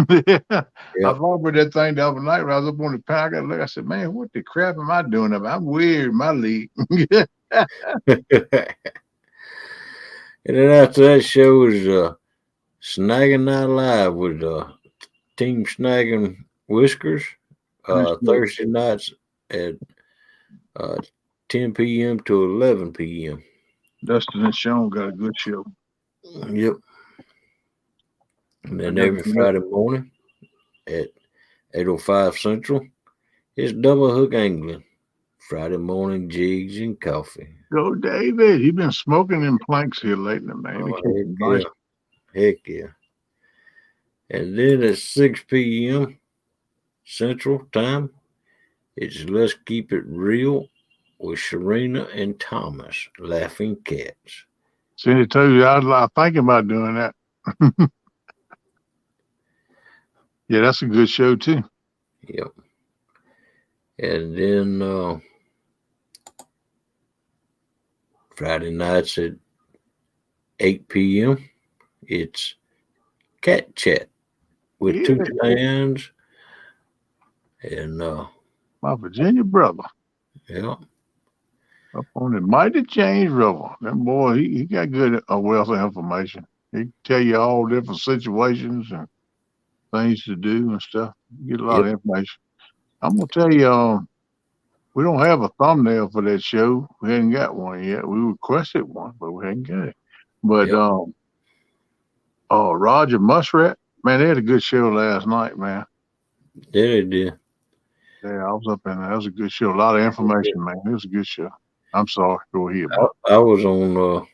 Yeah. I remember that thing the other night when I was up on the pound. I got to look. I said, "Man, what the crap am I doing up? I'm weird in my league." And then after that show is Snagging Night Live with Team Snagging Whiskers. Thursday nights at 10 p.m. to 11 p.m. Dustin and Sean got a good show. Yep. And then every Friday morning at 8:05 Central, it's double hook angling. Friday morning jigs and coffee. Go, David. He been smoking them planks here lately, man. Oh, heck yeah. And then at 6 p.m. Central Time, it's Let's Keep It Real with Serena and Thomas, Laughing Cats. See, I told you, I was thinking about doing that. Yeah, that's a good show, too. Yep. And then Friday nights at 8 p.m., it's Cat Chat with two stands and my Virginia brother. Yeah. Up on the Mighty James River. That boy, he got good wealth of information. He can tell you all different situations and things to do and stuff. You get a lot of information. I'm gonna tell you, we don't have a thumbnail for that show. We hadn't got one yet. We requested one, but we hadn't got it. But Roger Muskrat, man, they had a good show last night, man. Yeah, they did. Yeah, I was up in there. That was a good show. A lot of information, man. It was a good show. I'm sorry. Go ahead. I was on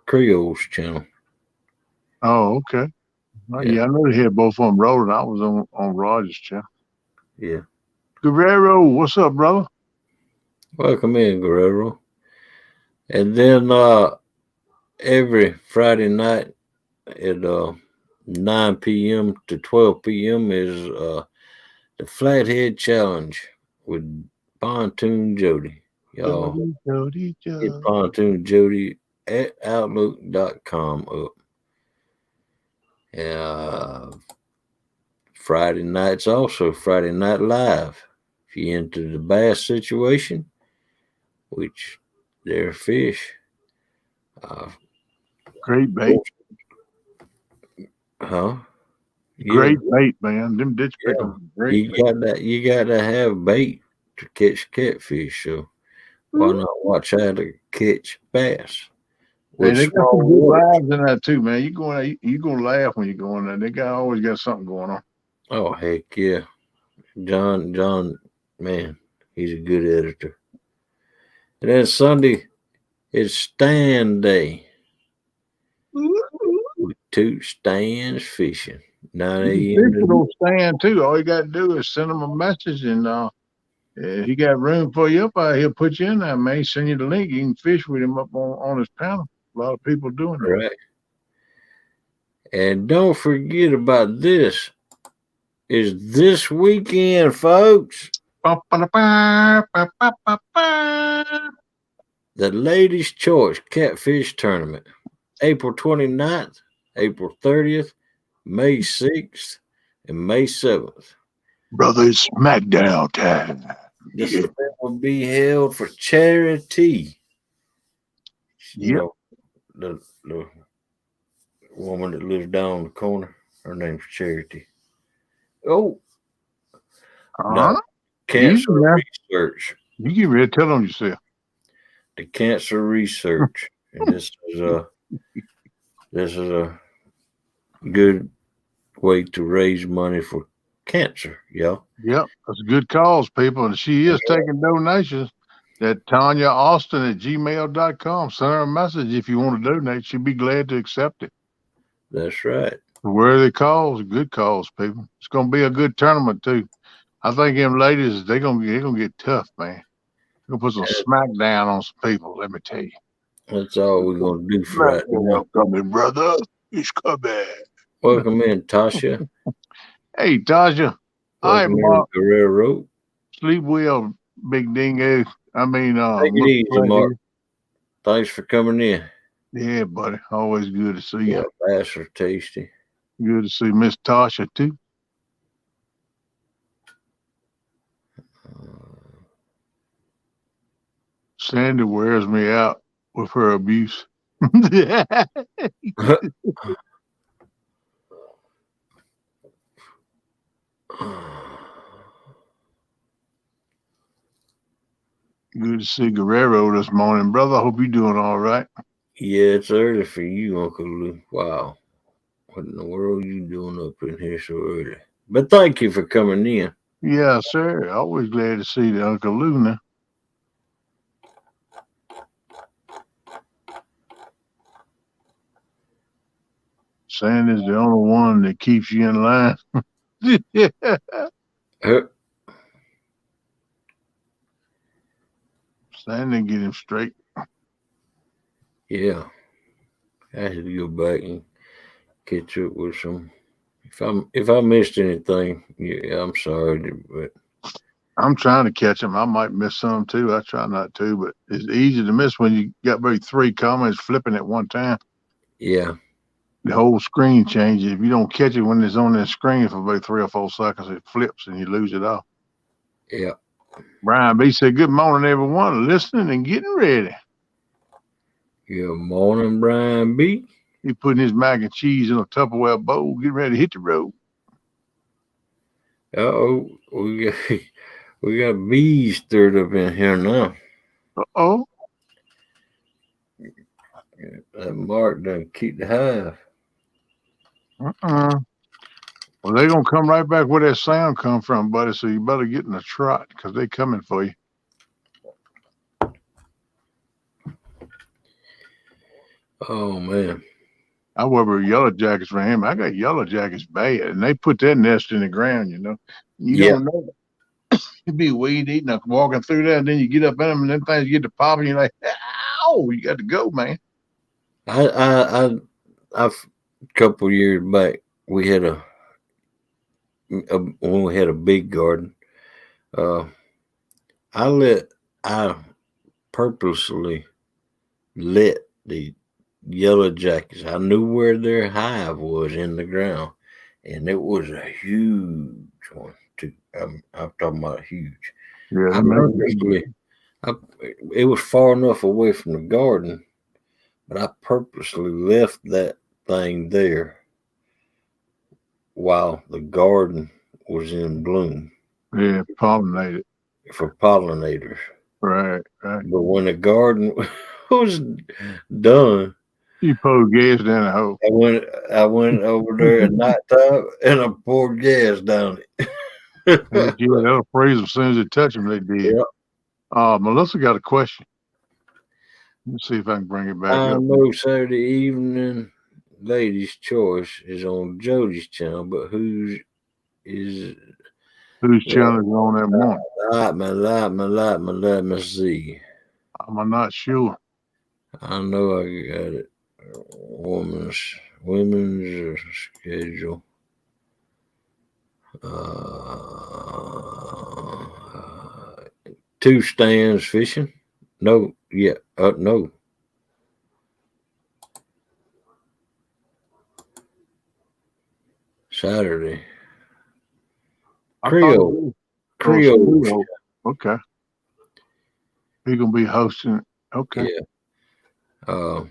Creole's channel. Oh, okay. Yeah, I know they had both of them rolling. I was on Roger's channel. Yeah. Guerrero, what's up, brother? Welcome in, Guerrero. And then every Friday night at 9 p.m. to 12 p.m. is the Flathead Challenge with Pontoon Jody. Y'all get Pontoon Jody at Outlook.com up. Friday nights also Friday Night Live. If you enter the bass situation, which they're fish. Great bait. Huh? Great bait, man. Them ditch pickers. You got to have bait to catch catfish. So why not watch how to catch bass? Hey, they got some good lives in that too, man. You gonna laugh when you go in there. They always got something going on. Oh heck yeah, John, man, he's a good editor. And then Sunday is Stand Day with two stands fishing. 9 a.m. stand too. All you got to do is send him a message, and he got room for you up there. He'll put you in there, man. He send you the link. You can fish with him up on his panel. A lot of people doing that. Right. And don't forget about this. Is this weekend, folks. The Ladies' Choice Catfish Tournament. April 29th, April 30th, May 6th, and May 7th. Brother, it's SmackDown time. This event will be held for charity. You know, the woman that lives down the corner, her name's Charity. Oh, no, Cancer Research. You get ready to tell them yourself. The Cancer Research, and this is a good way to raise money for cancer, y'all. Yep, that's a good cause, people. And she is taking donations. That TanyaAustin@gmail.com. Send her a message if you want to donate. She'd be glad to accept it. That's right. Where they calls, good calls, people. It's gonna be a good tournament too. I think them ladies they're gonna get tough, man. They're gonna put some smack down on some people. Let me tell you. That's all we're gonna do for right now. Coming, brother. He's coming. Welcome in, Tasha. Hey, Tasha. Hi, Mark. Guerrero. Sleep well, big dingo. I mean, take it easy, Mark. Thanks for coming in. Yeah, buddy. Always good to see you. Bass are tasty. Good to see Miss Tasha too. Sandy wears me out with her abuse. Good to see Guerrero this morning, brother. I hope you're doing all right. Yeah, it's early for you, Uncle Lou. Wow. What in the world are you doing up in here so early? But thank you for coming in. Yeah, sir. Always glad to see the Uncle Lou now. Sandy's the only one that keeps you in line. Sandy get him straight. Yeah. I had to go back and catch up with some. If I missed anything, yeah, I'm sorry, but I'm trying to catch them. I might miss some too. I try not to, but it's easy to miss when you got maybe 3 comments flipping at one time. Yeah. The whole screen changes. If you don't catch it when it's on that screen for about 3 or 4 seconds, it flips and you lose it all. Yeah. Brian B said, "Good morning, everyone. Listening and getting ready." Good morning, Brian B. He putting his mac and cheese in a Tupperware bowl, getting ready to hit the road. Uh-oh. We got bees stirred up in here now. Uh-oh. That Mark doesn't keep the hive. Well, they're going to come right back where that sound come from, buddy, so you better get in a trot because they coming for you. Oh, man. I wear yellow jackets for him. I got yellow jackets bad, and they put that nest in the ground, you know. You don't know. You'd be weed eating, walking through that, and then you get up in them, and then things get to popping. You're like, "Ow, you got to go, man." A couple years back, we had when we had a big garden. I purposely let the yellow jackets. I knew where their hive was in the ground, and it was a huge one too. I'm talking about huge. Yeah, it was far enough away from the garden, but I purposely left that thing there while the garden was in bloom. Yeah, pollinated. For pollinators. Right, right. But when the garden was done, you poured gas down the hole. I went over there at nighttime and I poured gas down it. Yeah, that'll freeze them as soon as they touch them. They did. Yep. Melissa got a question. Let's see if I can bring it back up. I know Saturday evening, Ladies' Choice is on Jody's channel, but whose channel is on that morning? Let me see. I'm not sure. I know I got it. Women's schedule. 2 stands fishing. No, yeah, no. Saturday. Creole. Okay. He's gonna be hosting. Okay. Yeah.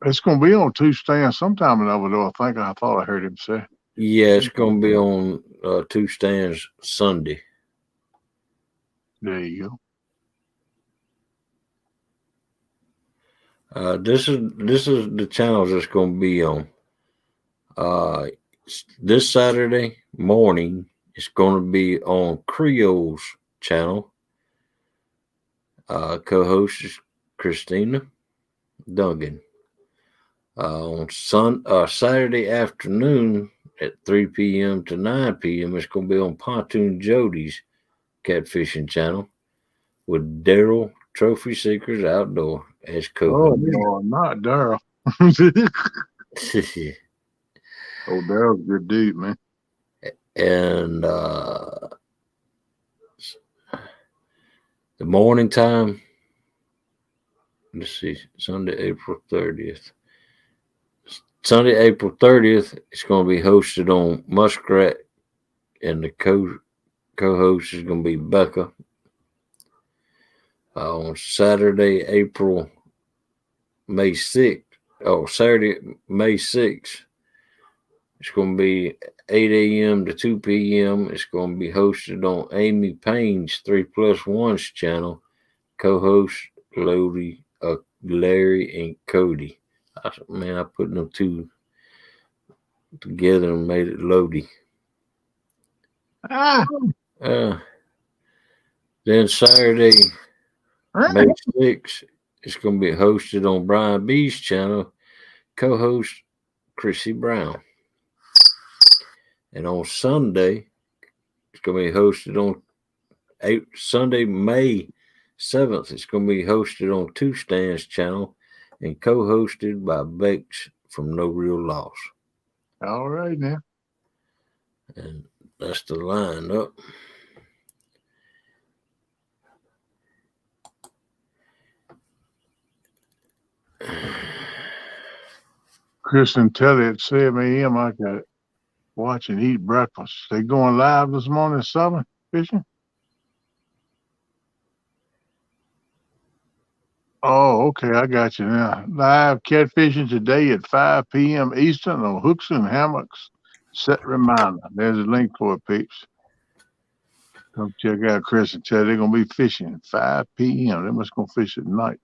It's gonna be on 2 stands sometime in over there. I thought I heard him say. Yeah, it's gonna be on 2 stands Sunday. There you go. This is the channels it's gonna be on. This Saturday morning, it's going to be on Creole's channel. Co-host is Christina Duggan. On Saturday afternoon at 3 p.m. to 9 p.m., it's going to be on Pontoon Jody's Catfishing channel with Daryl Trophy Seekers Outdoor as co-host. Oh, no, not Daryl. Oh, Daryl's a good dude, man. And the morning time, let's see, Sunday, April 30th. Sunday, April 30th, it's going to be hosted on Muskrat, and the co-host is going to be Becca. On Saturday, May 6th, it's going to be 8 a.m. to 2 p.m. It's going to be hosted on Amy Payne's 3+1's channel. Co-host Larry and Cody. I put them two together and made it Lodi. Then Saturday, May 6th, it's going to be hosted on Brian B's channel. Co-host Chrissy Brown. And on Sunday, it's going to be hosted on Sunday, May 7th. It's going to be hosted on Two Stands channel and co-hosted by Bex from No Real Loss. All right, now. And that's the lineup. Chris and Telly at 7 a.m. I got it. Watch and eat breakfast. They going live this morning at 7 fishing? Oh, okay. I got you now. Live catfishing today at 5 p.m. Eastern on Hooks and Hammocks. Set reminder. There's a link for it, peeps. Come check out Chris and Ted. They're going to be fishing at 5 p.m. They must go fish at night.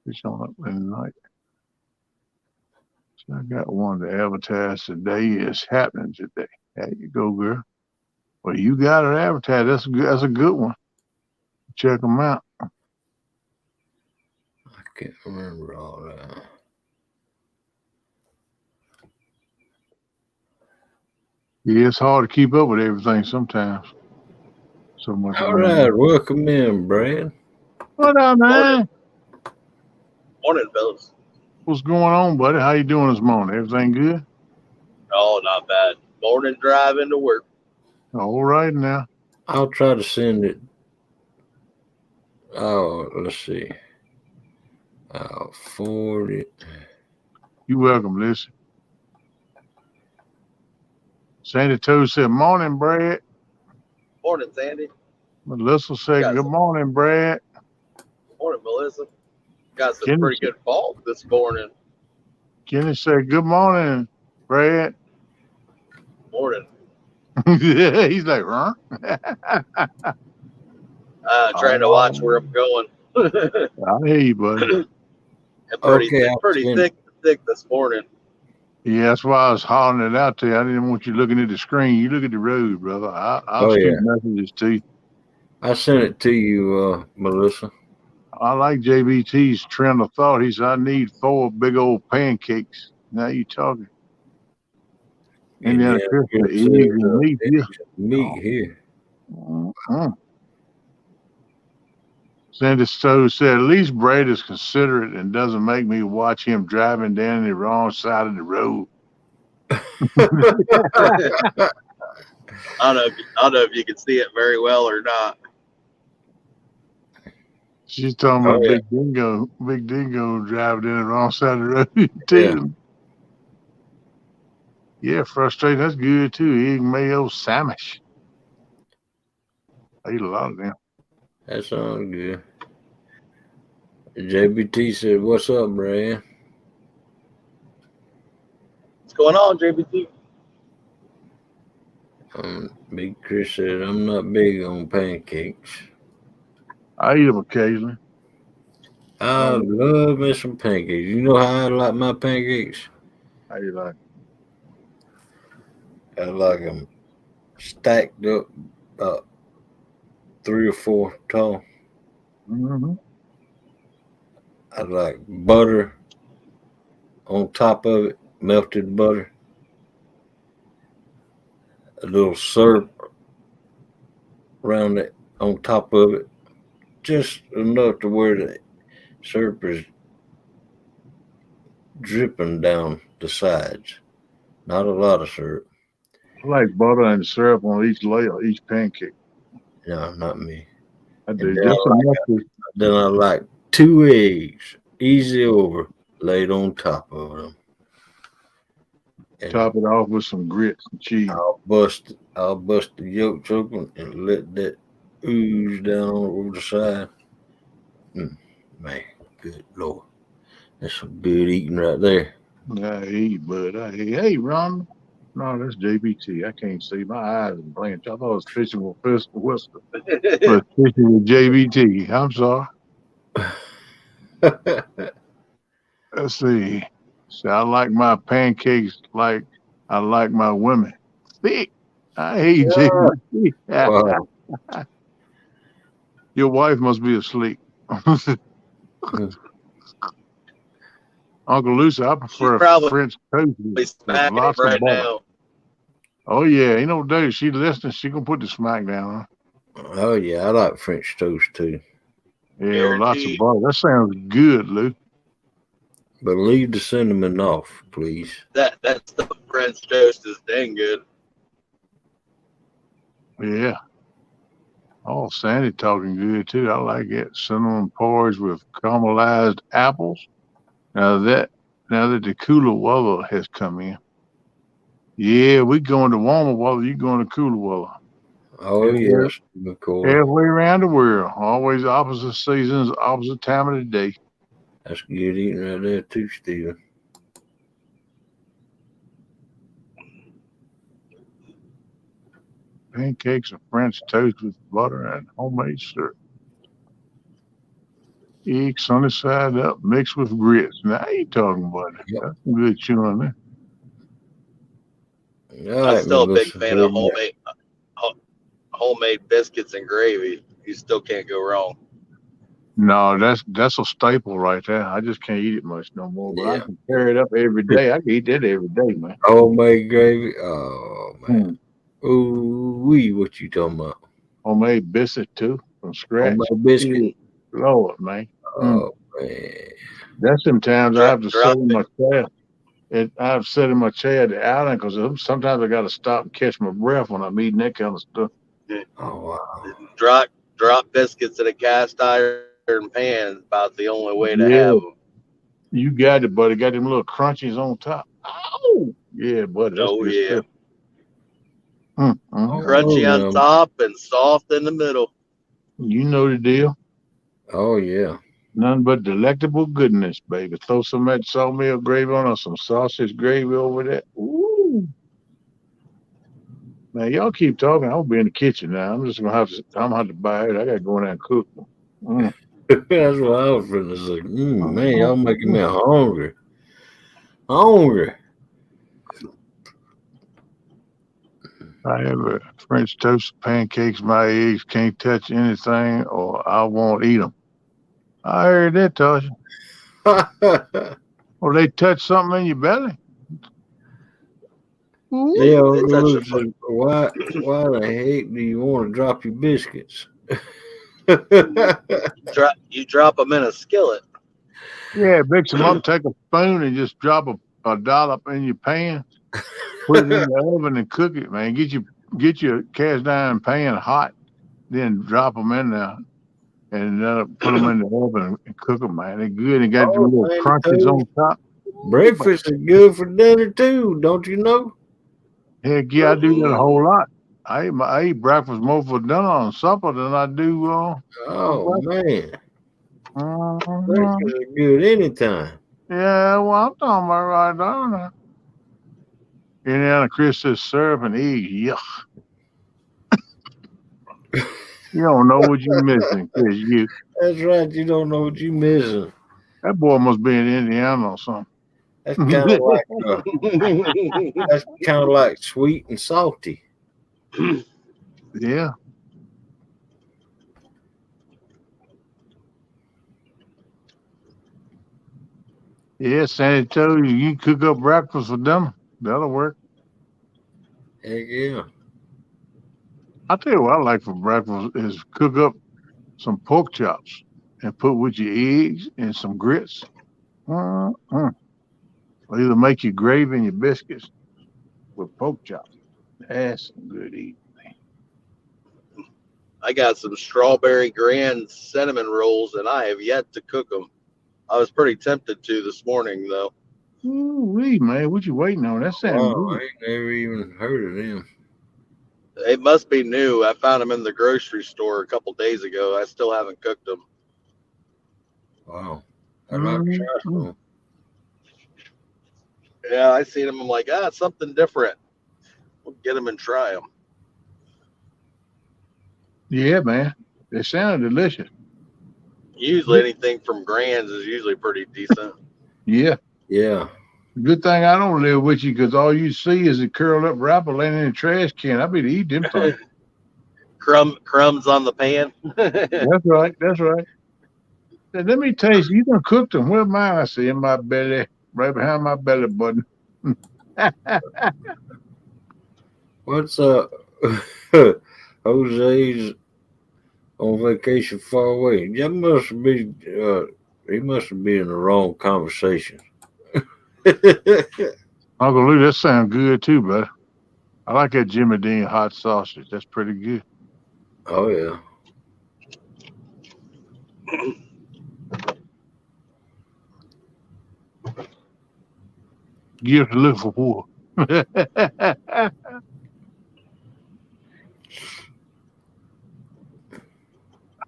Fish on up in the night. So I got one to advertise today. It's happening today. There you go, girl. Well, you got it advertised. That's a good one. Check them out. I can't remember all that. Yeah, it's hard to keep up with everything sometimes. So much. All right, welcome in, Brad. What up, man? Morning, fellas. What's going on, buddy? How you doing this morning? Everything good? Oh, not bad. Morning drive into work. All right now. I'll try to send it. Oh, let's see. I'll forward it. You welcome, listen. Sandy Toad said, morning, Brad. Morning, Sandy. Melissa said, good morning, Brad. Morning, Melissa. Got some pretty good fog this morning. Kenny said, good morning, Brad. Morning. He's like, huh? Trying to watch where I'm going. I hear you, buddy. Pretty thick this morning. Yeah, that's why I was hollering it out to you. I didn't want you looking at the screen. You look at the road, brother. I'll shoot messages to you. I sent it to you, Melissa. I like JBT's trend of thought. He said, I need 4 big old pancakes. Now you talking. Indiana Chris, eggs and meat here. Meat here. Sandy Stowe said, at least Brad is considerate and doesn't make me watch him driving down the wrong side of the road. I don't know if you can see it very well or not. She's talking about Big Dingo driving down the wrong side of the road too. Yeah, frustrating. That's good too. Egg mayo sandwich. I eat a lot of them. That sounds good. JBT said, what's up, Brad? What's going on, JBT? Big Chris said, I'm not big on pancakes. I eat them occasionally. I love me some pancakes. You know how I like my pancakes? How you like? I like them stacked up about 3 or 4 tall. Mm-hmm. I like butter on top of it, melted butter, a little syrup around it on top of it, just enough to where the syrup is dripping down the sides. Not a lot of syrup. I like butter and syrup on each layer, each pancake. No, not me. I do just enough. Then I like 2 eggs, easy over, laid on top of them. And top it off with some grits and cheese. I'll bust the yolks open and let that ooze down over the side. Man, good Lord. That's some good eating right there. I eat, bud. Hey, Ron. No, that's JBT. I can't see. My eyes are blanched. I thought it was fishing with Pistol Whistle. But fishing with JBT. I'm sorry. Let's see. So I like my pancakes like I like my women. Thick. I hate JBT. Wow. Your wife must be asleep. Uncle Lucy, I prefer French toast with lots of butter. Now. Oh yeah, ain't no doubt. She listening. She gonna put the smack down. Huh? Oh yeah, I like French toast too. Yeah, lots of butter. That sounds good, Lou. But leave the cinnamon off, please. That stuff French toast is dang good. Yeah. Oh, Sandy talking good too. I like it. Cinnamon porridge with caramelized apples. Now that the cooler weather has come in. Yeah, we going to warmer weather. You going to cooler weather. Oh yes, halfway around the world. Always opposite seasons, opposite time of the day. That's good eating right there too, Steven. Pancakes and French toast with butter and homemade syrup. Egg sunny side up, mixed with grits. Now you talking about it. Yep. That's some good chewing there. I'm still a big fan of homemade biscuits and gravy. You still can't go wrong. No, that's a staple right there. I just can't eat it much no more. But I can carry it up every day. I can eat that every day, man. Homemade gravy. Oh man. Ooh wee, what you talking about? Homemade biscuit too, from scratch. Homemade biscuit. Lord, man. Oh man. That's sometimes I have to sit in my chair. I've sat in my chair at the island because sometimes I got to stop and catch my breath when I'm eating that kind of stuff. Oh wow. Drop biscuits in a cast iron pan is about the only way to have them. You got it, buddy. Got them little crunchies on top. Oh, yeah, buddy. That's good stuff. Crunchy on top and soft in the middle. You know the deal. Oh yeah. Nothing but delectable goodness, baby. Throw some of that sawmill gravy on or some sausage gravy over there. Ooh. Now y'all keep talking. I'll be in the kitchen now. I'm gonna have to buy it. I gotta go in there and cook. That's what I was gonna say. Man, y'all making me hungry. Hungry. I have a French toast, pancakes, my eggs, can't touch anything or I won't eat them. I heard that, Tasha. Or they touch something in your belly. Yeah, why the heck do you want to drop your biscuits? You drop them in a skillet. Yeah, mix them up, take a spoon and just drop a dollop in your pan. Put it in the oven and cook it, man. Get your cast iron pan hot, then drop them in there and put them in the oven and cook them, man. They're good. They got the little crunches on top. Breakfast is good for dinner too, don't you know? Heck yeah, I do that a whole lot. I eat breakfast more for dinner and supper than I do. Oh man, breakfast is good anytime. Yeah, well, I'm talking about right now. Indiana Chris says syrup and eggs. Yuck. You don't know what you're missing, Chris. That's right. You don't know what you're missing. That boy must be in Indiana or something. That's kind of like that's kind of like sweet and salty. Yeah. Yeah, Sandy told you can cook up breakfast for them. That'll work. Heck yeah. I'll tell you what I like for breakfast is cook up some pork chops and put with your eggs and some grits. Or either make your gravy and your biscuits with pork chops. That's some good eating. I got some strawberry grand cinnamon rolls, and I have yet to cook them. I was pretty tempted to this morning, though. Ooh, man, what you waiting on? That sounds Wow, good. I ain't never even heard of them. They must be new. I found them in the grocery store a couple days ago. I still haven't cooked them. Wow. I'd like to try some. Yeah, I seen them. I'm like, it's something different. We'll get them and try them. Yeah, man. They sound delicious. Usually anything from Grands is usually pretty decent. Yeah. Yeah. Good thing I don't live with you because all you see is a curled up wrapper laying in a trash can. I'll be to eat them things. Crumbs on the pan. That's right. That's right. Said, let me taste. You done cooked them. Where's mine? I see in my belly, right behind my belly button. What's Jose's on vacation far away? That must be he must have been in the wrong conversation. Uncle Lou, that sounds good too, brother. I like that Jimmy Dean hot sausage. That's pretty good. Oh yeah. Give to look for war.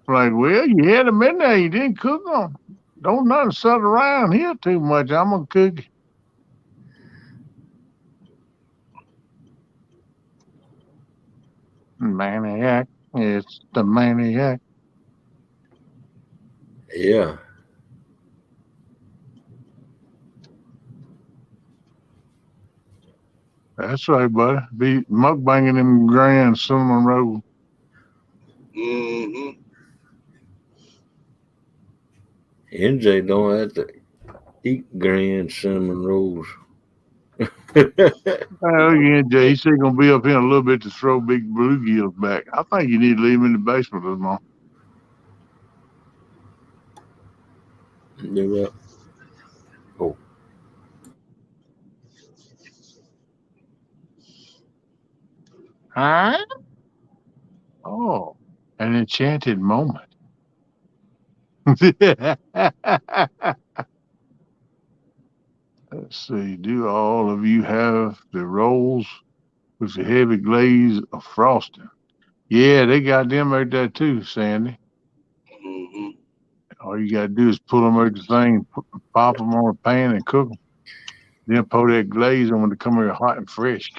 Like, well, you had them in there. You didn't cook them. Don't nothing sit around here too much. I'm going to cook it. Maniac. It's the maniac. Yeah. That's right, buddy. Be mukbanging them grand cinnamon rolls. Mm-hmm. NJ don't have to eat grand cinnamon rolls. Oh, yeah, Jay. He said he's going to be up here in a little bit to throw big bluegills back. I think you need to leave him in the basement this morning. Do that. Oh. Huh? Oh, an enchanted moment. Let's see. Do all of you have the rolls with the heavy glaze of frosting? Yeah, they got them right there too, Sandy. Mm-hmm. All you got to do is pull them out the thing, pop them on a pan and cook them. Then pour that glaze on when they come here hot and fresh.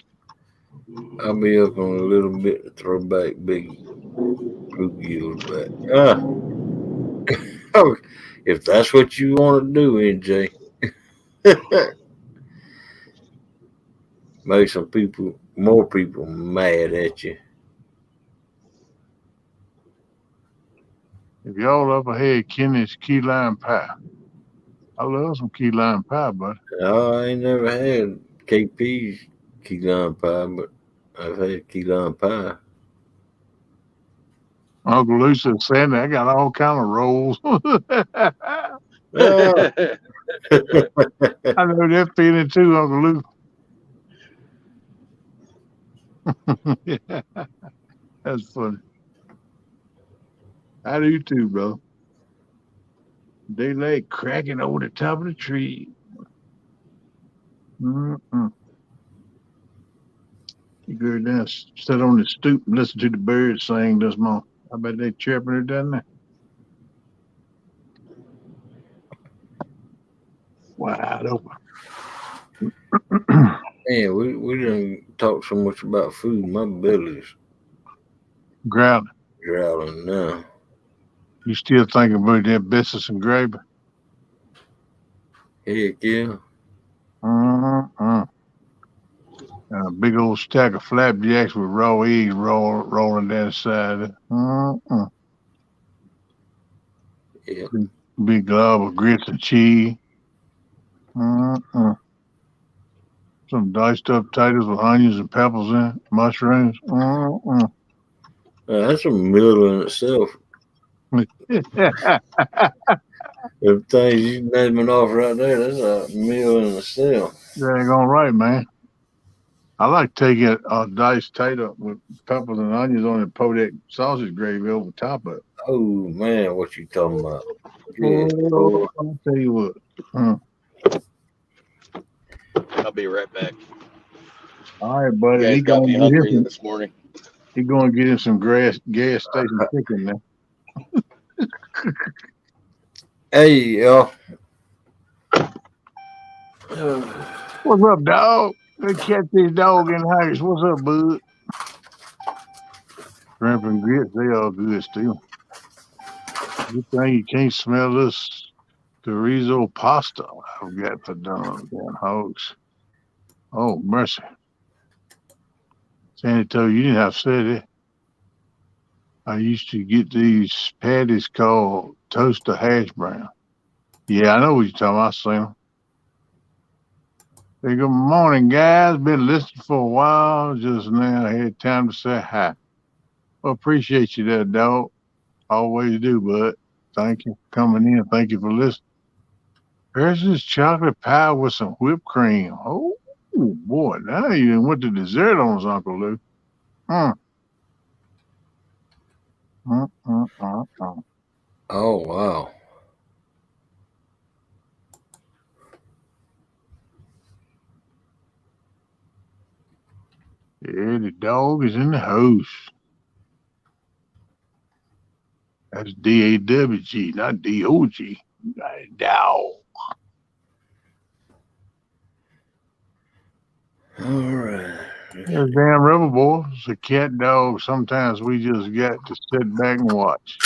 I'll be up on a little bit to throw back big bluegills back. Oh, if that's what you want to do, NJ. Make some people, more people mad at you. If y'all ever had Kenny's key lime pie, I love some key lime pie, buddy. No, I ain't never had KP's key lime pie, but I've had key lime pie. Uncle Lou said, Sandy, I got all kind of rolls. I know that feeling too, Uncle Lou. Yeah, that's funny. I do too, bro. Daylight cracking over the top of the tree. Mm-mm. You go down, sit on the stoop and listen to the birds sing this morning. I bet they chirping it down there. Wide open. Man, we didn't talk so much about food. My belly's Growling. growling now. You still thinking about that biscuits and gravy? Heck yeah. Mm-hmm. And a big old stack of flapjacks with raw eggs rolling down the side. Mm-hmm. Yeah. Big glob of grits and cheese. Some diced up potatoes with onions and peppers in it, mushrooms. That's a meal in itself. The things you naming off right there, that's a meal in itself. That ain't going right, man. I like taking a diced tater with peppers and onions on it and pour that sausage gravy over top of it. Oh, man, what you talking about? I'll tell you what. I'll be right back. All right, buddy. You guys got me hungry this morning. He's going to get him some gas station chicken now. Hey, y'all. What's up, dog? They catch this dog in the house. What's up, bud? Shrimp and grits, they all good still. Good thing you can't smell this chorizo pasta I've got for damn hogs. Oh, mercy. Sandy told you didn't have to say that. I used to get these patties called toaster hash brown. Yeah, I know what you're talking about. I seen them. Hey, good morning, guys. Been listening for a while. Just now I had time to say hi. Well, appreciate you there, dog. Always do, bud. Thank you for coming in. Thank you for listening. There's this chocolate pie with some whipped cream. Oh, boy. Now you done went to dessert on us, Uncle Lou. Oh, wow. Yeah, the dog is in the house. That's D-A-W-G, not D-O-G. Dog. All right. There's damn Rebel Boy. It's a cat dog. Sometimes we just got to sit back and watch.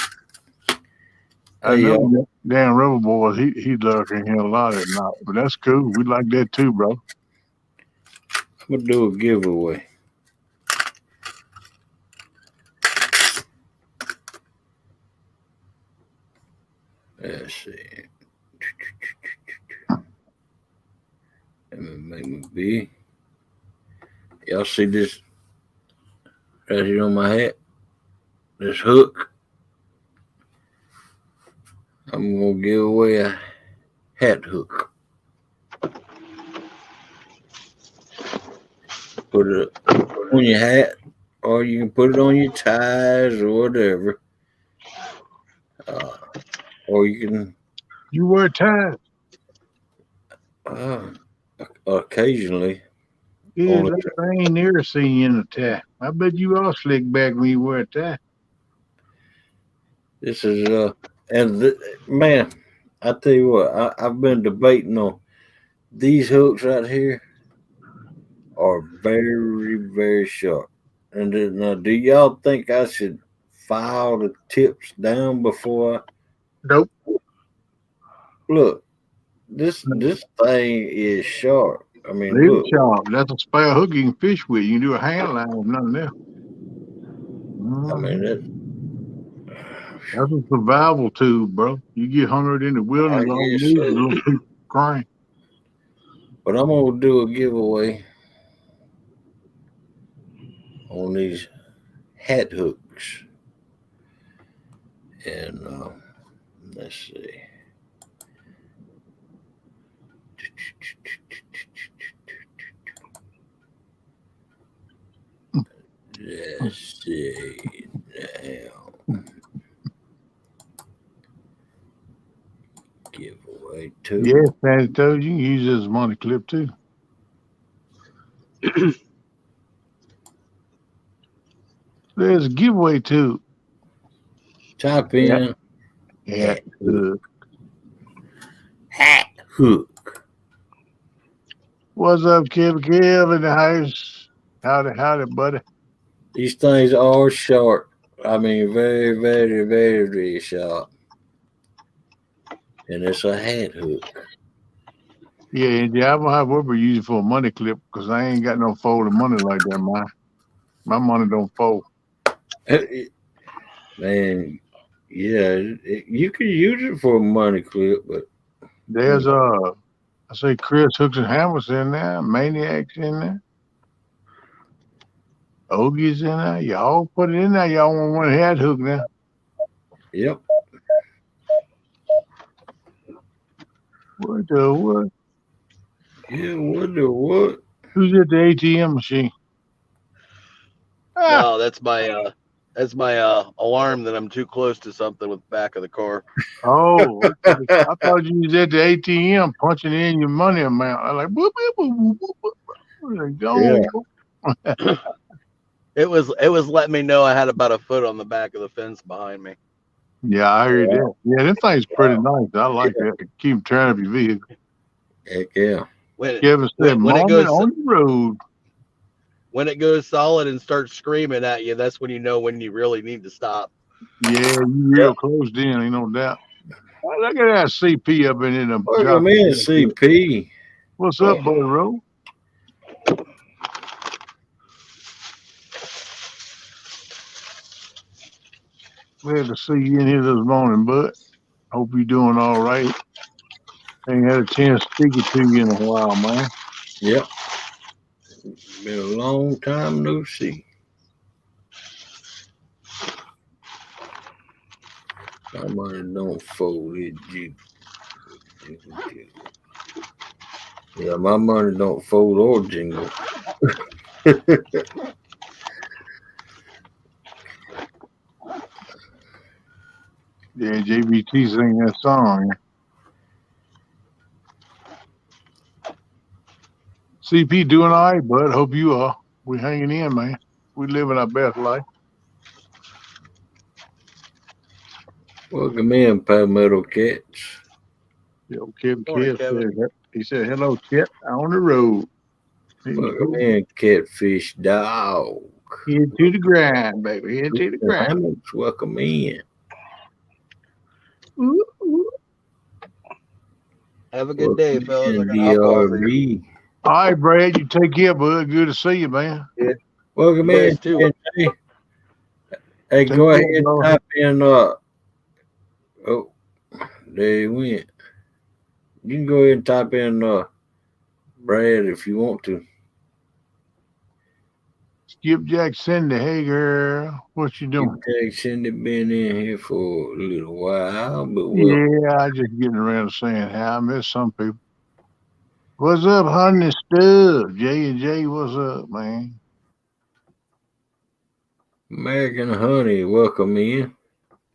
I know damn Rebel Boy, he lurking here a lot at night, but that's cool. We like that too, bro. I'm going to do a giveaway. Let's see. Let me make me big. Y'all see this right here on my hat? This hook. I'm going to give away a hat hook. Put it on your hat, or you can put it on your ties or whatever. Or you can. You wear ties? Occasionally. Yeah, I ain't never seen you in a tie. I bet you all slick back when you wear a tie. This is man, I tell you what, I've been debating on these hooks right here are very, very sharp. And now, do y'all think I should file the tips down before I? Nope. Look, this thing is sharp. I mean, look. Sharp. That's a spare hook you can fish with. You can do a hand line with nothing else. I mean, that's a survival tool, bro. You get hungry in the wilderness, all you need is a little crying. But I'm gonna do a giveaway on these hat hooks, and let's see. Let's see now. Giveaway too. Yeah, Patty told you can use it as a money clip too. There's a giveaway too. Type in hat hook. Hat hook. What's up, Kev in the house? Howdy, buddy. These things are sharp. I mean, very, very, very sharp. And it's a hat hook. Yeah, I will have Wilbur use it for a money clip because I ain't got no folding money like that. My money don't fold. Man, yeah, you can use it for a money clip, but there's I I say Chris Hooks and Hammocks in there, Maniacs in there, Ogie's in there. Y'all put it in there. Y'all want one head hook now. Yep. What the what? Yeah, what the what? Who's at the ATM machine? No, that's my alarm that I'm too close to something with the back of the car. Oh, okay. I thought you was at the ATM punching in your money amount. I like boop boop boop boop boop. Go. Yeah. It was letting me know I had about a foot on the back of the fence behind me. Yeah, I heard that. Yeah, that thing's pretty nice. I like that. Keep turning up your vehicle. Heck yeah. Kevin said, "Moment on the road." When it goes solid and starts screaming at you, that's when you know when you really need to stop. Yeah, you real close in, ain't no doubt. Oh, look at that CP up in the Look at me, CP. What's up, Boy Roll? Glad to see you in here this morning, bud. Hope you're doing all right. Ain't had a chance to speak it to you in a while, man. Yep. Been a long time no see. My money don't fold it, yeah, my money don't fold or jingle. Yeah, JBT sing that song. CP doing all right, bud. Hope you are. We hanging in, man. We living our best life. Welcome in, Palmetto Cats. Yo, Kevin said, he said, hello, Chet, on the road. Welcome in, Catfish Dog. Head to the grind, baby. Head to the grind. Hammocks, welcome in. Ooh, ooh. Have a good day, fellas. DRB. All right, Brad, you take care, bud. Good to see you, man. Yeah. Welcome in, too. Hey, go ahead and type in, oh, there he went. You can go ahead and type in, Brad, if you want to. Skipjack Cindy, hey, girl. What you doing? Skipjack Cindy been in here for a little while, but yeah, I just getting around to saying hi. I miss some people. What's up, honey stuff? J and J, what's up, man? American Honey, welcome in.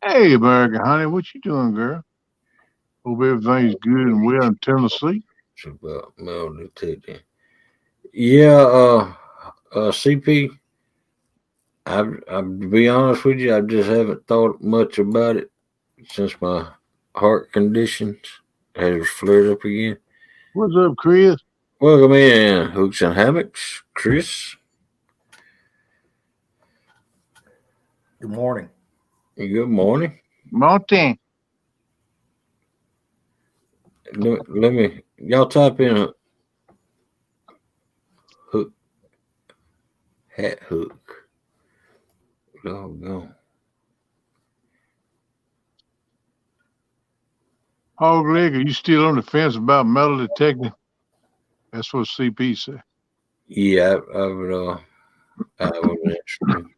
Hey, American Honey, what you doing, girl? Hope everything's good and well in Tennessee. It's about metal detecting. Yeah, CP, to be honest with you, I just haven't thought much about it since my heart conditions has flared up again. What's up, Chris? Welcome in, Hooks and Hammocks, Chris. Good morning. Good morning. Morning. Let me, y'all type in a hook, hat hook. Doggone. Hog Leg, are you still on the fence about metal detecting? That's what CP said. Yeah, I would answer.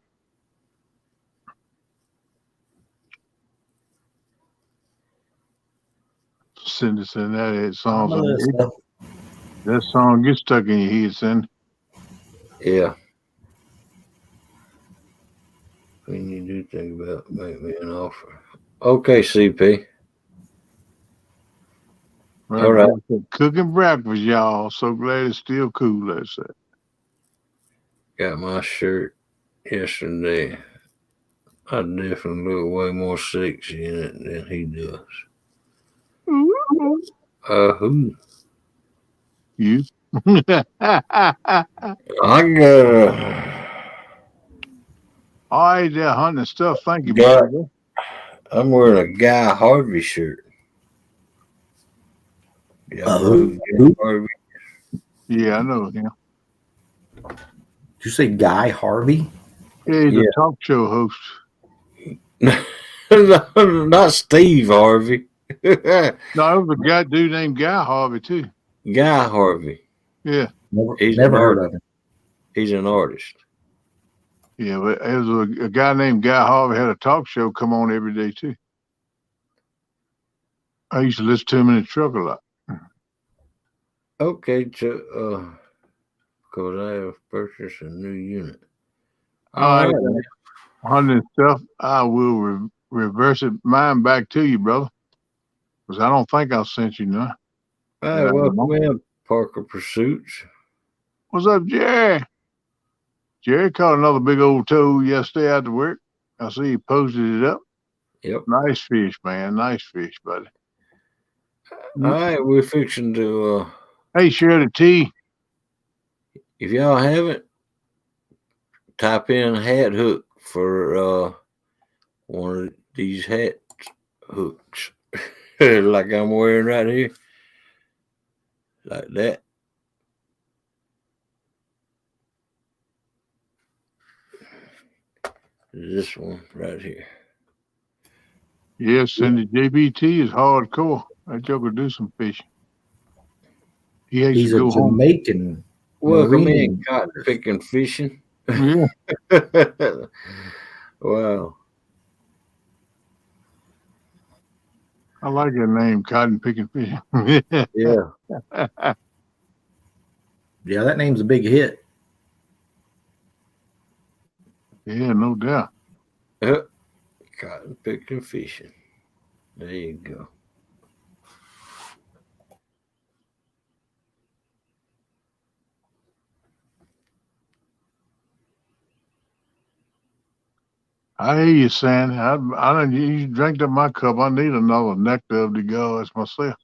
Cindy said that song. That song gets stuck in your head, Cindy. Yeah. When you do think about make me an offer. Okay, CP. All right. Cooking breakfast, y'all. So glad it's still cool, let's say. Got my shirt yesterday. I definitely look way more sexy in it than he does. Who? You? I got all right, there, hunting stuff. Thank you, brother. I'm wearing a Guy Harvey shirt. Who? Harvey? Yeah, I know him. Did you say Guy Harvey? Yeah, he's a talk show host. Not Steve Harvey. No, it was a dude named Guy Harvey, too. Guy Harvey. Yeah. Never heard of him. He's an artist. Yeah, but there was a guy named Guy Harvey had a talk show come on every day too. I used to listen to him in the truck a lot. Okay, because I have purchased a new unit. All right, hunting and stuff. I will reverse it mine back to you, brother, because I don't think I sent you none. All right, welcome in, Parker Pursuits. What's up, Jerry? Jerry caught another big old toad yesterday after work. I see he posted it up. Yep. Nice fish, man. Nice fish, buddy. All right, we're fixing to. Hey, Shirley T. If y'all haven't, type in hat hook for one of these hat hooks, like I'm wearing right here, like that. This one right here. Yes, and the JBT is hardcore. That joker do some fishing. He's a Jamaican. Welcome in, cotton picking fishing. Yeah. Wow. I like that name, cotton picking fishing. Yeah. Yeah, that name's a big hit. Yeah, no doubt. Cotton picking fishing. There you go. I hear you, Sandy. I don't. You drank up my cup. I need another nectar of the gods myself.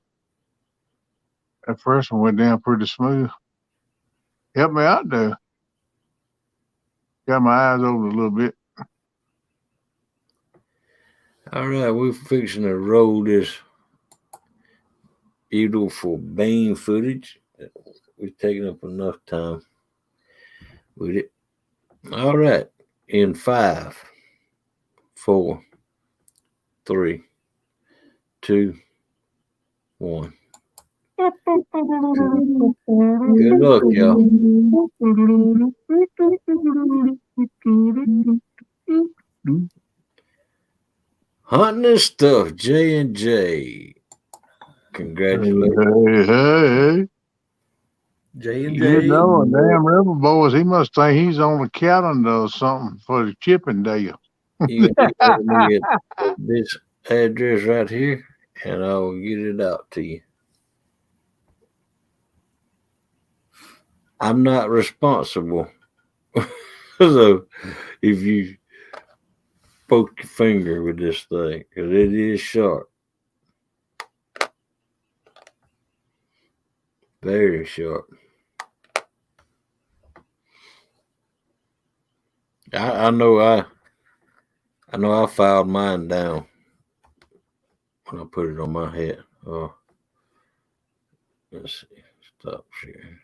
That first one went down pretty smooth. Help me out there. Got my eyes open a little bit. All right, we're fixing to roll this beautiful bean footage. We've taken up enough time with it. All right, in 5, 4, 3, 2, 1. Good luck, y'all. Hunting and stuff, J&J. Congratulations. Hey. J&J. You know, damn Rebel Boys, he must think he's on the calendar or something for the Chippendale. You can get this address right here, and I will get it out to you. I'm not responsible. So if you poke your finger with this thing, because it is sharp. Very sharp. I know I filed mine down when I put it on my head. Oh, let's see. Stop sharing.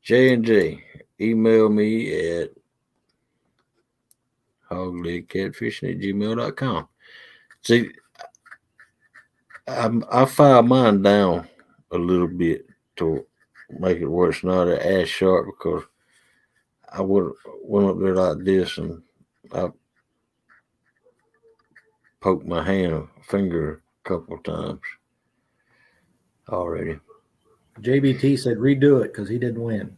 J&J, email me at hoglegcatfishing@gmail.com. See, I filed mine down a little bit to make it where it's not as sharp, because I would went up there like this and I poked my finger a couple of times already. JBT said redo it because he didn't win.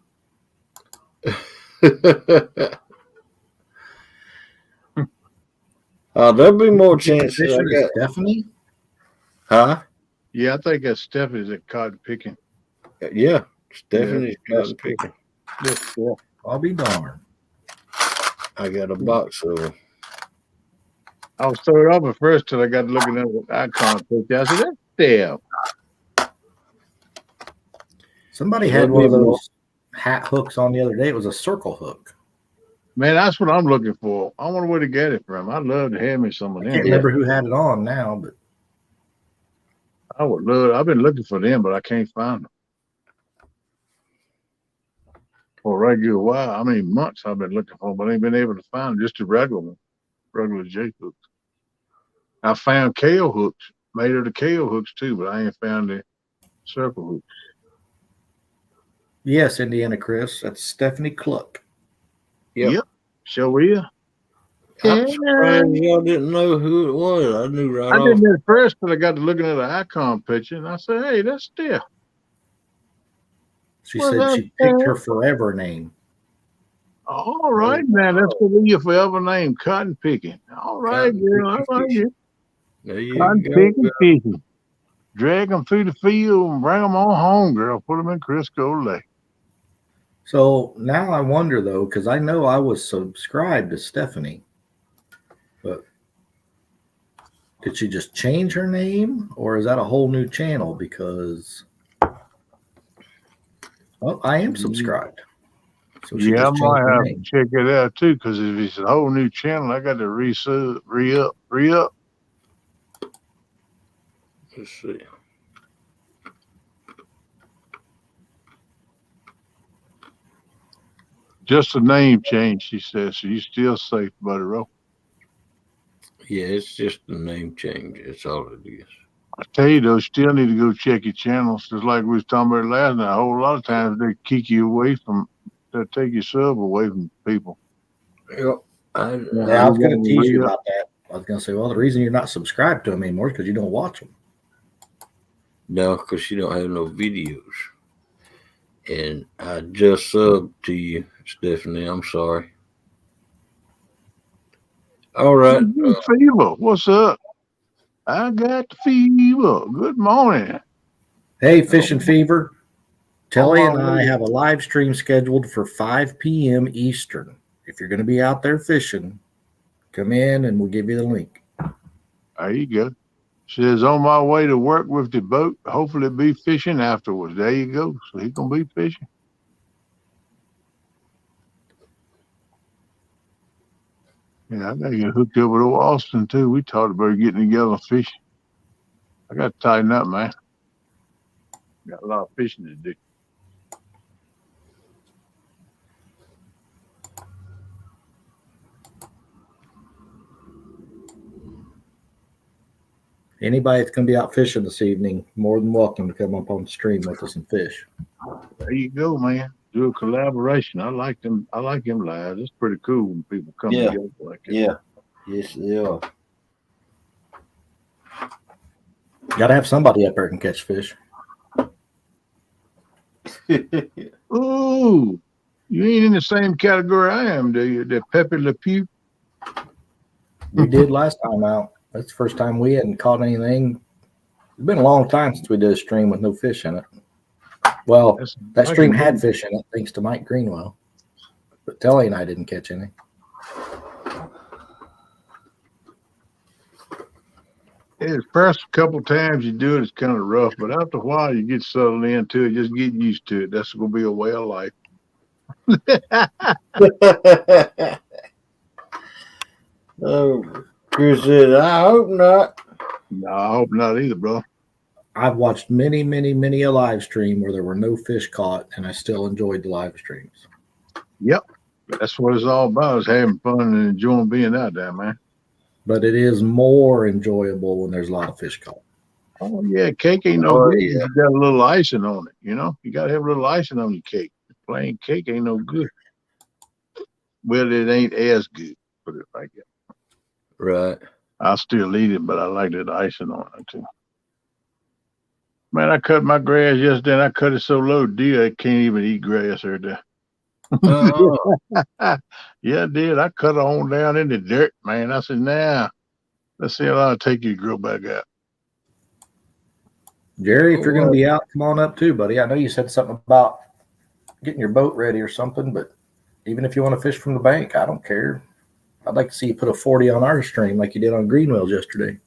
There'll be more chances. I got Stephanie? Huh? Yeah, I think that's Stephanie's at cotton picking. Yeah, Stephanie's cotton picking. Yeah. I'll be darned. I got a box of them. I was throwing off at first till I got looking at the icon picture. I said, that's Steph. Somebody had one of those hat hooks on the other day. It was a circle hook. Man, that's what I'm looking for. I wonder where to get it from. I'd love to have me some of them. I can't remember who had it on now, but I would love. I've been looking for them, but I can't find them. For a regular while, I mean months I've been looking for them, but I ain't been able to find them, just the regular one, regular J hooks. I found kale hooks, made of the kale hooks too, but I ain't found the circle hooks. Yes, Indiana Chris. That's Stephanie Cluck. Yep. Sure is. I'm surprised y'all didn't know who it was. I knew right I off. didn't at first, but I got to looking at the icon picture, and I said, "Hey, that's Steph." She said she picked her forever name. All right, man. That's gonna be your forever name, cotton picking. All right, girl. I like it. There you Cotton go. picking, fishing. Drag them through the field and bring them on home, girl. Put them in Crisco Lake. So now I wonder, though, because I know I was subscribed to Stephanie, but did she just change her name, or is that a whole new channel? Because, well, I am subscribed. So she Yeah, I just might changed her have name. to check it out too, because if it's a whole new channel, I got to re-up. Let's see. Just a name change, she says. So you still safe, buddy, Ro. Yeah, it's just a name change. That's all it is. I tell you though, still need to go check your channels. Just like we was talking about last night. A whole lot of times they kick you away from, they take your sub away from people. Yep. I was going to tease you about that. I was going to say, well, the reason you're not subscribed to them anymore is because you don't watch them. No, because you don't have no videos. And I just subbed to you, Stephanie. I'm sorry. All right. Fever, what's up? I got the fever. Good morning. Hey, Fishin' Fever. Telly and I have a live stream scheduled for 5 p.m. Eastern. If you're going to be out there fishing, come in and we'll give you the link. There you go. Says on my way to work with the boat. Hopefully be fishing afterwards. There you go. So he's going to be fishing. Yeah, I got to get hooked up with old Austin too. We talked about getting together and fishing. I got to tighten up, man. Got a lot of fishing to do. Anybody that's going to be out fishing this evening, more than welcome to come up on the stream with us and fish. There you go, man. Do a collaboration. I like them. I like them lives. It's pretty cool when people come together like that. Yeah. Yes, they are. Got to have somebody up there who can catch fish. Ooh, you ain't in the same category I am, do you? That Pepe Le Pew. We did last time out. That's the first time we hadn't caught anything. It's been a long time since we did a stream with no fish in it. Well, that stream had fish in it, thanks to Mike Greenwell. But Telly and I didn't catch any. Yeah, the first couple times you do it, it's kind of rough, but after a while, you get settled into it. Just get used to it. That's going to be a way of life. Oh, Chris said, I hope not. No, I hope not either, bro. I've watched many a live stream where there were no fish caught, and I still enjoyed the live streams. Yep. That's what it's all about, is having fun and enjoying being out there, man. But it is more enjoyable when there's a lot of fish caught. Oh, yeah. Cake ain't no good. You got a little icing on it, you know? You got to have a little icing on your cake. Plain cake ain't no good. Well, it ain't as good, put it like that. Right. I'll still eat it, but I like that icing on it, too. Man, I cut my grass yesterday, and I cut it so low, deer, I can't even eat grass right there. Yeah, I did. I cut it on down in the dirt, man. I said, nah, let's see how long it take you to grow back up. Jerry, if you're going to be out, come on up too, buddy. I know you said something about getting your boat ready or something, but even if you want to fish from the bank, I don't care. I'd like to see you put a 40 on our stream like you did on Greenwell's yesterday.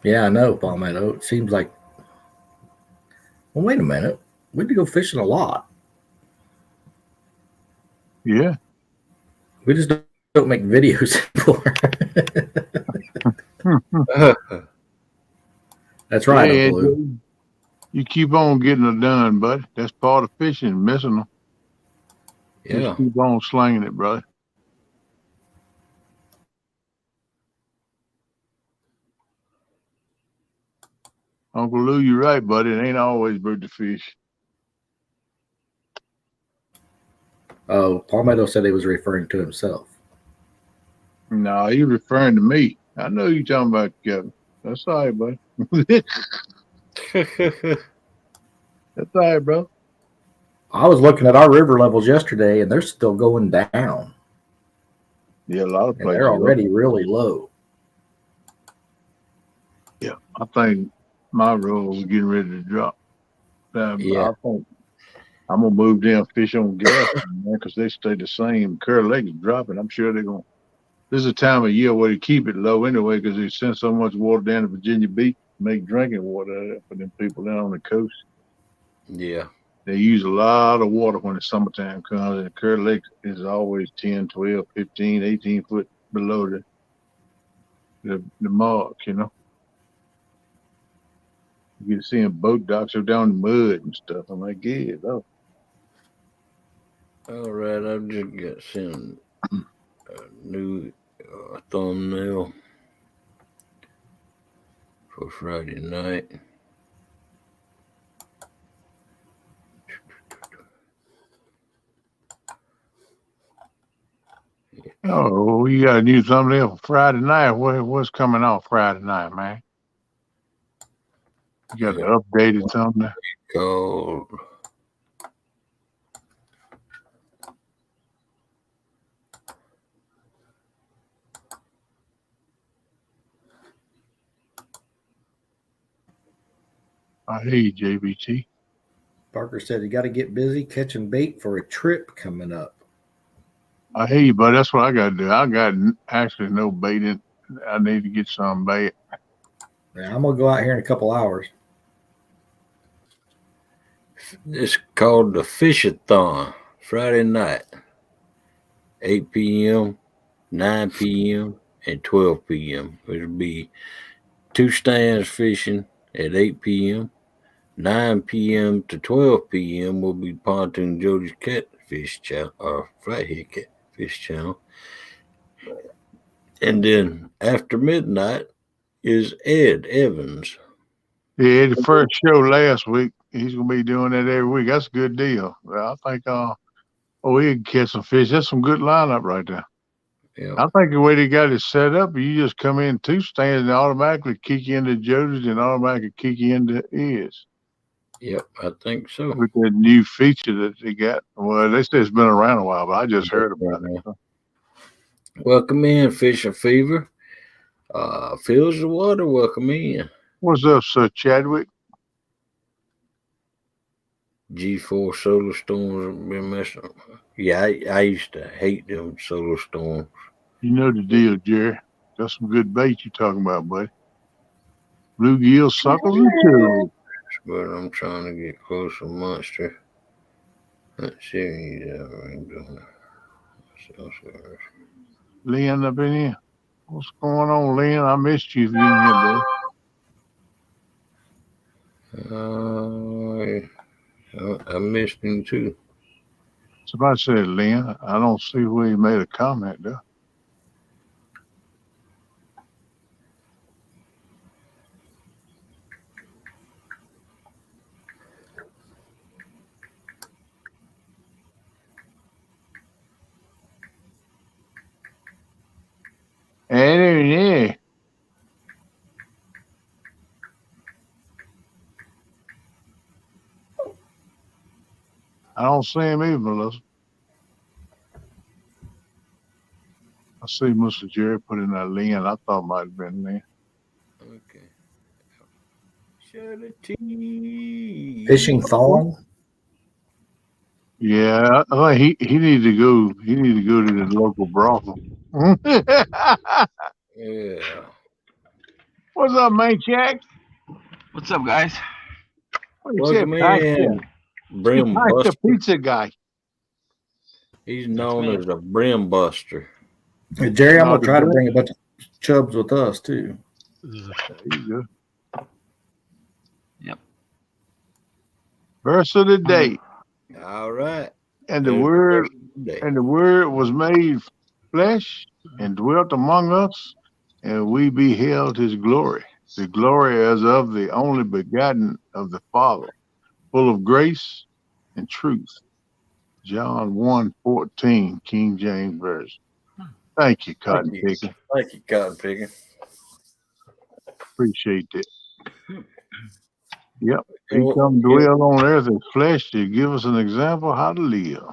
Yeah, I know, Palmetto. It seems like, well, wait a minute. We need to go fishing a lot. Yeah. We just don't make videos anymore. That's right, Yeah, Uncle Lou. You keep on getting it done, bud. That's part of fishing, missing them. Yeah. Just keep on slinging it, brother. Uncle Lou, you're right, buddy. It ain't always bird to fish. Oh, Palmetto said he was referring to himself. No, he referring to me. I know you're talking about Kevin. That's all right, buddy. That's all right, bro. I was looking at our river levels yesterday, and they're still going down. Yeah, a lot of places. They're already really low. Yeah, I think my roll is getting ready to drop. Yeah. I think I'm gonna move down fish on gas because they stay the same. Curl Lake is dropping. I'm sure they're gonna. This is a time of year where they keep it low anyway because they send so much water down to Virginia Beach to make drinking water for them people down on the coast. Yeah. They use a lot of water when the summertime comes, and Curl Lake is always 10, 12, 15, 18 foot below the mark, you know. You get seeing boat docks are down in the mud and stuff. I'm like, yeah, though. All right, I've just got some new thumbnail for Friday night. Oh, you got a new thumbnail for Friday night. What's coming out Friday night, man? You got an updated thumbnail? Called I hear you, JBT. Parker said you got to get busy catching bait for a trip coming up. I hear you, but that's what I got to do. I got actually no bait in. I need to get some bait. Yeah, I'm going to go out here in a couple hours. It's called the Fish-a-thon, Friday night, 8 p.m., 9 p.m., and 12 p.m. It'll be 2 stands fishing at 8 p.m., 9 p.m. to 12 p.m. will be Pontoon Jody's Catfish Channel, or Flathead Catfish Channel. And then after midnight is Ed Evans. Yeah, the first show last week. He's gonna be doing that every week. That's a good deal. I think he can catch some fish. That's some good lineup right there. Yeah. I think the way they got it set up, you just come in 2 stands and automatically kick you into Jody's and automatically kick you into Ed's. Yep, I think so. With that new feature that they got. Well, they say it's been around a while, but I just heard about it. Welcome in, Fishing Fever. Feels the water. Welcome in. What's up, Sir Chadwick? G4 solar storms have been messing up. Yeah, I used to hate them solar storms. You know the deal, Jerry. That's some good bait you're talking about, buddy. Bluegill, suckles, and tubes. But I'm trying to get close to Monster. Let's see what he's Lynn up in here. What's going on, Lynn? I missed you if you in here, buddy. I missed him too. Somebody said Lynn. I don't see where he made a comment though. Yeah. I don't see him either, Melissa. I see Mr. Jerry put in that Lynn. I thought it might have been Lynn. Okay. Fishing thong? Yeah, I think he needs to go. He needs to go to the local brothel. Yeah. What's up, man, Jack? What's up, guys? Welcome in, Brim Buster. Pizza guy. He's known as a Brim Buster. Hey, Jerry, I'm going to try to bring a bunch of chubs with us, too. There you go. Yep. Verse of the day. All right. And the word was made flesh and dwelt among us, and we beheld his glory. the glory as of the only begotten of the Father, full of grace and truth. John 1:14, King James Version. Thank you, Cotton Picking. Thank you, Cotton Picking. Appreciate that. Yep. He come dwell on earth in flesh to give us an example how to live.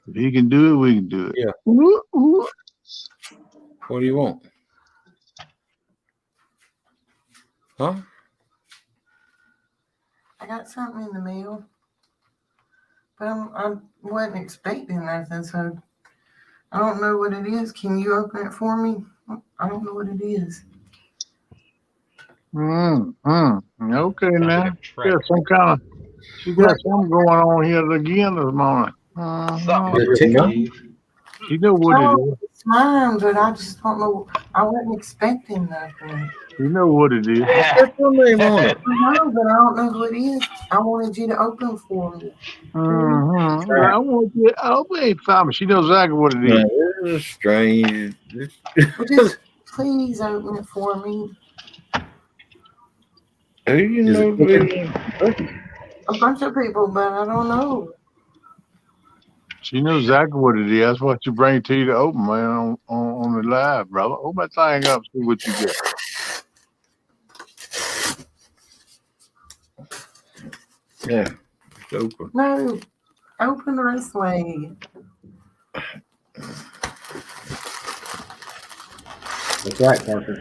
If he can do it, we can do it. Yeah. What do you want? Huh? I got something in the mail, but I wasn't expecting nothing, so I don't know what it is. Can you open it for me? I don't know what it is. Okay, now. Yeah, some kind of. She got something going on here again this morning. You know what it is. It's mine, but I just don't know. I wasn't expecting nothing. You know what it is. What's your name on it? I know, but I don't know who it is. I wanted you to open for me. I want you to open it for me. She knows exactly what it is. This is strange. Just please open it for me. Who you know? A bunch of people, but I don't know. She knows exactly what it is. That's what you bring to you to open, man, on the live, brother. Open that thing up, see what you get. Yeah, it's open. No, open this way. That's right, Parker.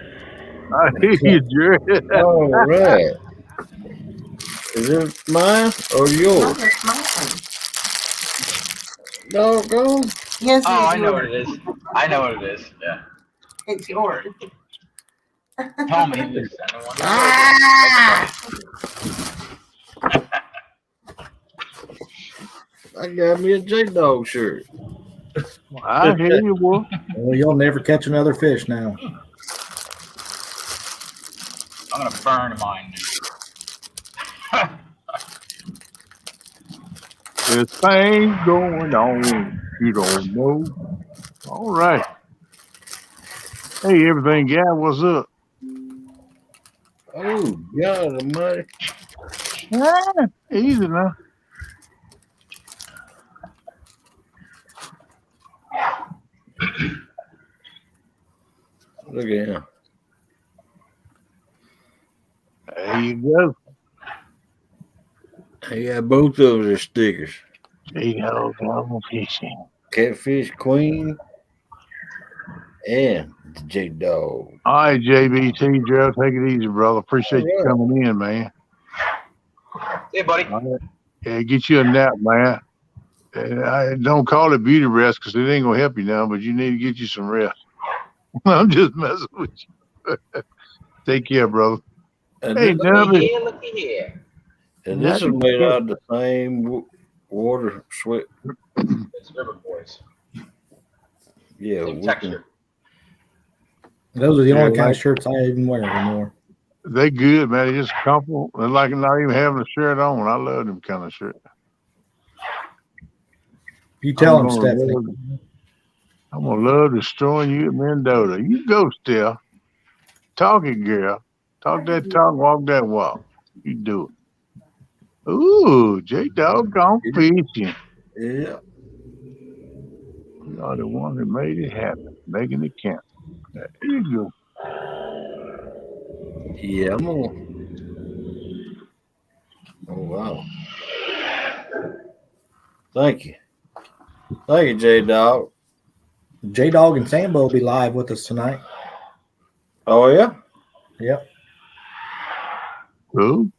I hear you, Jerry. All right. Is it mine or yours? No, it's mine. Doggone. Yes, Oh, I know what it is. I know what it is. Yeah. it's yours. Tell me this. I don't want I got me a J-Dog shirt. I hear you, boy. Well, you'll never catch another fish now. I'm gonna burn mine. There's things going on you don't know. All right. Hey, everything, guy, what's up? Oh, God almighty. Easy now. Look at him. There you go. He got both of his stickers. J-Dog Double Fishing. Catfish Queen and the J-Dog. All right, JBT, Joe, take it easy, brother. Appreciate you coming in, man. Hey, buddy. Right. Yeah, get you a nap, man. And I don't call it beauty rest because it ain't gonna help you now, but you need to get you some rest. I'm just messing with you. Take care, brother. And hey, Nubby. Looky here. And this is made out of the same water sweat. It's River Boys. Yeah, Same texture. Those are the only kind of shirts I even wear anymore. They good, man. They just comfortable. They're like not even having a shirt on. I love them kind of shirts. You tell them, Stephanie. I'm gonna love destroying you at Mendota. You go still. Talk it, girl. Talk that talk, walk that walk. You do it. Ooh, J-Dog gone fishing. Yeah. You are the one that made it happen, making it count. There you go. Yeah, I'm on. Oh, wow. Thank you. Thank you, J-Dog. J-Dog and Sambo will be live with us tonight. Oh, yeah? Yep. Who?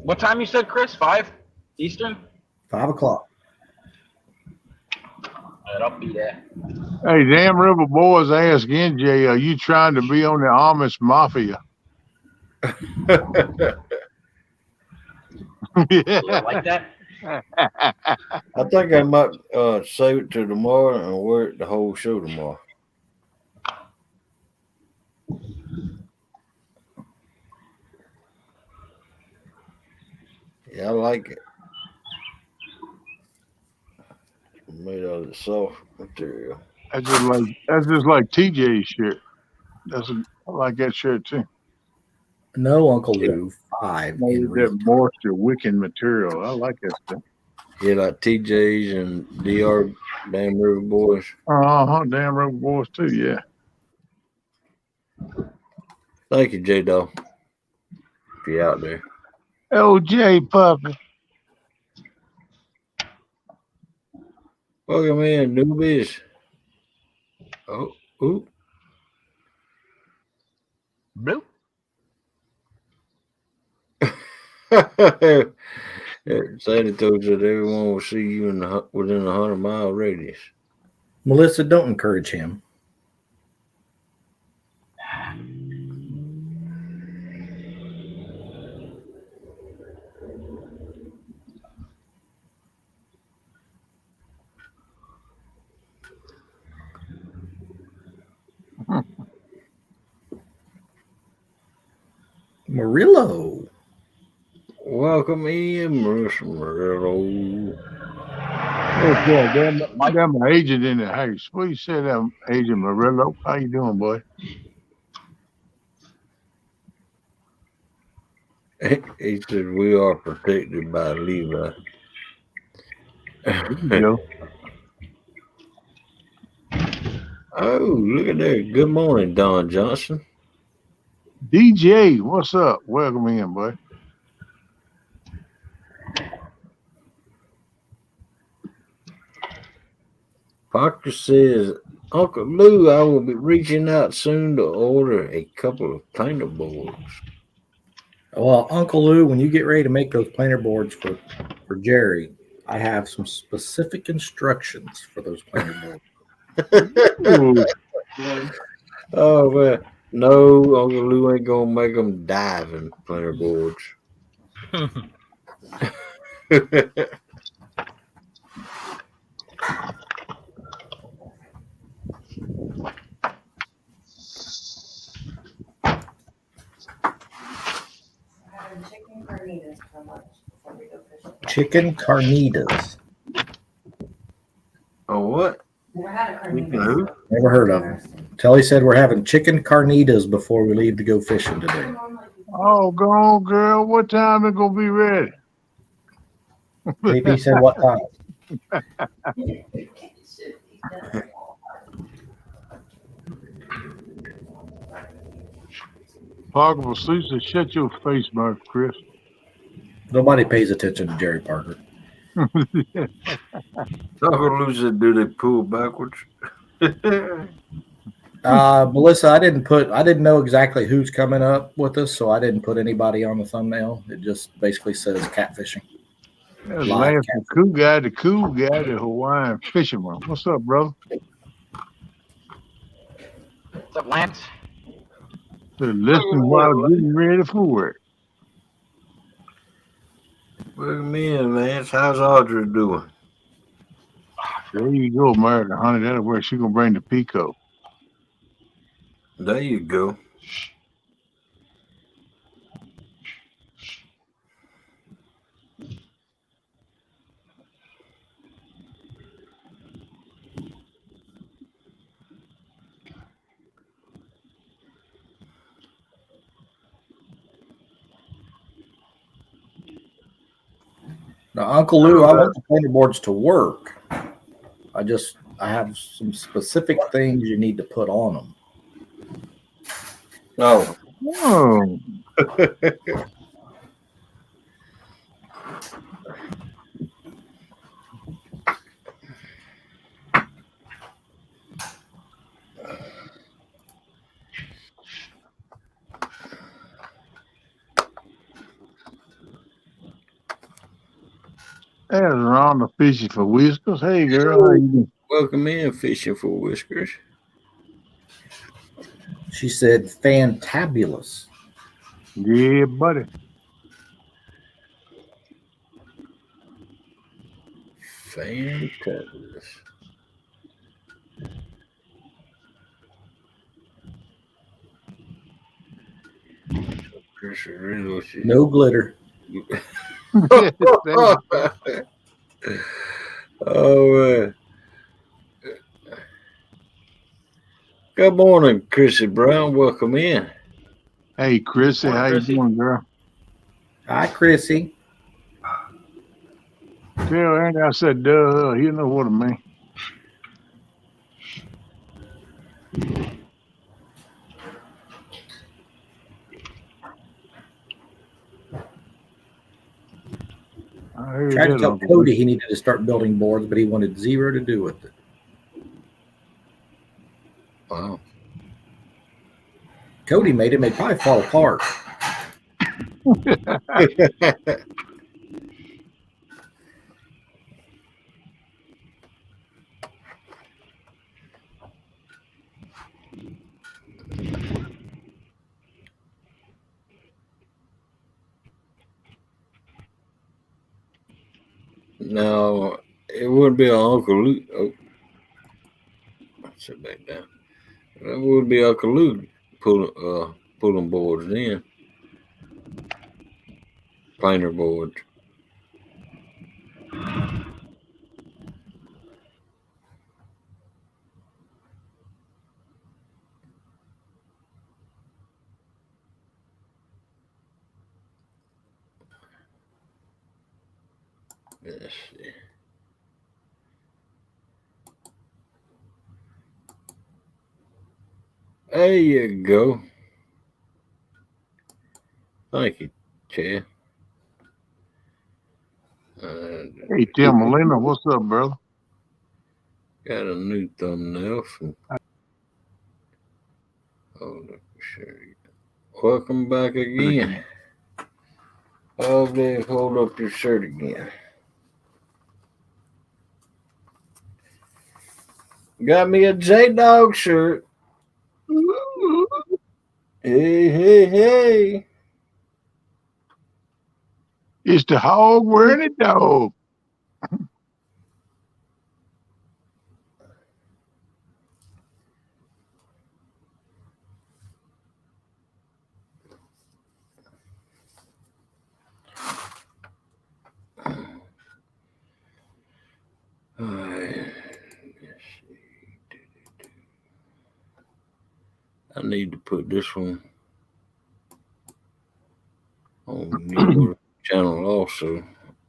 What time you said, Chris? 5 Eastern? 5 o'clock. I'll be there. Hey, Damn River Boys ask NJ, are you trying to be on the Amish Mafia? Yeah. Like that? I think I might save it to tomorrow and wear it the whole show tomorrow. Yeah, I like it. made out of soft material. That's just like TJ's shirt. I like that shirt too. No, Uncle Lou, 5 in That retail. moisture wicking material. I like that stuff. Yeah, like TJ's and DR Damn River Boys. Damn River Boys too, yeah. Thank you, J-Dog. If you're out there. OJ Puppy. Welcome in, newbies. Oh, ooh. Blue. Sandy told you that everyone will see you within a 100-mile radius. Melissa, don't encourage him. Murillo. Welcome in, Murillo. I got my agent in the house. What you say that, Agent Murillo? How you doing, boy? He said, we are protected by Levi. Oh, look at that. Good morning, Don Johnson. DJ, what's up? Welcome in, boy. Parker says, Uncle Lou, I will be reaching out soon to order a couple of planer boards. Well, Uncle Lou, when you get ready to make those planer boards for Jerry, I have some specific instructions for those planer boards. Oh, man. No, Uncle Lou ain't going to make them diving planer boards. Chicken carnitas. Oh, what? Never heard of them. Telly said we're having chicken carnitas before we leave to go fishing today. Oh, go on, girl. What time it gonna be ready? JP said what time? Parker will sleep, so shut your face, Mark, Chris. Nobody pays attention to Jerry Parker. Uncle Lou said, do they pull backwards? Melissa, I didn't know exactly who's coming up with us, so I didn't put anybody on the thumbnail. It just basically says catfishing. Lance, the cool guy, the Hawaiian fisherman. What's up, brother? What's up, Lance? Listen while getting ready for work. Welcome in, Lance. How's Audrey doing? There you go, America, honey. That'll work. She's gonna bring the Pico. There you go. Now, Uncle Lou, I want the planer boards to work. I have some specific things you need to put on them. Oh. Whoa. There's Rhonda Fishing for Whiskers. Hey, girl, how you doing? Welcome in, Fishing for Whiskers. She said, fantabulous. Yeah, buddy. Fantabulous. No glitter. Oh, man. Good morning, Chrissy Brown. Welcome in. Hey, Chrissy, Morning, how you Chrissy. doing, girl? Hi, Chrissy. Tell Andy I said, duh, you know what I mean. I heard Tried to that, tell Uncle Cody Luke. he needed to start building boards, but he wanted zero to do with it. Wow. Cody made it. May probably fall apart. No, it wouldn't be Uncle Luke. Oh, sit back down. That would be Uncle Luke pulling boards in. Planer boards. Let's see. There you go. Thank you, Chad. Hey, Tim Molina, what's up, brother? Got a new thumbnail from. Hold up, sure. Welcome back again. Oh, then hold up your shirt again. Got me a J-Dog shirt. Hey. It's the hog wearing a dog. All right. I need to put this one on your channel also.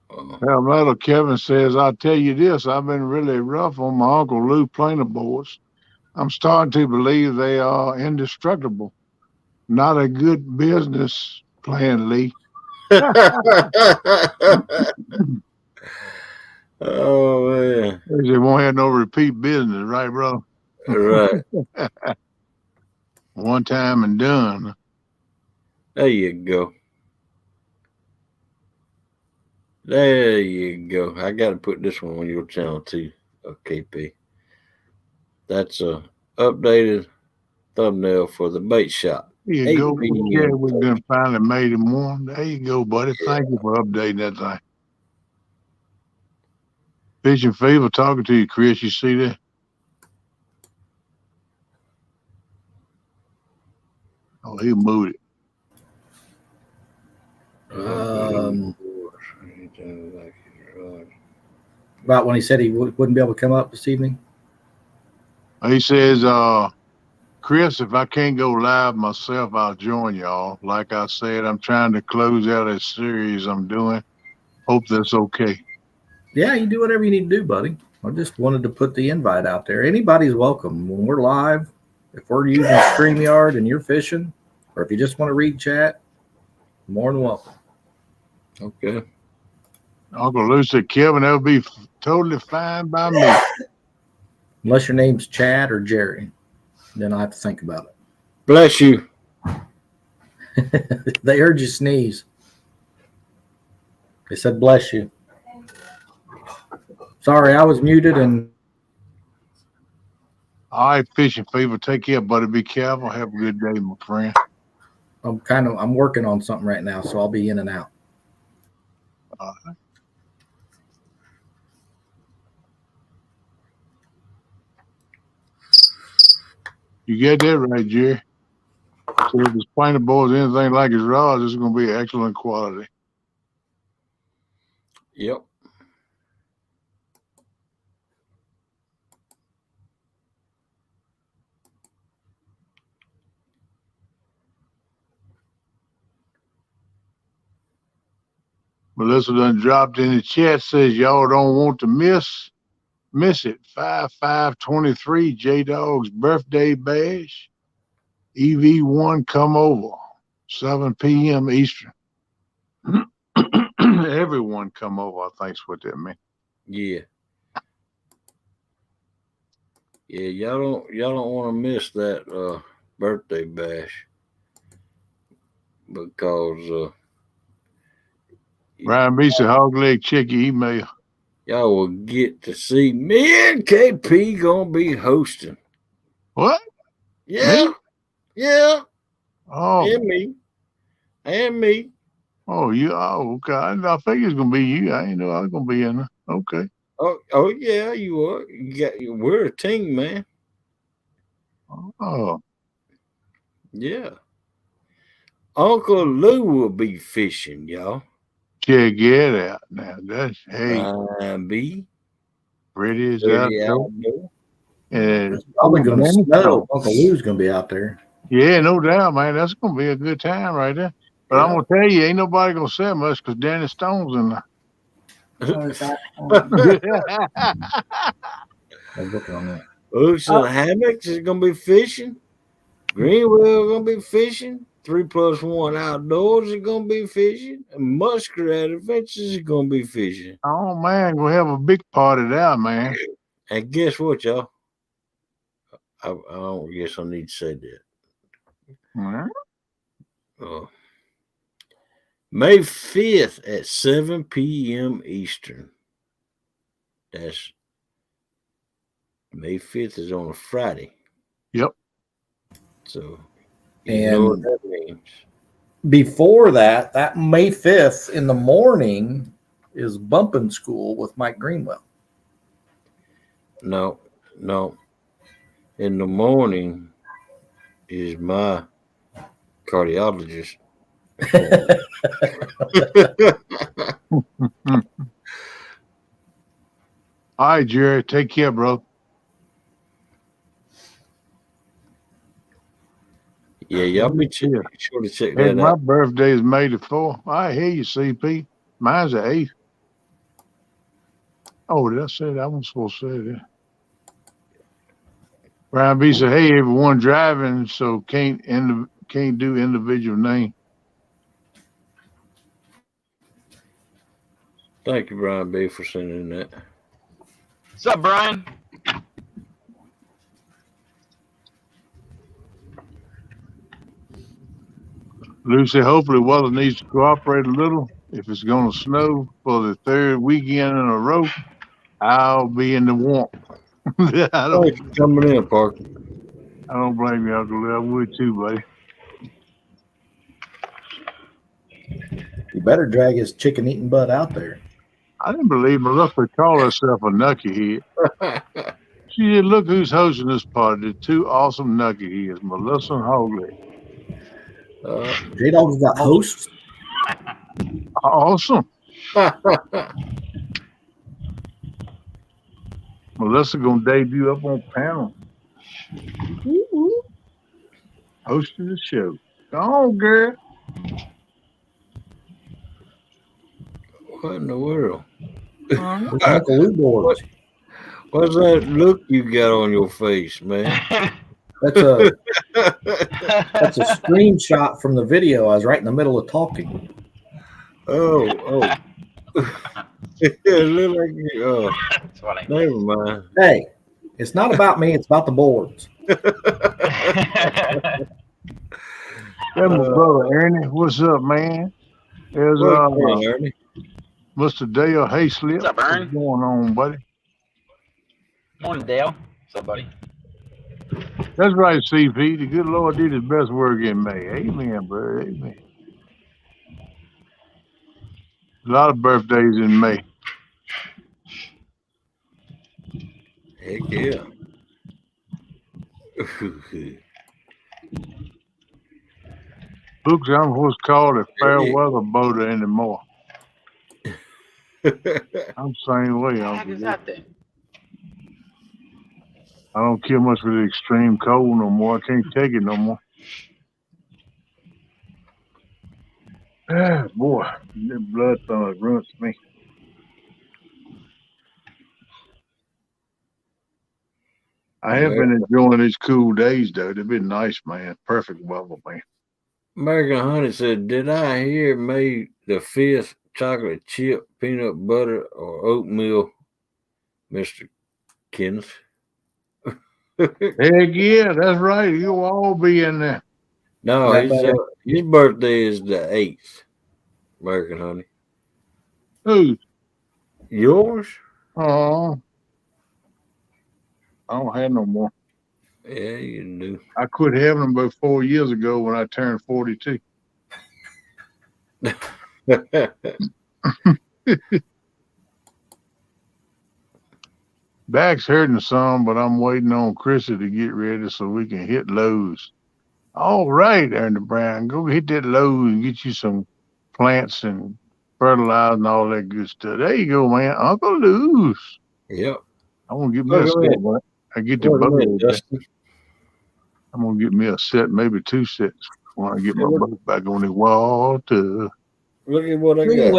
Well, Metal Kevin says, I'll tell you this, I've been really rough on my Uncle Lou planer boards. I'm starting to believe they are indestructible. Not a good business plan, Lee. Oh, man. They won't have no repeat business, right, bro? Right. One time and done. There you go. There you go. I got to put this one on your channel too, KP. That's a updated thumbnail for the bait shop. Here you go. Yeah, we done finally made him one. There you go, buddy. Yeah. Thank you for updating that thing. Fishing Fever talking to you, Chris. You see that? Oh, he moved it. About when he said he wouldn't be able to come up this evening? He says, Chris, if I can't go live myself, I'll join y'all. Like I said, I'm trying to close out a series I'm doing. Hope that's okay. Yeah, you do whatever you need to do, buddy. I just wanted to put the invite out there. Anybody's welcome. When we're live, if we're using StreamYard and you're fishing, or if you just want to read chat, more than welcome. Okay. Uncle Lou said, Kevin, that would be totally fine by me. Unless your name's Chad or Jerry, then I have to think about it. Bless you. They heard you sneeze. They said, bless you. Sorry, I was muted and. All right, Fishing Fever. Take care, buddy. Be careful. Have a good day, my friend. I'm working on something right now, so I'll be in and out. You get that right, Jerry. So if it's planer boards, anything like his rods, it's going to be excellent quality. Yep. Melissa done dropped in the chat, says y'all don't want to miss it. 5523 J-Dog's birthday bash. EV1 come over. 7 p.m. Eastern. Everyone come over, I think's what that means. Yeah. Yeah, y'all don't want to miss that birthday bash because Brian B said hog leg chicky email. Y'all will get to see me and KP gonna be hosting. What? Yeah. Me? Yeah. Oh. And me. Oh, you? Oh, okay. I think it's gonna be you. I ain't know I was gonna be in there. Okay. Oh yeah, you are. We're a team, man. Oh. Yeah. Uncle Lou will be fishing, y'all. Check it out now. That's B. Pretty as outdoor. And it's probably gonna snow. Uncle Lou's gonna be out there. Yeah, no doubt, man. That's gonna be a good time right there. But I'm gonna tell you, ain't nobody gonna say much because Danny Stone's in there. I'm looking on that. So Hammocks is gonna be fishing. Greenwell gonna be fishing. 3+1 Outdoors is gonna be fishing. And Muskrat Adventures is gonna be fishing. Oh man, we'll have a big party there, man. And guess what, y'all? I don't guess I need to say that. May 5th at 7 p.m. Eastern. That's May 5th is on a Friday. Yep. So you know what that means. Before that May 5th in the morning is bumping school with Mike Greenwell. No. In the morning is my cardiologist. All right, Jerry. Take care, bro. Yeah, y'all be sure to check that out. My birthday is May the 4th. I hear you, CP. Mine's the 8th. Oh, did I say that? I wasn't supposed to say that. Brian B said, hey, everyone driving, so can't do individual name. Thank you, Brian B, for sending that. What's up, Brian? Lucy, hopefully weather needs to cooperate a little. If it's going to snow for the 3rd weekend in a row, I'll be in the warmth. Thanks for coming in, Parker. I don't blame you, Uncle Lou. I would too, buddy. You better drag his chicken eating butt out there. I didn't believe Melissa called herself a knucklehead. She did. Look who's hosting this party. The two awesome knuckleheads, Melissa and Hogley. J-Dog's got hosts. Awesome. Melissa gonna debut up on panel. Hosting the show. Go on, girl. What in the world? Uncle Lou boards. What's that look you got on your face, man? That's a screenshot from the video. I was right in the middle of talking. Oh. It looked like you. That's funny. Never mind. Hey, it's not about me. It's about the boards. That's my brother Ernie. What's up, man? There's Ernie. Mr. Dale Hayslip. What's up, Ern? What's going on, buddy? Morning, Dale. What's up, buddy? That's right, CP. The good Lord did his best work in May. Amen, brother. Amen. A lot of birthdays in May. Heck yeah. Luke's I'm what's called a fair weather boater anymore. I'm the same way. What the heck is that thing? I don't care much for the extreme cold no more. I can't take it no more. Boy, that blood thaw runs me. I have been enjoying these cool days, though. They've been nice, man. Perfect weather, man. American Honey said, did I hear made the 5th chocolate chip, peanut butter, or oatmeal, Mr. Kenneth? Heck yeah, that's right. You'll all be in there. No, his birthday is the 8th, American Honey. Who? Yours? Oh, I don't have no more. Yeah, you do. I quit having them about 4 years ago when I turned 42. Back's hurting some, but I'm waiting on Chrissy to get ready so we can hit Lowe's. All right, Ernie Brown, go hit that Lowe's and get you some plants and fertilizer and all that good stuff. There you go, man. Uncle Lou's. Yep. I want to get me a set. I get the boat. I'm gonna get me a set, maybe 2 sets when I get my boat back on the water. Look at what I got.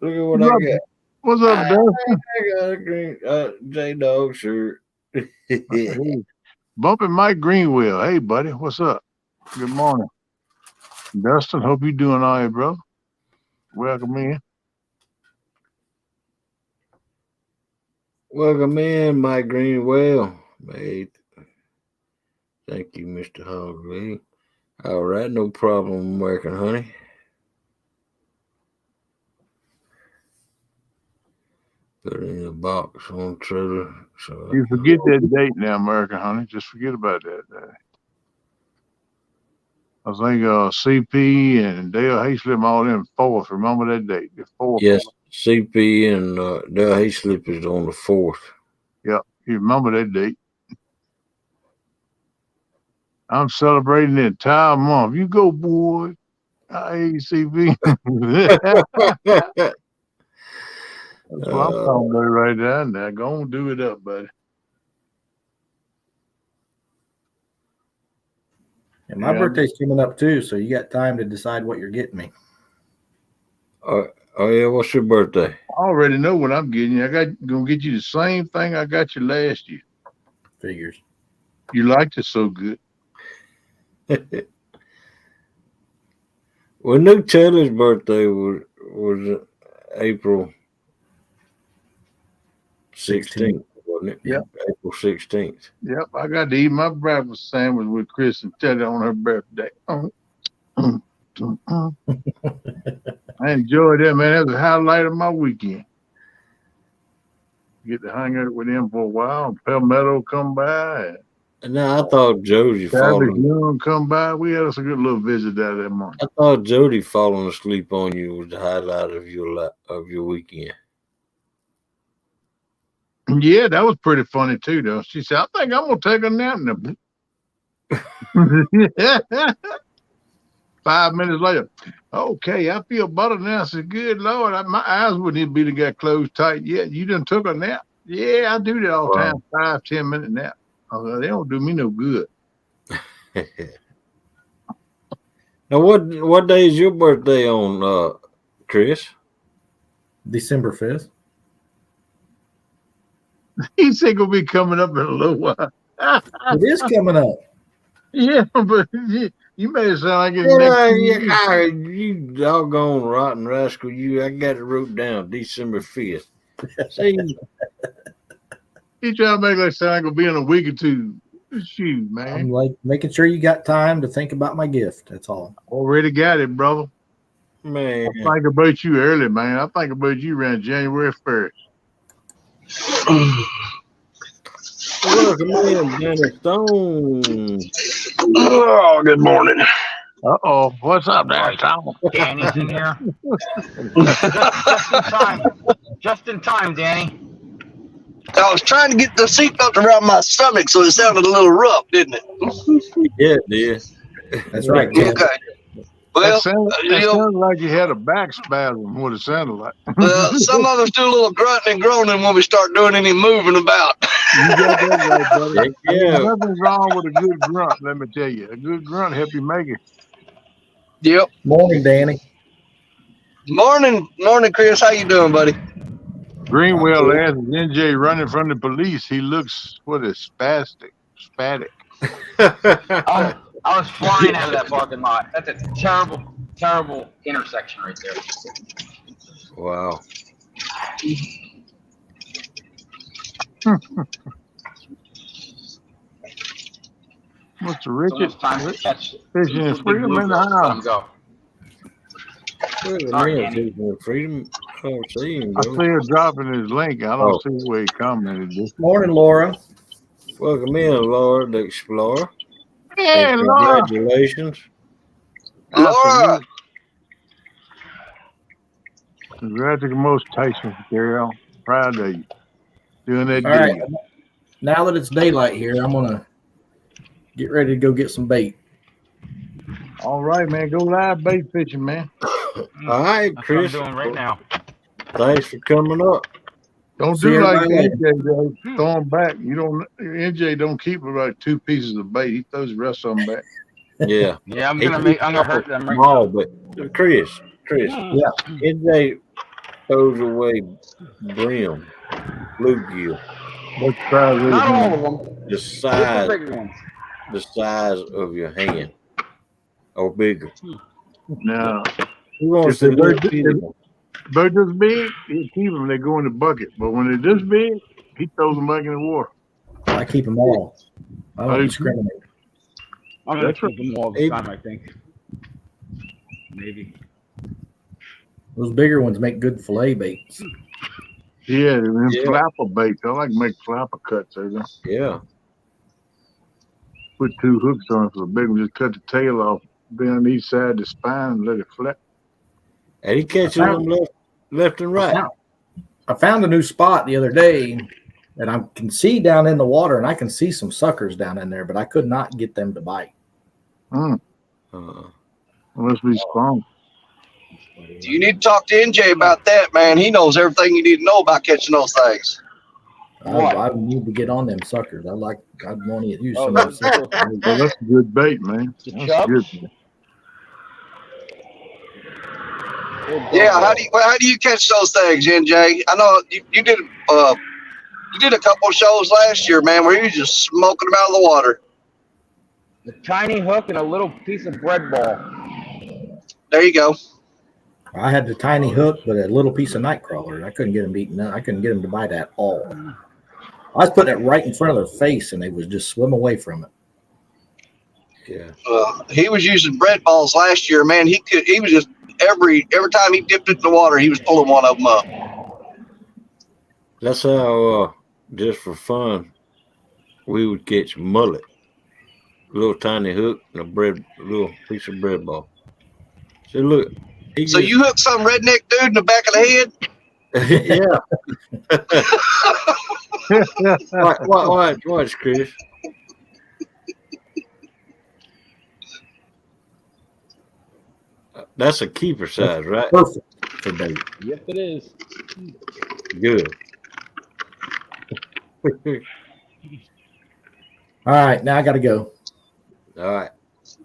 Look at what I got. What's up, Dustin? I got a green J-Dog shirt. Bumping Mike Greenwell. Hey, buddy. What's up? Good morning. Dustin, hope you're doing all right, bro. Welcome in. Welcome in, Mike Greenwell. Mate. Thank you, Mr. Hogley. All right, no problem, American Honey. Put it in a box on trailer. So you forget that date now, American Honey. Just forget about that day. I think CP and Dale Hayslip all in 4th. Remember that date? The 4th. Yes, CP and Dale Hayslip is on the 4th. Yep, you remember that date. I'm celebrating the entire month. You go, boy. ACB. That's what I'm talking about right now. Go and do it up, buddy. And my birthday's coming up too, so you got time to decide what you're getting me. Oh yeah, what's your birthday? I already know what I'm getting you. Gonna get you the same thing I got you last year. Figures. You liked it so good. Well, New Taylor's birthday was April 16th, wasn't it? Yep. April 16th. Yep, I got to eat my breakfast sandwich with Chris and Teddy on her birthday. I enjoyed that, man. That was the highlight of my weekend. Get to hang out with him for a while. Palmetto come by. And now I thought Jody falling. Come by. We had us a good little visit out that morning. I thought Jody falling asleep on you was the highlight of your weekend. Yeah, that was pretty funny too, though. She said, "I think I'm gonna take a nap." 5 minutes later, okay, I feel better now. I said, "Good Lord, my eyes wouldn't even be to get closed tight yet. You done took a nap?" Yeah, I do that all the time. 5-10 minute nap. They don't do me no good. Now, what day is your birthday on, Chris? December 5th. He said gonna be coming up in a little while. It is coming up. Yeah, but you made it sound like it's you doggone rotten rascal. I got it wrote down December 5th. See, he trying to make it sound like it'll be in a week or two. Shoot, man. I'm like making sure you got time to think about my gift. That's all. Already got it, brother. Man. I think about you early, man. I think about you around January 1st. Welcome in, Dennis Stone. Oh, good morning. Uh-oh. What's up there, Tom? Danny's in here. Just in time, Danny. I was trying to get the seatbelt around my stomach, so it sounded a little rough, didn't it? Yeah, it did. That's right. Okay. Well, it sounded like you had a back spasm, what it sounded like. Well, some of us do a little grunting and groaning when we start doing any moving about. You got that right, buddy. Yeah. Nothing's wrong with a good grunt, let me tell you. A good grunt help you make it. Yep. Morning, Danny. Morning, Chris. How you doing, buddy? Greenwell asked NJ running from the police. He looks spastic. I was flying out of that parking lot. That's a terrible, terrible intersection right there. Wow. Mr. Richard, Time to catch Fishin N Freedom in the let house. him go. Fishin N Freedom. I don't see him I go. see him dropping his link. I don't see where he commented this. Morning, Laura. Welcome in, Laura the Explorer. Hey, And Laura. congratulations. Laura. Congratulations, Tyson, Carol. Proud of you. Doing that All right. deal. Now that it's daylight here, I'm going to get ready to go get some bait. All right, man. Go live bait fishing, man. All right, That's Chris. what I'm doing right now. Thanks for coming up. Don't See do like everybody NJ, though. Throw them back. NJ don't keep about 2 pieces of bait. He throws the rest of them back. Yeah. Yeah, I'm gonna hurt them right Small, now. but Chris. Yeah. NJ throws away brim, bluegill. Let's try this. Not all of them. The Just size, the big ones. the size of your hand, or bigger. Now, He wants if to they're look big. this big, he'll keep them. They go in the bucket. But when they're this big, he throws them back in the water. I keep them all. I don't discriminate. I'm gonna That's keep them all the time, I think. Maybe. Those bigger ones make good fillet baits. Yeah, and Yeah. flapper baits. I like to make flapper cuts. Yeah. Put 2 hooks on it for the big one. Just cut the tail off, be on each side of the spine, and let it flap. And he catches them left and right. I found a new spot the other day that I can see down in the water, and I can see some suckers down in there, but I could not get them to bite. Must be strong. You need to talk to NJ about that, man. He knows everything you need to know about catching those things. I need to get on them suckers. I'd want to use some Oh, of those suckers. Well, that's a good bait, man. The That's chub? good. Yeah, how do you catch those things, NJ? I know you did a couple of shows last year, man, where you was just smoking them out of the water. The tiny hook and a little piece of bread ball. There you go. I had the tiny hook, but a little piece of night crawler. I couldn't get them beaten. I couldn't get them to bite at all. I was putting it right in front of their face, and they would just swim away from it. Yeah. He was using bread balls last year, man. He was just every time he dipped it in the water, he was pulling one of them up. That's how, just for fun, we would catch mullet. A little tiny hook and a little piece of bread ball. So look. So you hooked some redneck dude in the back of the head? Yeah. Watch, Chris. That's a keeper size, right? Perfect for bait. Yes, it is. Good. All right, now I got to go. All right.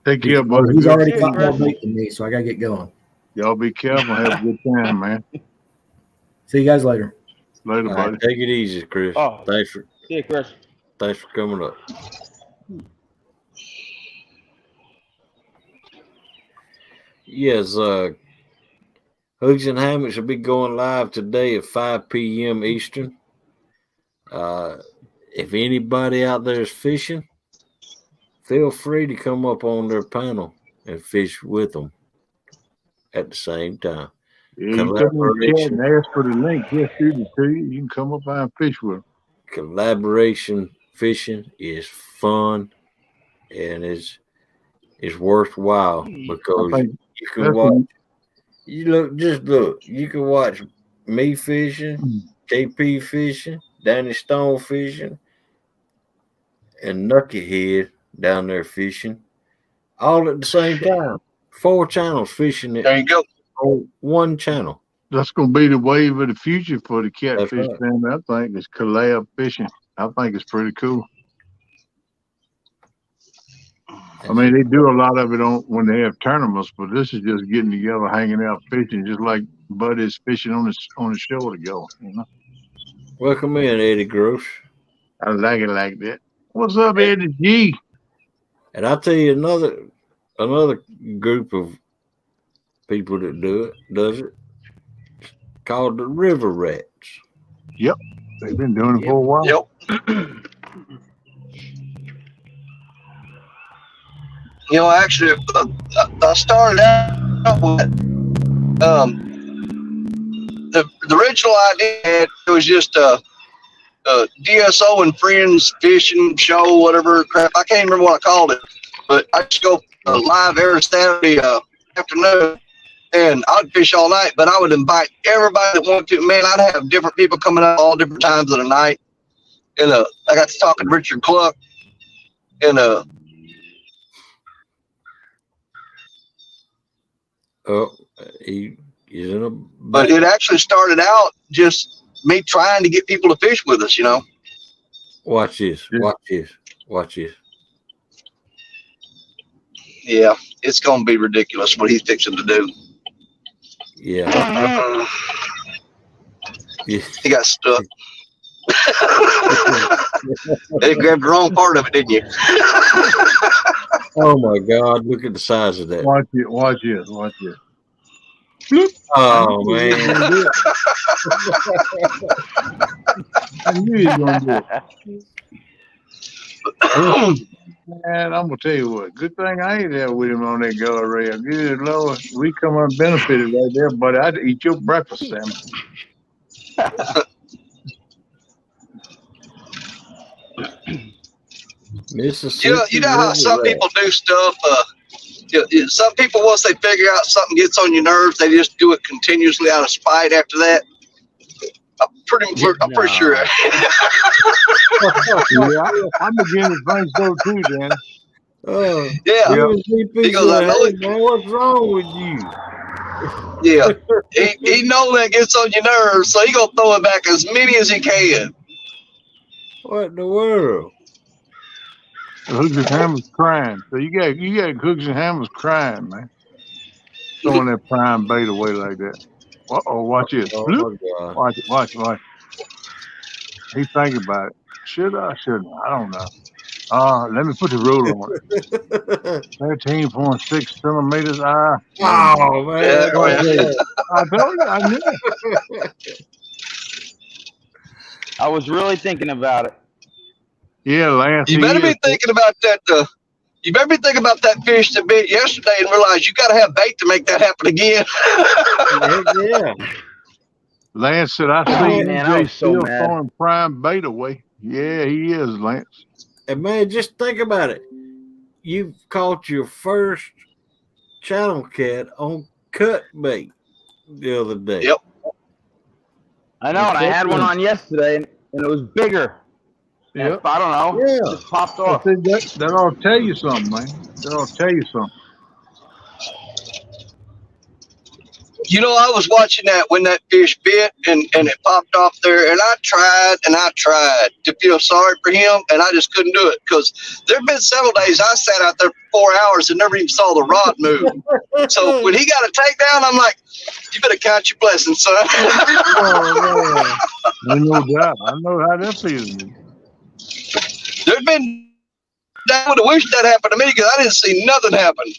Take care, buddy. He's already caught more bait than me, so I got to get going. Y'all be careful. Have a good time, man. See you guys later. Later, buddy. Right, take it easy, Chris. Oh, Thanks for Chris. Thanks for coming up. Yes, Hooks and Hammocks will be going live today at 5 p.m. Eastern. If anybody out there is fishing, feel free to come up on their panel and fish with them at the same time. Yeah, you come in the chat and ask for the link. Just shoot it to you. You can come up and fish with them. Collaboration fishing is fun and it's worthwhile because you can watch. You can watch me fishing, KP fishing, Danny Stone fishing, and Knucklehead down there fishing, all at the same time. 4 channels fishing it. There you go. On one channel. That's going to be the wave of the future for the catfish right. family. I think it's collab fishing. I think it's pretty cool. I mean, they do a lot of it on when they have tournaments, but this is just getting together, hanging out, fishing, just like buddies fishing on the shore together. You know. Welcome in, Eddie Gross. I like it like that. What's up, Eddie G? And I'll tell you another group of people that does it called the River Rats. Yep, they've been doing it for a while. Yep. You know, actually, I started out with the original idea. It was just a DSO and friends fishing show, whatever crap. I can't remember what I called it, but I just go live every Saturday afternoon, and I'd fish all night. But I would invite everybody that wanted to. Man, I'd have different people coming out all different times of the night. And I got to talking to Richard Cluck, and he's in a. But it actually started out just me trying to get people to fish with us, you know. Watch this. Watch this. Watch this. Yeah, it's going to be ridiculous what he's fixing to do. Yeah. He got stuck. They grabbed the wrong part of it, didn't you? Oh my God! Look at the size of that. Watch it. Watch it. Watch it. Oh man! I knew he was gonna do it. Man, I'm gonna tell you what. Good thing I ain't there with him on that guardrail. Good Lord, we come unbenefited right there, buddy. I'd eat your breakfast sandwich. You know how some people do stuff. Some people, once they figure out something gets on your nerves, they just do it continuously out of spite. After that, I'm pretty sure. Yeah, I'm beginning to think so too, Dan. Yeah. He goes, I know it. Man, what's wrong with you? Yeah, he knows that gets on your nerves, so he gonna throw it back as many as he can. What in the world? Hooks and Hammers crying. So you got Hooks and Hammers crying, man. Throwing that prime bait away like that. Watch this. Oh, watch it. He thinking about it. Should I? Shouldn't I? I don't know. Let me put the ruler on it. 13.6 centimeters. Oh man! I told you, I knew it. I was really thinking about it. Yeah, Lance. You better be thinking about that. You better be thinking about that fish that bit yesterday and realize you got to have bait to make that happen again. Yeah. Lance said, I see AJ still throwing prime bait away. Yeah, he is, Lance. And man, just think about it. You caught your first channel cat on cut bait the other day. Yep. I know, and I had one on yesterday, and it was bigger. Yep. I don't know. Yeah. It just popped off. That ought to tell you something, man. That ought to tell you something. You know, I was watching that when that fish bit and it popped off there, and I tried to feel sorry for him, and I just couldn't do it because there have been several days I sat out there for 4 hours and never even saw the rod move. So when he got a takedown, I'm like, you better count your blessings, son. Oh, man. No doubt. I know how that feels. There's been, I would have wished that happened to me because I didn't see nothing happen.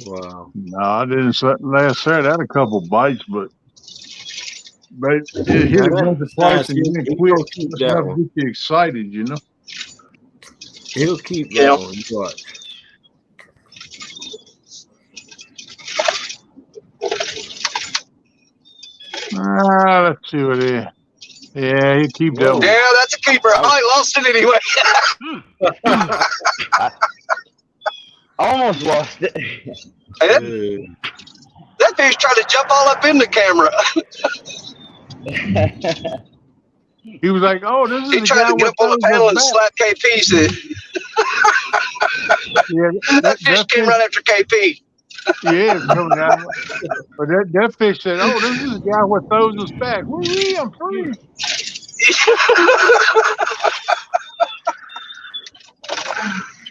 Wow. No, I didn't last Saturday. I had a couple bites, but it hit a bunch of twice and then quit. That's how to get you excited, you know. He'll keep going. Watch. Let's see what it is. Yeah, he keep that one. Yeah, that's a keeper. I lost it anyway. I almost lost it. Hey, that fish tried to jump all up in the camera. He was like, "Oh, this is." He tried to get up on the panel and slap KP. Yeah, that fish came right after KP. Yeah, coming down. But that fish said, "Oh, this is the guy what throws us back." Woo-wee, I'm free.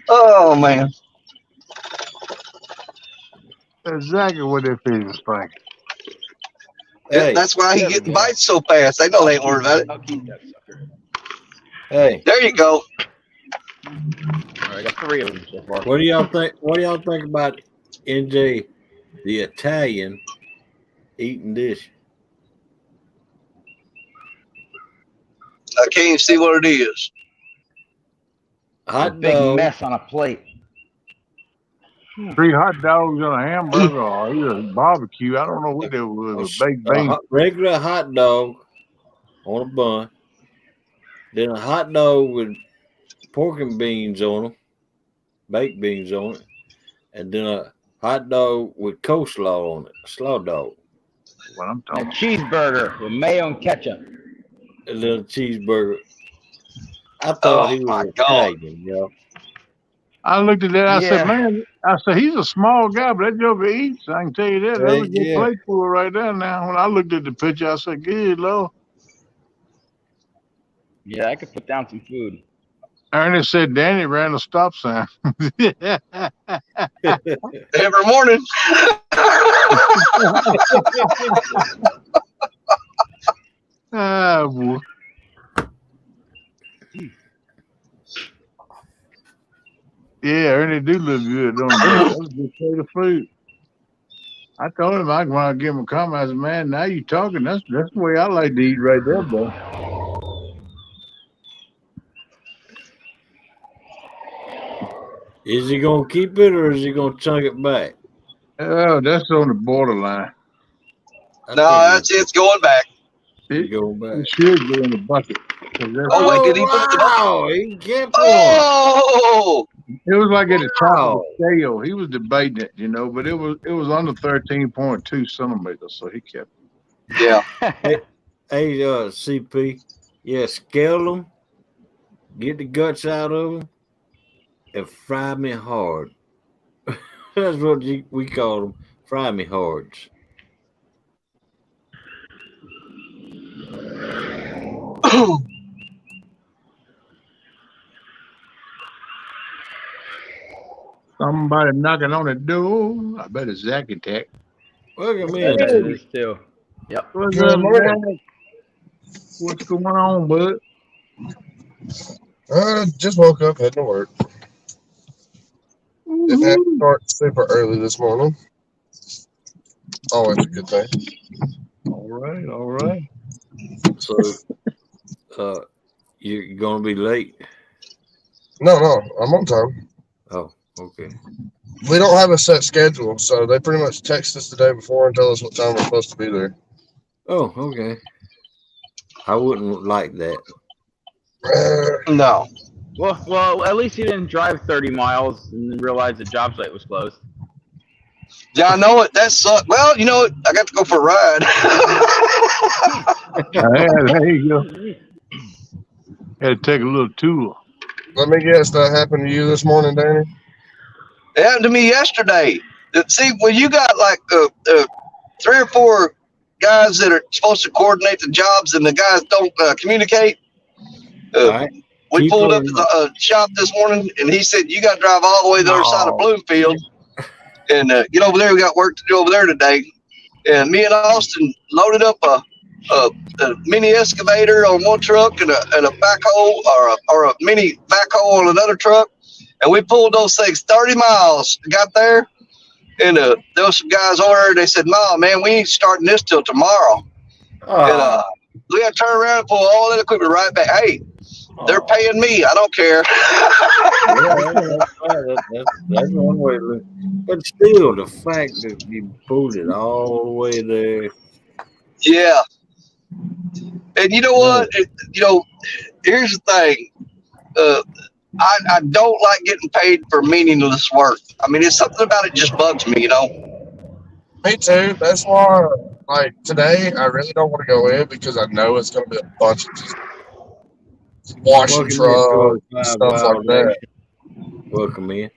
Oh man. Exactly what that fish was thinking. Hey, that's why he getting bites so fast. They know they ain't worried about it. I'll keep that sucker. hey, There you go. All right, I got 3 of them so far. what do y'all think? What do y'all think about NJ, the Italian, eating this? I can't even see what it is. Hot Big dog. mess on a plate. 3 hot dogs and a hamburger or either barbecue. I don't know what that was. Baked beans. Regular hot dog on a bun. Then a hot dog with pork and beans on them, baked beans on it, and then a hot dog with coleslaw on it, a slaw dog. What I'm A talking cheeseburger with mayo and ketchup. A little cheeseburger. I thought he was Italian, yo. I looked at that. I Yeah. said, man, he's a small guy, but that joker eats. I can tell you that. That was a good plate for right there now. When I looked at the picture, I said, good Lord. Yeah, I could put down some food. Ernest said Danny ran a stop sign. Every morning. Ah, boy. Yeah, Ernie do look good, don't he? That was a good plate of food. I told him I want to give him a comment. I said, man, now you talking. That's the way I like to eat right there, boy. Is he gonna keep it or is he gonna chunk it back? Oh, that's on the borderline. No, it's going back. It going back. It should go in the bucket. Oh, wait, did he put it in the bucket? He kept Oh! It was like at the top of the scale. He was debating it, you know, but it was under 13.2 centimeters, so he kept it. Yeah. Hey, CP, yeah, scale them, get the guts out of them, and fry me hard. That's what we call them, fry me hards. Somebody knocking on the door. I bet it's Zach Attack. Look at me. That is too. Yep. What's up, man? What's going on, bud? Just woke up, heading to work. Didn't have to start super early this morning. Always a good thing. All right. So, you're gonna be late? No, I'm on time. Oh, okay. We don't have a set schedule, so they pretty much text us the day before and tell us what time we're supposed to be there. Oh, okay. I wouldn't like that. No. Well, at least you didn't drive 30 miles and then realize the job site was closed. Yeah, I know it. That sucked. Well, you know what? I got to go for a ride. There you go. Had to take a little tour. Let me guess, that happened to you this morning, Danny? It happened to me yesterday. See, when you got like 3 or 4 guys that are supposed to coordinate the jobs and the guys don't communicate, Right. we pulled up to the shop this morning and he said, you got to drive all the way to the other side of Bloomfield and get over there. We got work to do over there today. And me and Austin loaded up a mini excavator on one truck and a backhoe or a mini backhoe on another truck. And we pulled those things 30 miles, got there, and there was some guys over there. They said, "No, man, we ain't starting this till tomorrow." And we got to turn around and pull all that equipment right back. Hey, they're paying me. I don't care. That's one way to look. But still, the fact that you pulled it all the way there. Yeah. And you know what? Here's the thing. I don't like getting paid for meaningless work. I mean, it's something about it just bugs me, you know? Me too. That's why, like, today, I really don't want to go in because I know it's going to be a bunch of just washing trucks and stuff like that. Welcome in.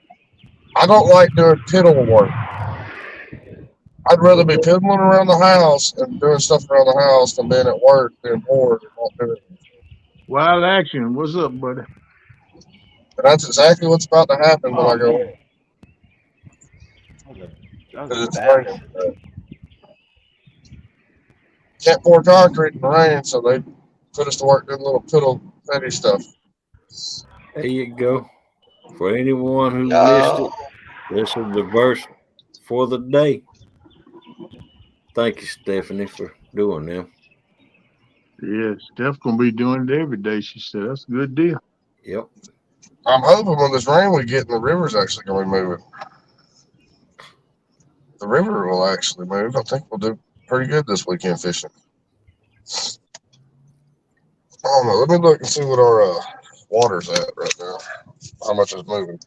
I don't like doing piddle work. I'd rather be piddling around the house and doing stuff around the house than being at work, being bored and not doing it. Wild Action, what's up, buddy? And that's exactly what's about to happen when I go in. Because it's raining. Can't pour concrete in the rain, so they put us to work doing little piddle petty stuff. There you go. For anyone who missed it, this is the verse for the day. Thank you, Stephanie, for doing them. Yeah, Steph gonna be doing it every day. She said that's a good deal. Yep. I'm hoping when this rain we get in the river's actually gonna be moving. The river will actually move. I think we'll do pretty good this weekend fishing. I don't know. Let me look and see what our water's at right now. How much is moving?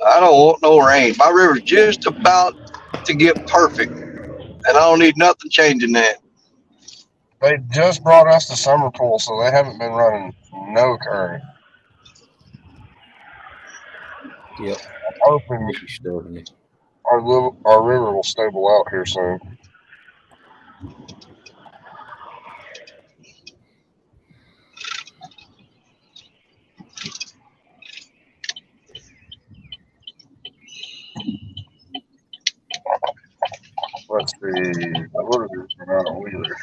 I don't want no rain. My river's just about to get perfect, and I don't need nothing changing that. They just brought us the summer pool, so they haven't been running no current. Yep. I'm hoping our river will stable out here soon. Let's see. What is this amount of wheeler?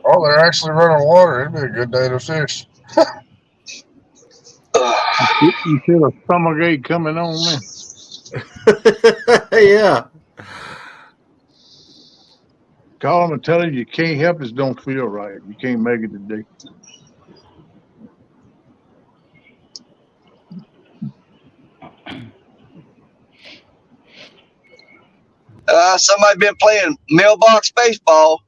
Oh, they're actually running water. It'd be a good day to fish. You feel a stomachache coming on, man? Yeah. Call them and tell them you can't help it. Don't feel right. You can't make it today. Somebody been playing mailbox baseball.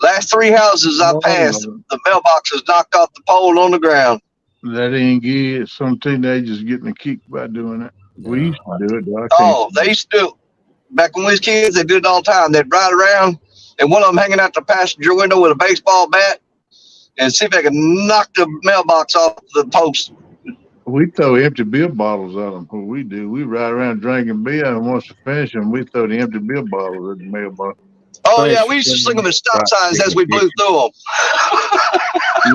Last 3 houses I passed, the mailbox has knocked off the pole on the ground. That ain't good. Some teenagers getting a kick by doing it. We used to do it, though. They used to do it. Back when we was kids, they did it all the time. They'd ride around, and one of them hanging out the passenger window with a baseball bat and see if they could knock the mailbox off the post. We throw empty beer bottles at them. What we do, we ride around drinking beer, and once we finish them, we throw the empty beer bottles at the mailbox. Oh, yeah, we used to sling them as stop signs as we blew through them.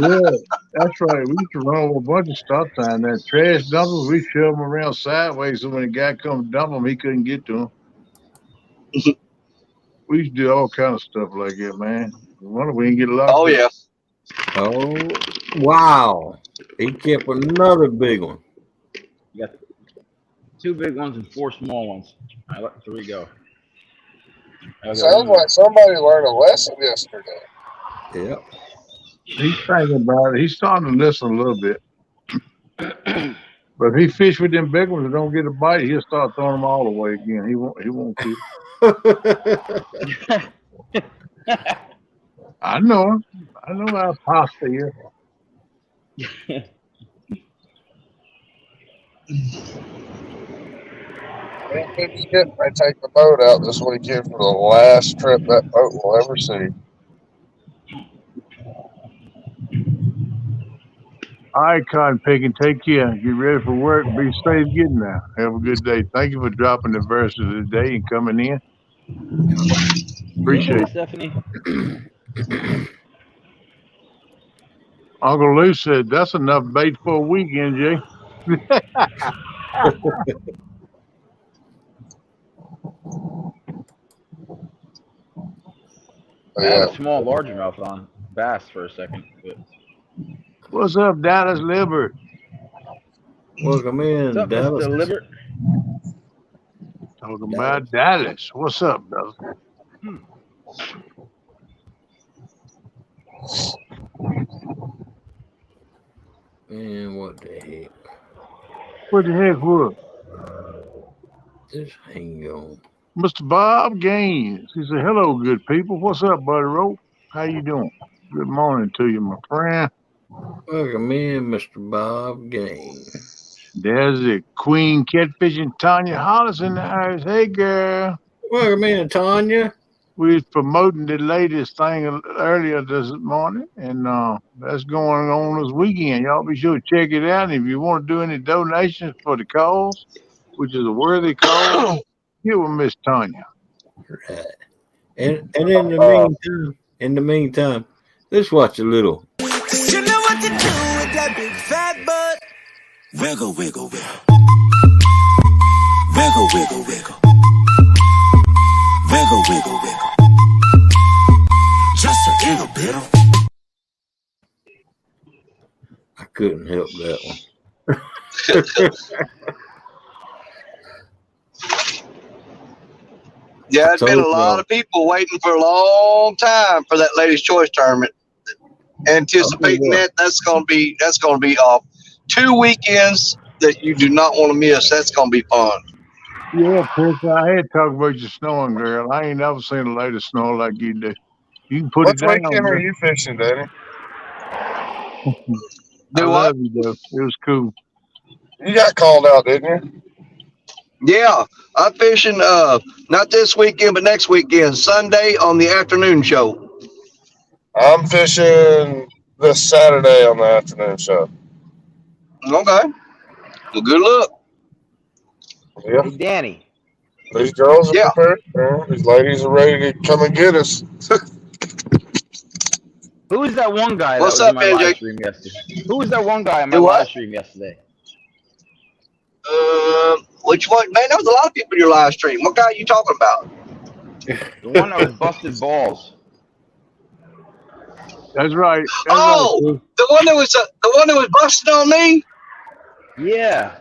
Yeah, that's right. We used to run over a bunch of stop signs. That trash dumpers, we shove them around sideways, so when the guy comes dump them, he couldn't get to them. We used to do all kind of stuff like that, man. Wonder we didn't get locked up. Yeah. Oh, wow. He kept another big one. You got 2 big ones and 4 small ones. I let 3 go. Sounds like somebody learned a lesson yesterday. Yep. He's thinking about it. He's starting to listen a little bit. But if he fish with them big ones and don't get a bite, he'll start throwing them all away again. He won't keep. I know him. I know our pasta here. I take the boat out this weekend for the last trip that boat will ever see. All right, cotton picking. Take care. Get ready for work. Be safe getting there. Have a good day. Thank you for dropping the verses of the day and coming in. Appreciate it. Stephanie. Uncle Lou said that's enough bait for a weekend, Jay. I had a small largemouth on bass for a second. But... What's up, Dallas Libert? Welcome in, What's up, Dallas. Mr. Libert? Talking about Dallas. What's up, brother? Man, what the heck? What the heck was? Just hang on. Mr. Bob Gaines. He said, hello, good people. What's up, Buddy Rope? How you doing? Good morning to you, my friend. Welcome in, Mr. Bob Gaines. There's the Queen Catfishing Tanya Hollis in the house. Hey, girl. Welcome in, Tanya. We was promoting the latest thing earlier this morning, and that's going on this weekend. Y'all be sure to check it out. And if you want to do any donations for the cause, which is a worthy cause, get with Miss Tanya. Right. And in the meantime, Let's watch a little. You know what to do with that big fat butt. Wiggle, wiggle, wiggle. Wiggle, wiggle, wiggle. Wiggle, wiggle, wiggle. Just a little bit of. I couldn't help that one. Yeah, it's been a lot of people waiting for a long time for that Ladies' Choice tournament. Anticipating that's gonna be off 2 weekends that you do not want to miss. That's gonna be fun. Yeah, Chris, I had talked about your snowing, girl. I ain't never seen a lady snow like you do. You can put What it down. weekend are you fishing, Danny? Do I what? love you, though. It was cool. You got called out, didn't you? Yeah, I'm fishing not this weekend, but next weekend, Sunday on the afternoon show. I'm fishing this Saturday on the afternoon show. Okay. Well, good luck. Yeah. Hey, Danny. These girls are prepared. These ladies are ready to come and get us. Who was that one guy What's that was up, in my NJ? live stream yesterday? Who was that one guy in my Do what? live stream yesterday? Which one? Man, there was a lot of people in your live stream. What guy are you talking about? The one that was busted balls. That's right. The one that was busting on me. Yeah.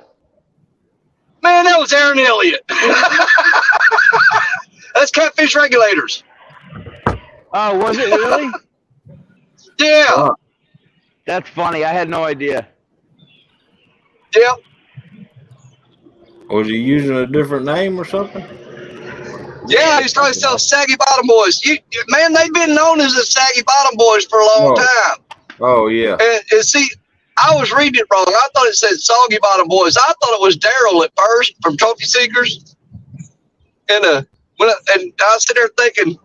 Man, that was Aaron Elliott. That's Catfish Regulators. Oh, was it really? Yeah. That's funny. I had no idea. Yep. Was he using a different name or something? Yeah, he's trying to sell Saggy Bottom Boys. Man, they've been known as the Saggy Bottom Boys for a long time. Oh, yeah. And see, I was reading it wrong. I thought it said Soggy Bottom Boys. I thought it was Daryl at first from Trophy Seekers. And I sit there thinking,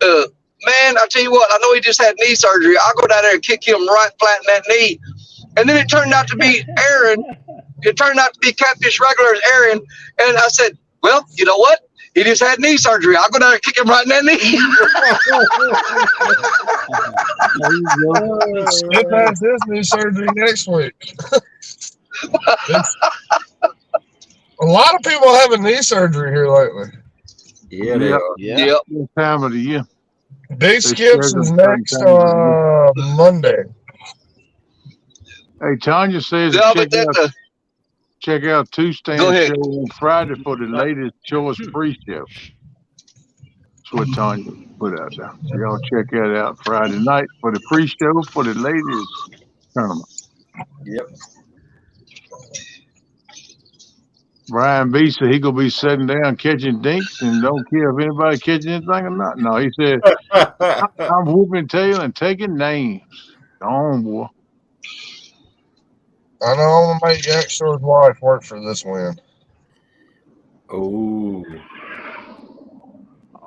man, I tell you what, I know he just had knee surgery. I'll go down there and kick him right flat in that knee. And then it turned out to be Aaron. It turned out to be Catfish Regulators Aaron. And I said, well, you know what? He just had knee surgery. I'll go down and kick him right in that knee. Skip has his knee surgery next week. A lot of people having knee surgery here lately. Yeah, they are. Yep. This time of the year. Big Skips is next Monday. Hey, Tanya says check out Two Stand Show on Friday for the latest choice pre-show. That's what Tanya put out there. So y'all check that out Friday night for the pre-show for the ladies tournament. Yep. Brian B said he gonna be sitting down catching dinks and don't care if anybody catching anything or not. No, he said I'm whooping tail and taking names. Go on, boy. I know I'm gonna make Yank Shore's wife work for this win.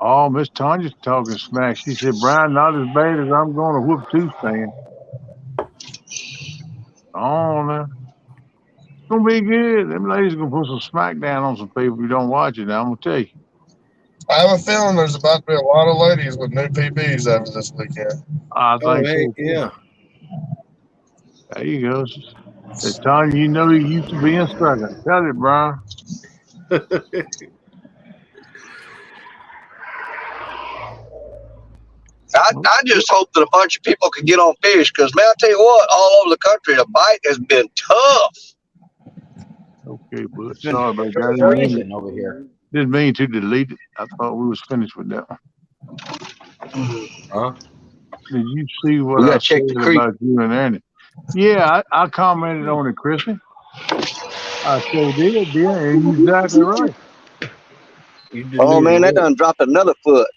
Oh, Miss Tanya's talking smack. She said, Brian, not as bad as I'm going to whoop Two Stand. Oh, man. It's going to be good. Them ladies going to put some smack down on some people who don't watch it. Now, I'm going to tell you. I have a feeling there's about to be a lot of ladies with new PBs after this weekend. I think so. Yeah. There you go. Said, Tanya, you know you used to be instructor. Tell it, Brian. I just hope that a bunch of people can get on fish because, man, I tell you what, all over the country, the bite has been tough. Okay, but sorry about that. Freezing over here. Didn't mean to delete it. I thought we was finished with that one. Huh? Did you see what I said about you and Ernie? Yeah, I commented on it, Chrissy. I so did, yeah, and you're exactly right. Oh, man, that done dropped another foot.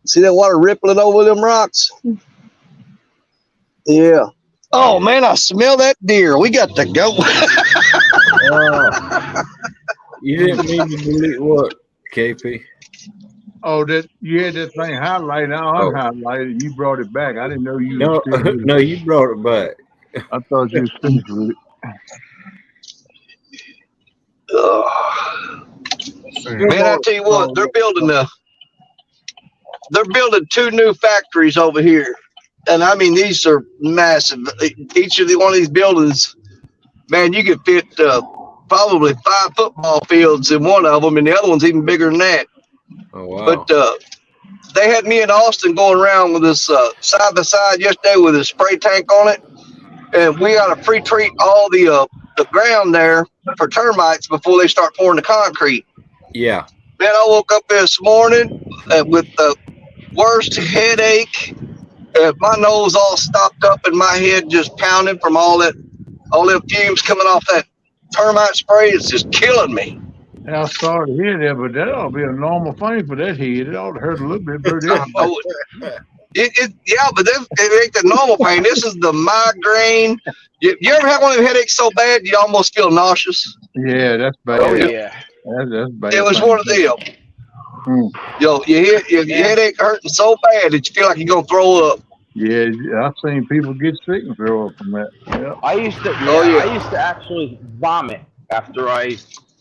See that water rippling over them rocks? Yeah. Oh, man, I smell that deer. We got to go. You didn't mean to delete what, KP? Oh, that you had that thing highlighted. I unhighlighted. You brought it back. I didn't know you. No, no, you brought it back. I thought you was finished with it. Man, I tell you what, they're building they're building 2 new factories over here. And I mean, these are massive. Each of one of these buildings, man, you could fit probably 5 football fields in one of them, and the other one's even bigger than that. Oh, wow. But they had me and Austin going around with this side by side yesterday with a spray tank on it, and we got to pre-treat all the ground there for termites before they start pouring the concrete. Yeah. Man, I woke up this morning with the worst headache. My nose all stopped up and my head just pounding from all them fumes coming off that termite spray. It's just killing me. Yeah, I started to hear that, but that ought to be a normal thing for that head. It ought to hurt a little bit. Yeah, but it ain't the normal pain. This is the migraine. You ever have one of them headaches so bad you almost feel nauseous? Yeah, that's bad. Oh, yeah. That's bad. It was one of them. Your headache hurting so bad that you feel like you're going to throw up. Yeah, I've seen people get sick and throw up from that. Yeah. I used to actually vomit after I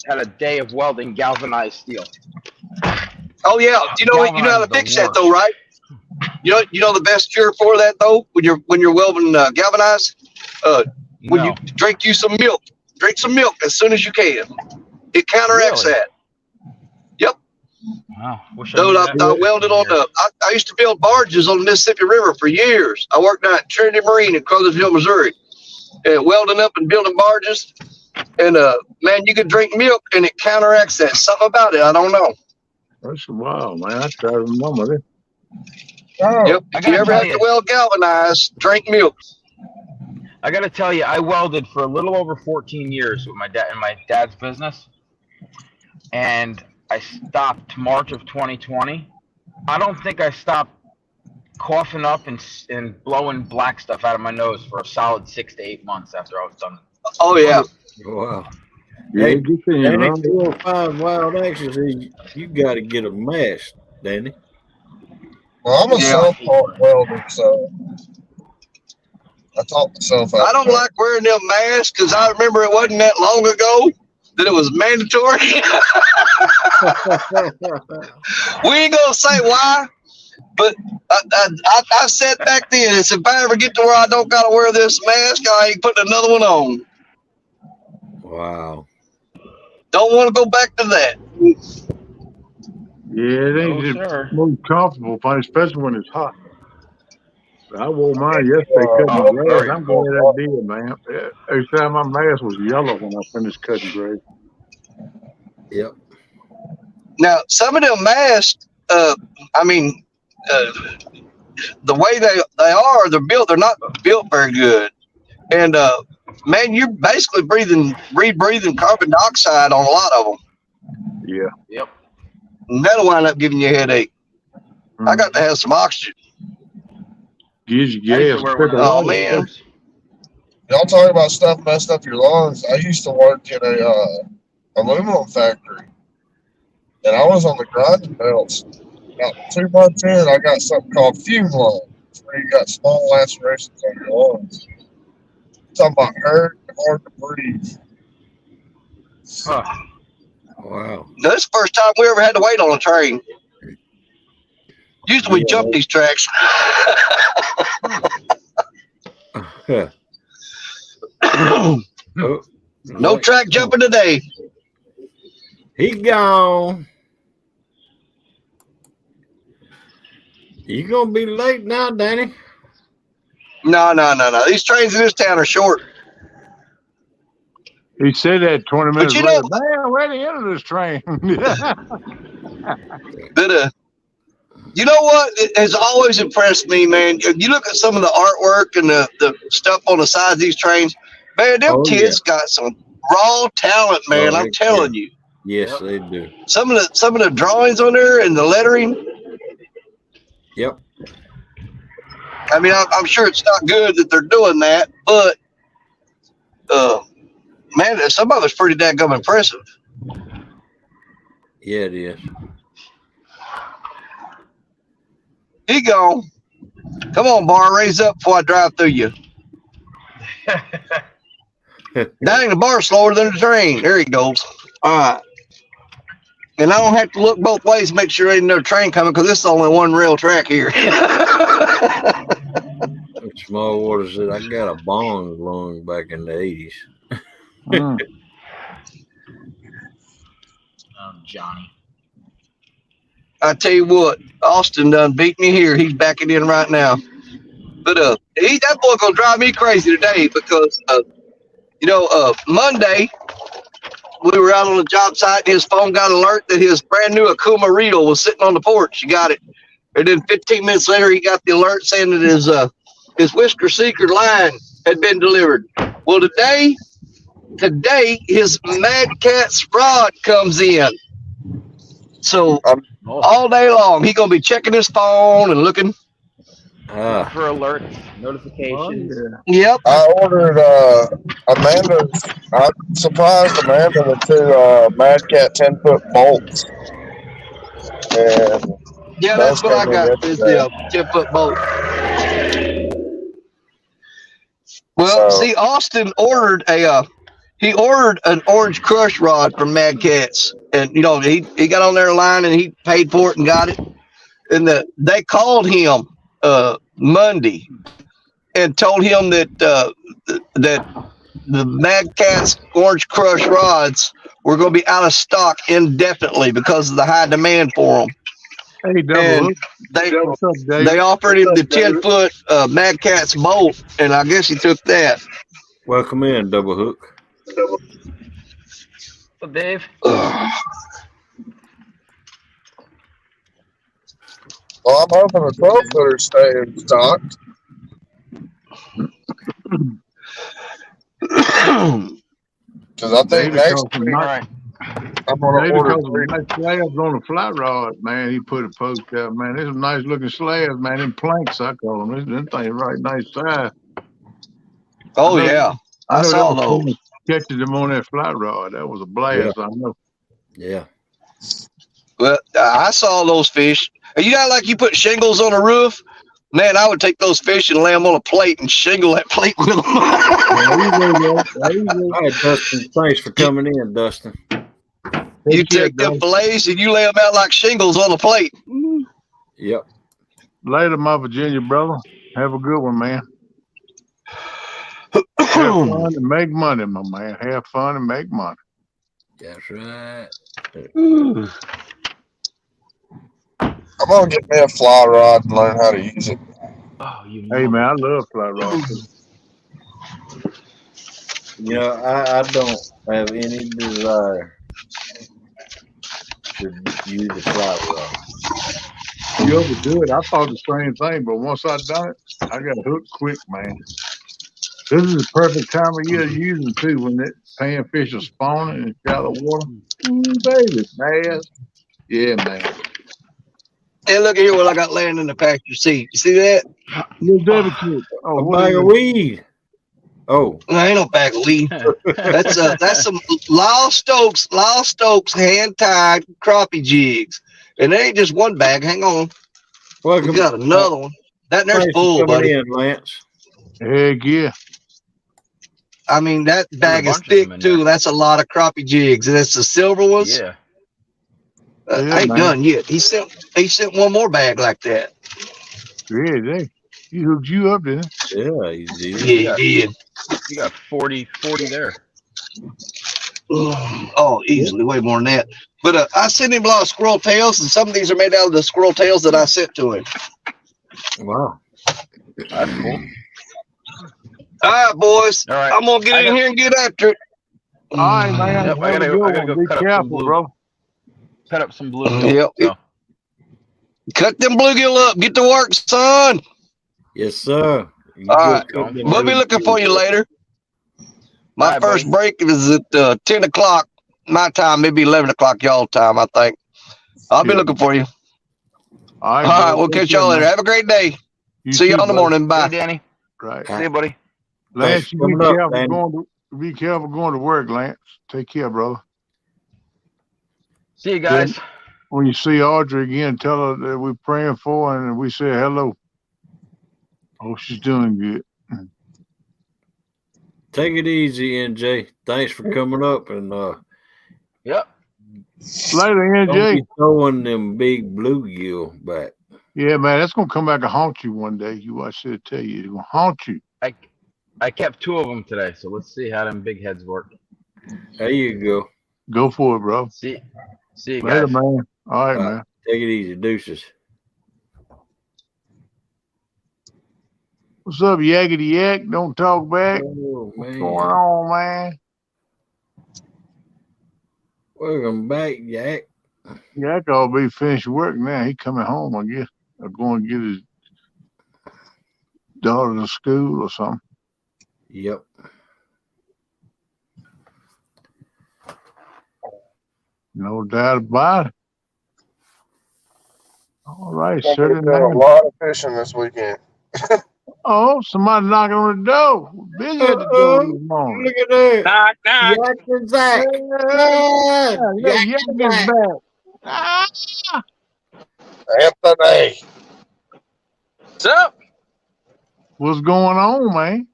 had a day of welding galvanized steel. Oh yeah, you know how to fix that though, right? You know the best cure for that though, when you're welding galvanized, when you drink some milk as soon as you can. It counteracts that. Yep. Wow. Dude, I welded on I used to build barges on the Mississippi River for years. I worked out at Trinity Marine in Crothersville, Missouri, and welding up and building barges. And man, you could drink milk and it counteracts that. Something about it, I don't know. That's wild, man. I try to remember that. Yep. If you ever have to weld galvanized, drink milk. I got to tell you, I welded for a little over 14 years with my dad in my dad's business, and I stopped March of 2020. I don't think I stopped coughing up and blowing black stuff out of my nose for a solid 6 to 8 months after I was done. Oh yeah. Wow. Yeah, Danny, 5 wild axes. You got to get a mask, Danny. Well, I'm a self-taught welder, so I taught myself out. I don't like wearing them masks because I remember it wasn't that long ago that it was mandatory. We ain't gonna say why, but I said back then, if I ever get to where I don't gotta wear this mask, I ain't putting another one on. Wow. Don't want to go back to that. Yeah, it ain't just most comfortable, especially when it's hot. I wore mine yesterday cutting grass. I'm glad I did, man. Every time my mask was yellow when I finished cutting grass. Yep. Now, some of them masks, the way they are, they're not built very good. And, man, you're basically rebreathing carbon dioxide on a lot of them. Yeah. Yep. And that'll wind up giving you a headache. I got to have some oxygen. Gives you gas. Oh, man. Y'all talking about stuff messed up your lungs. I used to work in a aluminum factory, and I was on the grinding belts. About 2 months in, I got something called fume lung, where you got small lacerations on your lungs. Talking about hurt and hard to breathe. Huh. Wow. That's the first time we ever had to wait on a train. Usually we jump these tracks. No track jumping today. He gone. You gonna be late now, Danny? No. These trains in this town are short. He said that 20 minutes But later. Man, we're at the end of this train. You know what? It has always impressed me, man. You look at some of the artwork and the stuff on the sides of these trains. Man, them kids got some raw talent, man. I'm telling you. Yes, they do. Some of the drawings on there and the lettering. Yep. I mean, I'm sure it's not good that they're doing that, but man, some of it's pretty dadgum impressive. Yeah, it is. He gone. Come on, Bar, raise up before I drive through you. Dang, the bar's slower than the train. There he goes. All right. And I don't have to look both ways to make sure ain't another train coming because this is only one rail track here. Small water said I got a bong long back in the 80s. Johnny. I tell you what, Austin done beat me here. He's backing in right now. But that boy gonna drive me crazy today because Monday we were out on the job site and his phone got an alert that his brand new Akuma Reel was sitting on the porch. He got it. And then 15 minutes later he got the alert saying that his Whisker Seeker line had been delivered. Well, today his Mad Cat's rod comes in. So all day long he gonna be checking his phone and looking for alerts, notifications. Yep. I ordered I surprised Amanda with 2 Mad Cat 10-foot bolts. And yeah, that's what I got is the 10-foot bolt. Well, see, Austin ordered he ordered an orange crush rod from Mad Cats, and he got on their line and he paid for it and got it. And they called him Monday and told him that the Mad Cat's orange crush rods were going to be out of stock indefinitely because of the high demand for them. Hey, and they offered him the 10-foot Mad Cat's bolt, and I guess he took that. Welcome in, Double Hook. What's up, Dave? Well, I'm hoping the 12-footer stay in stock. Because I think next week I'm going to order 3. Nice slabs on the flat rod, man. He put a post out, man. There's some nice looking slabs, man. Them planks, I call them. Them things right nice size. Oh, yeah. I saw those. Catching them on that flat rod. That was a blast, yeah. I know. Yeah. Well, I saw those fish. You know, like you put shingles on a roof? Man, I would take those fish and lay them on a plate and shingle that plate with them. All right, Dustin. Thanks for coming in, Dustin. You take them fillets and you lay them out like shingles on a plate. Yep. Later, my Virginia brother. Have a good one, man. Have fun and make money, my man. Have fun and make money. That's right. I'm going to get me a fly rod and learn how to use it. Oh, hey, man, I love fly rods. I don't have any desire to use a fly rod. You overdo it. I thought the same thing, but once I done it, I got hooked quick, man. This is the perfect time of year to use them, too, when that panfish are spawning in shallow water. Baby, man. Yeah, man. Hey, look at here what I got laying in the pasture seat. You see that? Little Debbie kid. Oh, a bag of weed. Oh, no, ain't no bag of weed. That's some Lyle Stokes hand tied crappie jigs, and there ain't just one bag. Hang on, we got another one. That there's full, buddy. In, Lance. Heck yeah. I mean that bag is thick too. That's a lot of crappie jigs, and it's the silver ones. Yeah. I ain't done yet. He sent one more bag like that. Yeah, he hooked you up, didn't he? Yeah, he did. Yeah, he did. You got 40 there. Oh, easily, way more than that. But I sent him a lot of squirrel tails, and some of these are made out of the squirrel tails that I sent to him. Wow. That's cool. All right, boys. All right. I'm going to get in here and get after it. All right, man. Yep, I gotta go be careful, bro. Cut up some bluegill. Yep. So. Cut them bluegill up. Get to work, son. Yes, sir. All right. We'll be looking for you later. My first break is at 10 o'clock my time. Maybe 11 o'clock y'all time, I think. I'll be looking for you. All right. We'll catch y'all later. Have a great day. See you in the morning. Bye. Hey, Danny. Right. See you, buddy. Lance, you be careful going to work, Lance. Take care, brother. See you guys. Then, when you see Audrey again, tell her that we're praying for her and we say hello. Oh, she's doing good. Take it easy, NJ. Thanks for coming up and yep. Later, Don't NJ. be throwing them big bluegill back. Yeah, man, that's gonna come back and haunt you one day. You watch it, tell you, it's gonna haunt you. I kept 2 of them today, so let's see how them big heads work. There you go. Go for it, bro. See you Later, guys. man. All right, man. Take it easy, deuces. What's up, Yakety Yak? Don't talk back. Oh, What's man. going on, man? Welcome back, Yak. Yak ought to be finished work now. He coming home, I guess. Or going to get his daughter to school or something. Yep. No doubt about it. All right, Gonna sir. be doing a lot of fishing this weekend. Oh, somebody knocking on the door. Busy at the door this morning. Look at that. Knock, knock. Yak and Zach. Yak is back. Ah! Anthony. What's up? What's going on, man?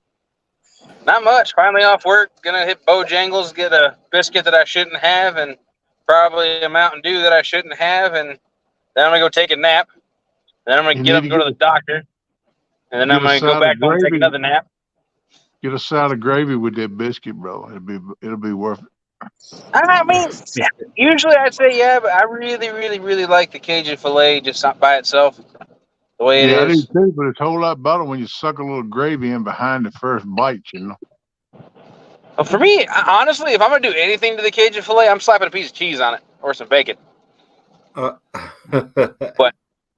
Not much. Finally off work. Gonna hit Bojangles, get a biscuit that I shouldn't have, and probably a Mountain Dew that I shouldn't have, and then I'm gonna go take a nap. Then I'm gonna get up and go to the doctor, and then I'm gonna go back home and take another nap. Get a side of gravy with that biscuit, bro. It'll be worth it. I mean, usually I'd say yeah, but I really, really, really like the Cajun filet just not by itself, the way it I do is. too, but it's a whole lot better when you suck a little gravy in behind the first bite, you know. Well, for me, honestly, if I'm gonna do anything to the Cajun filet, I'm slapping a piece of cheese on it or some bacon. But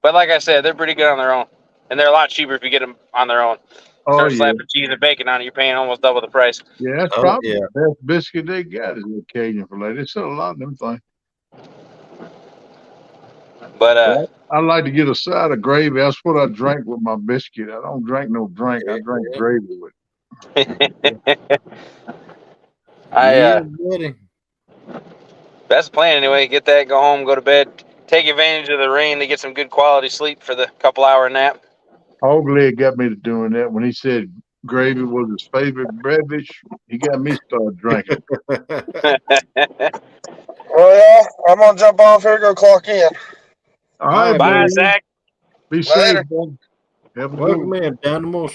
like I said, they're pretty good on their own, and they're a lot cheaper if you get them on their own. Start slapping cheese and bacon on it, you're paying almost double the price. Yeah, that's probably the best biscuit they got is the Cajun filet. They sell a lot of them things. But I like to get a side of gravy. That's what I drink with my biscuit. I don't drink no drink. I drink gravy with it. That's the plan anyway. Get that, go home, go to bed, take advantage of the rain to get some good quality sleep for the couple-hour nap. Hogleg got me to doing that when he said gravy was his favorite beverage. He got me started drinking. Well, yeah, I'm gonna jump off here, go clock in. All right, bye, buddy. Zach. Be safe, man. Have a Welcome in, Animals.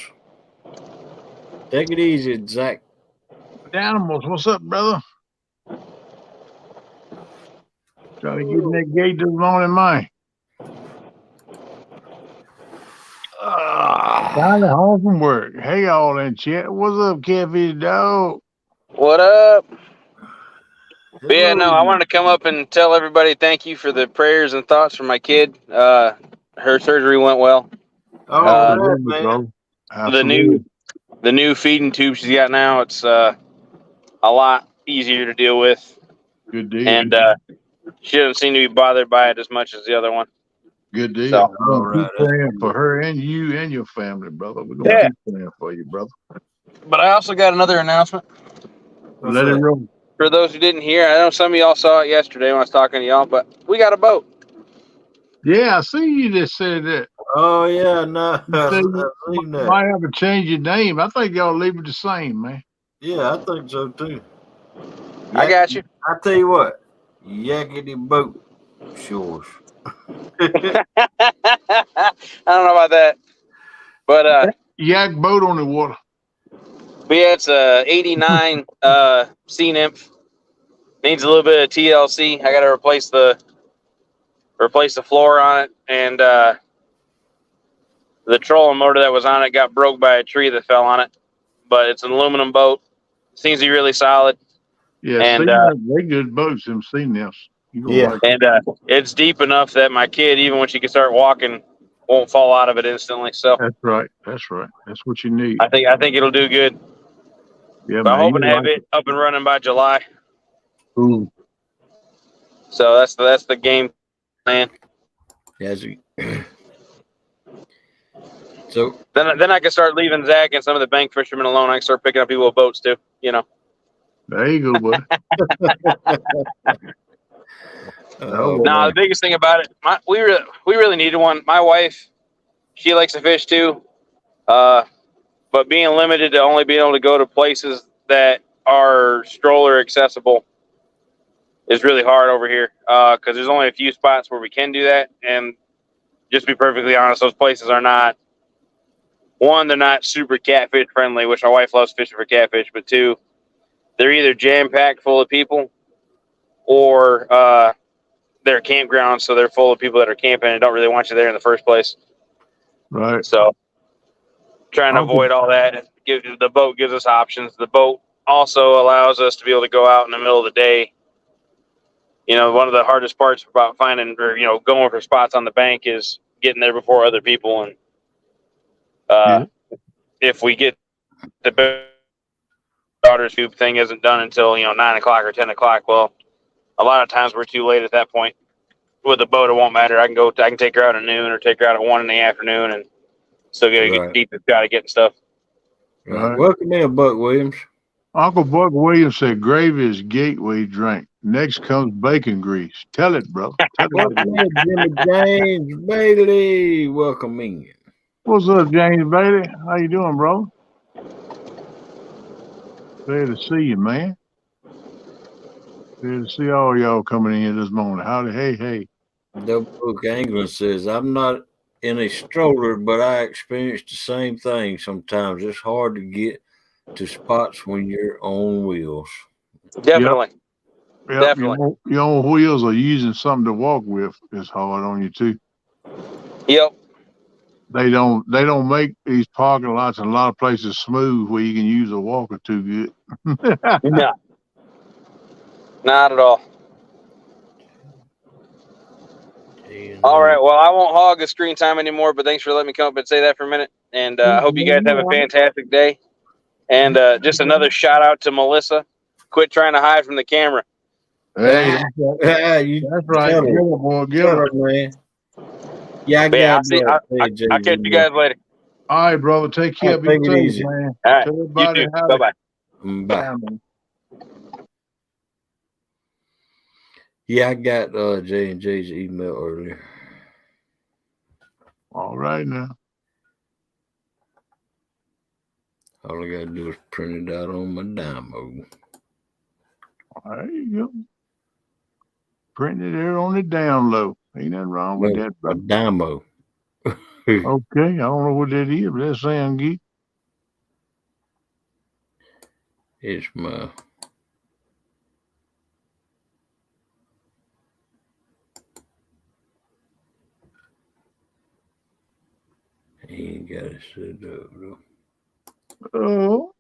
Take it easy, Zach. Animals, what's up, brother? Trying to get in that gate this morning, man. Finally home from work. Hey, all in chat. What's up, Catfish Dog? What up? But yeah, no, I wanted to come up and tell everybody thank you for the prayers and thoughts for my kid. Her surgery went well. The new feeding tube she's got now, it's a lot easier to deal with. Good deal. And she doesn't seem to be bothered by it as much as the other one. Good deal. So, We're keep praying for her and you and your family, brother. We're gonna keep praying for you, brother. But I also got another announcement. Let it roll. For those who didn't hear, I know some of y'all saw it yesterday when I was talking to y'all, but we got a boat. Yeah, I see you just said that. Oh yeah, no, you might have to change your name. I think y'all leave it the same, man. Yeah, I think so too. I got you. I tell you what, Yakety boat shores. I don't know about that, but yak boat on the water. But yeah, it's a '89 Sea Nymph. Needs a little bit of TLC. I got to replace the floor on it, and the trolling motor that was on it got broke by a tree that fell on it. But it's an aluminum boat. Seems to be really solid. Yeah, and they good boats. Them Sea Nymphs. Yeah, and it's deep enough that my kid, even when she can start walking, won't fall out of it instantly. So that's right. That's right. That's what you need. I think it'll do good. Yeah, but I'm hoping to have it up and running by July. Ooh. So that's the game plan. Yeah. So then I can start leaving Zach and some of the bank fishermen alone. I can start picking up people with boats too. You know. There you go, bud. No, the biggest thing about it, we really needed one. My wife, she likes to fish too, but being limited to only being able to go to places that are stroller accessible is really hard over here because there's only a few spots where we can do that. And just to be perfectly honest, those places are not, one, they're not super catfish friendly, which my wife loves fishing for catfish, but two, they're either jam-packed full of people or they're campgrounds, so they're full of people that are camping and don't really want you there in the first place. Right. So trying to avoid all that. The boat gives us options. The boat also allows us to be able to go out in the middle of the day. You know, one of the hardest parts about finding or, you know, going for spots on the bank is getting there before other people. And if we get the daughter's tube thing isn't done until, you know, 9 o'clock or 10 o'clock, well, a lot of times we're too late at that point. With the boat, it won't matter. I can take her out at noon or take her out at 1 in the afternoon and still get a deep shot of getting stuff. Right. Welcome in, Buck Williams. Uncle Buck Williams said gravy is gateway drink. Next comes bacon grease. Tell it, bro. Welcome in, Jimmy James Bailey. Welcome in. What's up, James Bailey? How you doing, bro? Glad to see you, man. Glad to see all y'all coming in here this morning. Howdy, hey. The Book England says, I'm not in a stroller, but I experience the same thing sometimes. It's hard to get to spots when you're on wheels. Definitely. Yep. Definitely. You're on wheels or using something to walk with is hard on you too. Yep. They don't make these parking lots in a lot of places smooth where you can use a walker too good. No. Not at all. All right. Well, I won't hog the screen time anymore, but thanks for letting me come up and say that for a minute. And I hope you guys have a fantastic day. And just another shout out to Melissa. Quit trying to hide from the camera. Hey, that's right. Get her, boy. Get her, man. Yeah, I'll catch you guys later. All right, brother. Take care. Be safe, man. All right. Tell everybody how Bye-bye. Bye. Yeah, I got J&J's email earlier. All right now. All I gotta do is print it out on my Dymo. There you go. Print it there on the down low. Ain't nothing wrong with that, A brother. Dymo. Okay, I don't know what that is, but that sounds good. It's my he ain't got it set up though. Oh.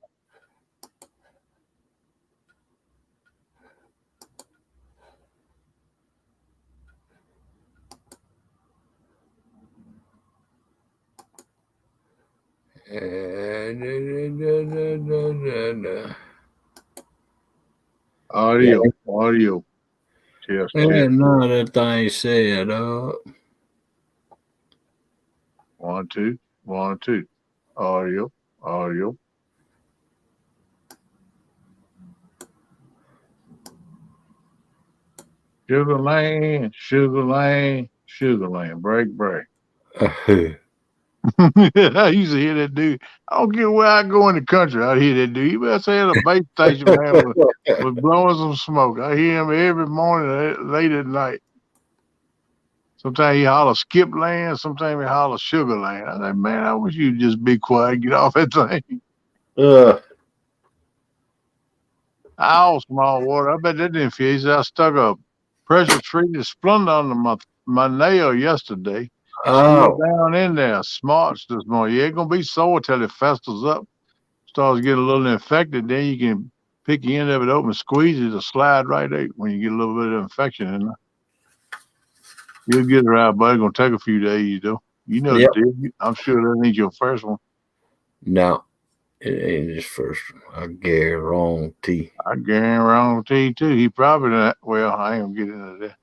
Audio. Test. None of that thing said up. 1, 2, 1, 2. Audio. Sugar Lane. Break. I used to hear that dude. I don't care where I go in the country. I hear that dude. You better say the base station man was blowing some smoke. I hear him every morning, late at night. Sometimes he holler Skip Land. Sometimes he holler Sugar Land. I like, man, I wish you'd just be quiet and get off that thing. Ow, small water. I bet that didn't feel. He said I stuck a pressure-treated Splendor under my nail yesterday. Oh. Down in there, smarts this morning. Yeah, it's gonna be sore till it festers up, starts getting a little infected. Then you can pick the end of it open, squeeze it, it'll slide right out when you get a little bit of infection in there. You'll get it out, but it's gonna take a few days though. You know, I'm sure that ain't your first one. No, it ain't his first one. I guarantee. I guarantee too. He probably not. Well, I ain't gonna get into that.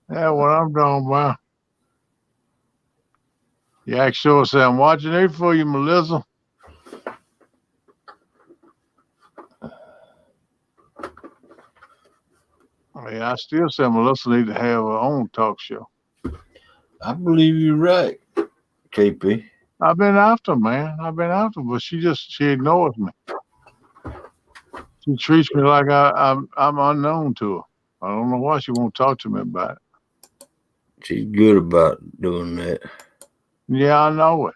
That's what I'm talking about. Yeah, sure say I'm watching it for you, Melissa. Yeah, I still say Melissa need to have her own talk show. I believe you're right, KP. I've been after, man. I've been after, but she ignores me. She treats me like I'm unknown to her. I don't know why she won't talk to me about it. She's good about doing that. Yeah, I know it.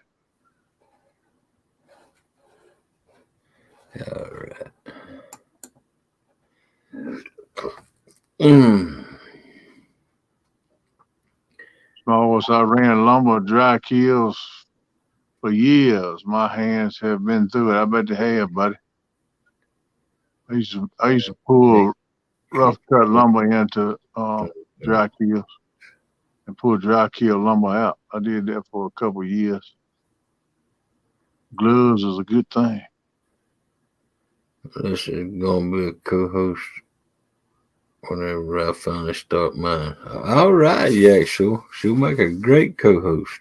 All right. Small as I ran lumber dry kills for years. My hands have been through it. I bet they have, buddy. I used to pull rough cut lumber into dry kills and pull dry kill lumber out. I did that for a couple of years. Gloves is a good thing. This is gonna be a co-host whenever I finally start mine. All right, yeah, she'll make a great co-host.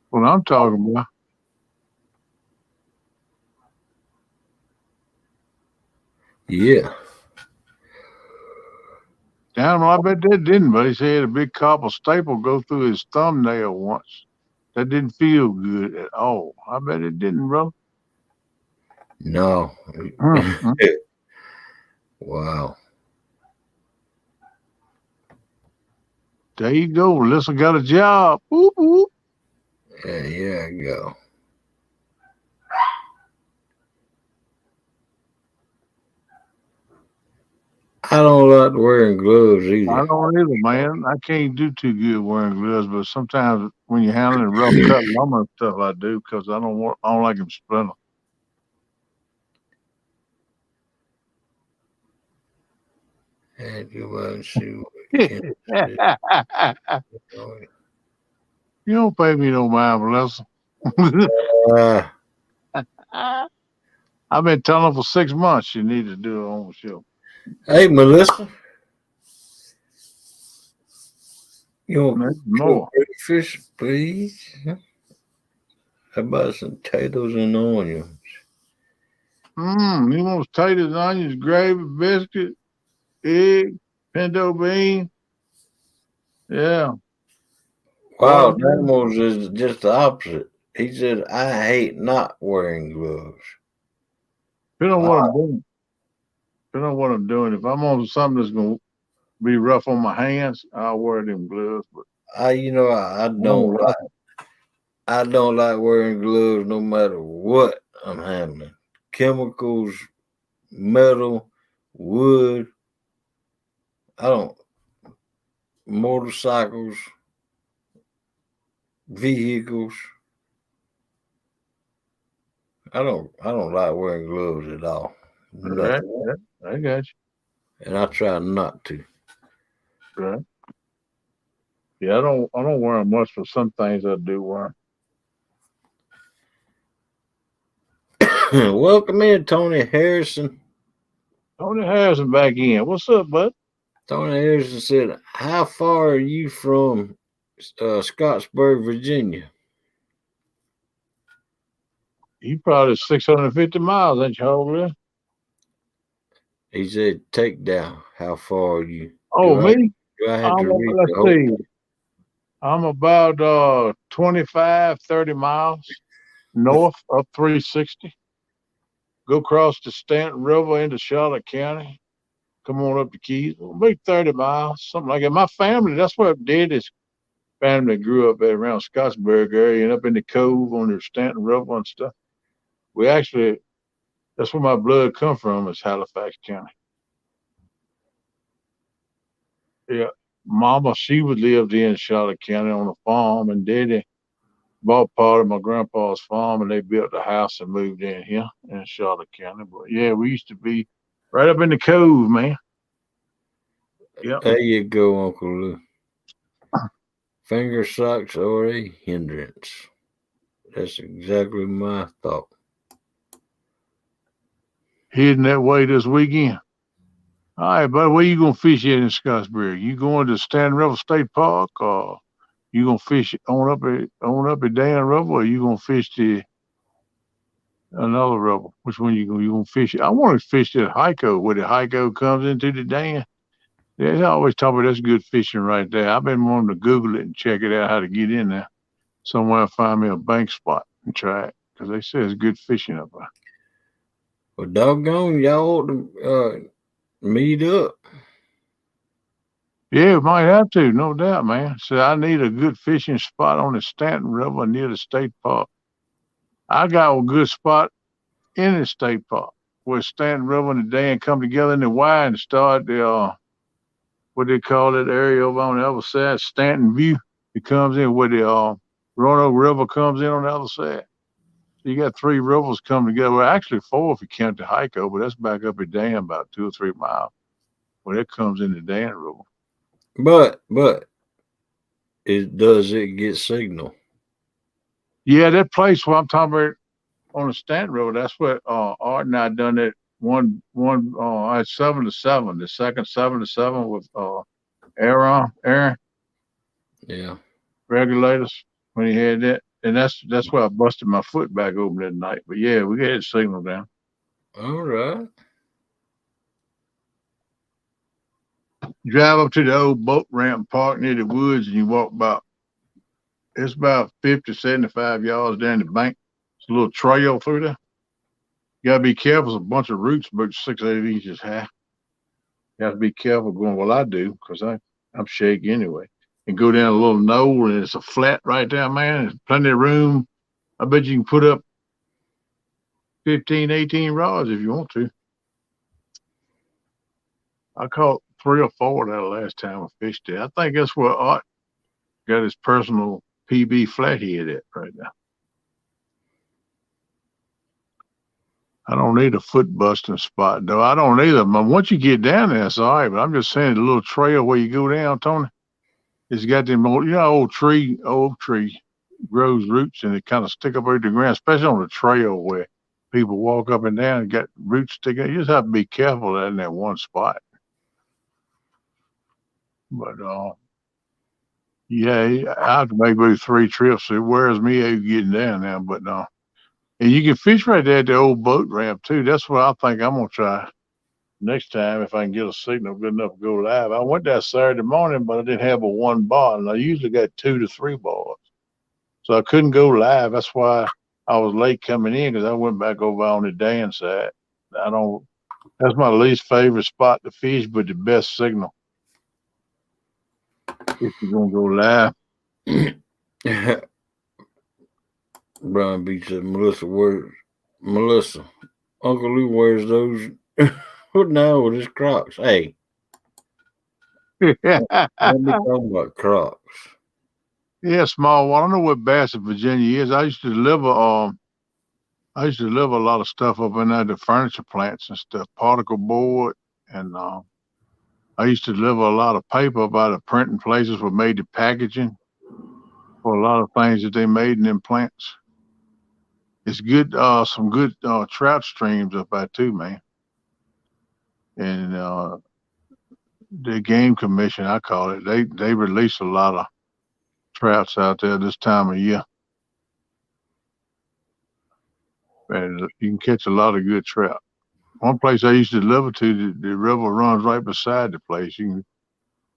What I'm talking about. Yeah. Damn, I bet that didn't, but he said a big copper staple go through his thumbnail once. That didn't feel good at all. I bet it didn't, bro. No. Wow. There you go. Melissa got a job. Whoop, whoop. Yeah, I go. I don't like wearing gloves either. I don't either, man. I can't do too good wearing gloves, but sometimes when you're handling rough cut lumber and stuff, I do because I don't like them splinter. And go out and see what we can see. You don't pay me no mind, Melissa. I've been telling her for 6 months you need to do her own show. Hey, Melissa. You want more fish, please? How about some potatoes and onions? You want potatoes, onions, gravy, biscuit, egg, pinto bean? Yeah. Wow, Damos is just the opposite. He said, I hate not wearing gloves. Depending on what I'm doing. Depending on what I'm doing. If I'm on something that's going to be rough on my hands, I'll wear them gloves. But I don't like wearing gloves no matter what I'm handling. Chemicals, metal, wood. Motorcycles, vehicles. I don't like wearing gloves at all. Right. I got you. And I try not to. Right. Yeah, I don't wear them much, but some things I do wear. Welcome in, Tony Harrison. Tony Harrison back in. What's up, bud? Tony Harrison said, how far are you from Scottsburg, Virginia? You probably 650 miles, ain't you, over there? He said, take down. How far are you? Oh, me? Do I have to read let's the whole see. I'm about 25, 30 miles north up 360. Go across the Stanton River into Charlotte County. Come on up the Keys. Maybe 30 miles, something like that. My family, that's where Daddy's family grew up at, around Scottsburg area and up in the Cove on the Stanton River and stuff. We actually, that's where my blood come from, is Halifax County. Yeah. Mama, she would live in Charlotte County on a farm, and Daddy bought part of my grandpa's farm, and they built a house and moved in here in Charlotte County. But yeah, we used to be right up in the Cove, man. Yep. There you go, Uncle Lou. Finger socks are a hindrance. That's exactly my thought. Heading that way this weekend. All right, buddy, where you going to fish at in Scottsburg? You going to Stanton River State Park, or you going to fish on up at Dan River, or you going to fish another river? Which one you going to fish? I want to fish at Hyco, where the Hyco comes into the Dan. They always talk about that's good fishing right there. I've been wanting to Google it and check it out how to get in there. somewhere and find me a bank spot and try it because they say it's good fishing up there. Well, doggone, y'all ought to meet up. Yeah, we might have to, no doubt, man. So I need a good fishing spot on the Stanton River near the state park. I got a good spot in the state park where Stanton River and the dam come together in the Y and start the what they call that area over on the other side, Stanton View. It comes in where the Roanoke River comes in on the other side. So you got 3 rivers coming together. Well, actually 4 if you count the Hyco, but that's back up a dam about 2 or 3 miles. Well, it comes in the Dan River. But does it get signal? Yeah, that place where I'm talking about on the Stanton River, that's what Art and I done it one at 7 to 7, the second 7 to 7 with Aaron Yeah. Regulators when he had that. And that's where I busted my foot back open that night. But yeah, we got it signal down. All right. You drive up to the old boat ramp park near the woods and you walk it's about 50, 75 yards down the bank. It's a little trail through there. You gotta be careful. There's a bunch of roots about 6, 8 inches high. You have to be careful going. Well, I do because I'm shaky anyway. And go down a little knoll and it's a flat right there, man. There's plenty of room. I bet you can put up 15, 18 rods if you want to. I caught 3 or 4 that last time I fished it. I think that's where Art got his personal PB flathead at right now. I don't need a foot busting spot though. I don't either. But once you get down there, it's all right. But I'm just saying the little trail where you go down, Tony, it's got them old, oak tree grows roots and it kind of stick up over the ground, especially on the trail where people walk up and down and got roots sticking. You just have to be careful in that one spot. But yeah, I have to make maybe 3 trips. It wears me out getting down now, but and you can fish right there at the old boat ramp too. That's what I think I'm gonna try next time if I can get a signal good enough to go live. I went there Saturday morning, but I didn't have a 1 bar, and I usually got 2 to 3 bars, so I couldn't go live. That's why I was late coming in because I went back over on the Dan side. That's my least favorite spot to fish, but the best signal if you're gonna go live. Brian B said, Melissa, Uncle Lou wears those. What now with his Crocs? Hey. Let me talk about Crocs. Yeah, small one. I don't know what Bassett, Virginia is. I used to deliver a lot of stuff up in there, the furniture plants and stuff, particle board, and I used to deliver a lot of paper by the printing places where made the packaging for a lot of things that they made in them plants. It's good, some good trout streams up there too, man. And the game commission, I call it, they release a lot of trouts out there this time of year. And you can catch a lot of good trout. One place I used to deliver to, the river runs right beside the place. You can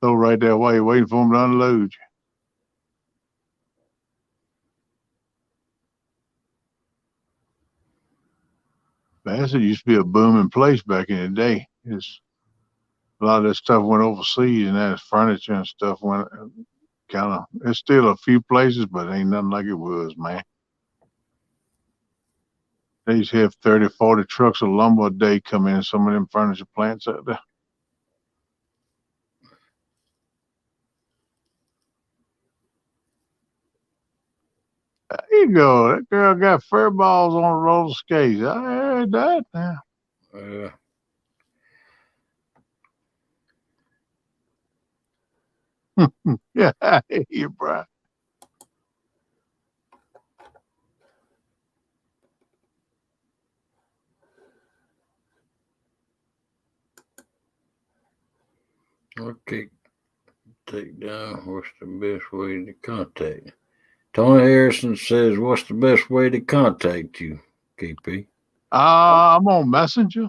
throw right there while you're waiting for them to unload you. Bassett used to be a booming place back in the day. A lot of that stuff went overseas, and that furniture and stuff went it's still a few places, but ain't nothing like it was, man. They used to have 30, 40 trucks of lumber a day come in some of them furniture plants out there. There you go. That girl got fur balls on roller skates. I heard that now. Yeah, I hear you, bro. Okay, take down. What's the best way to contact? Tony Harrison says, "What's the best way to contact you, KP?" I'm on Messenger,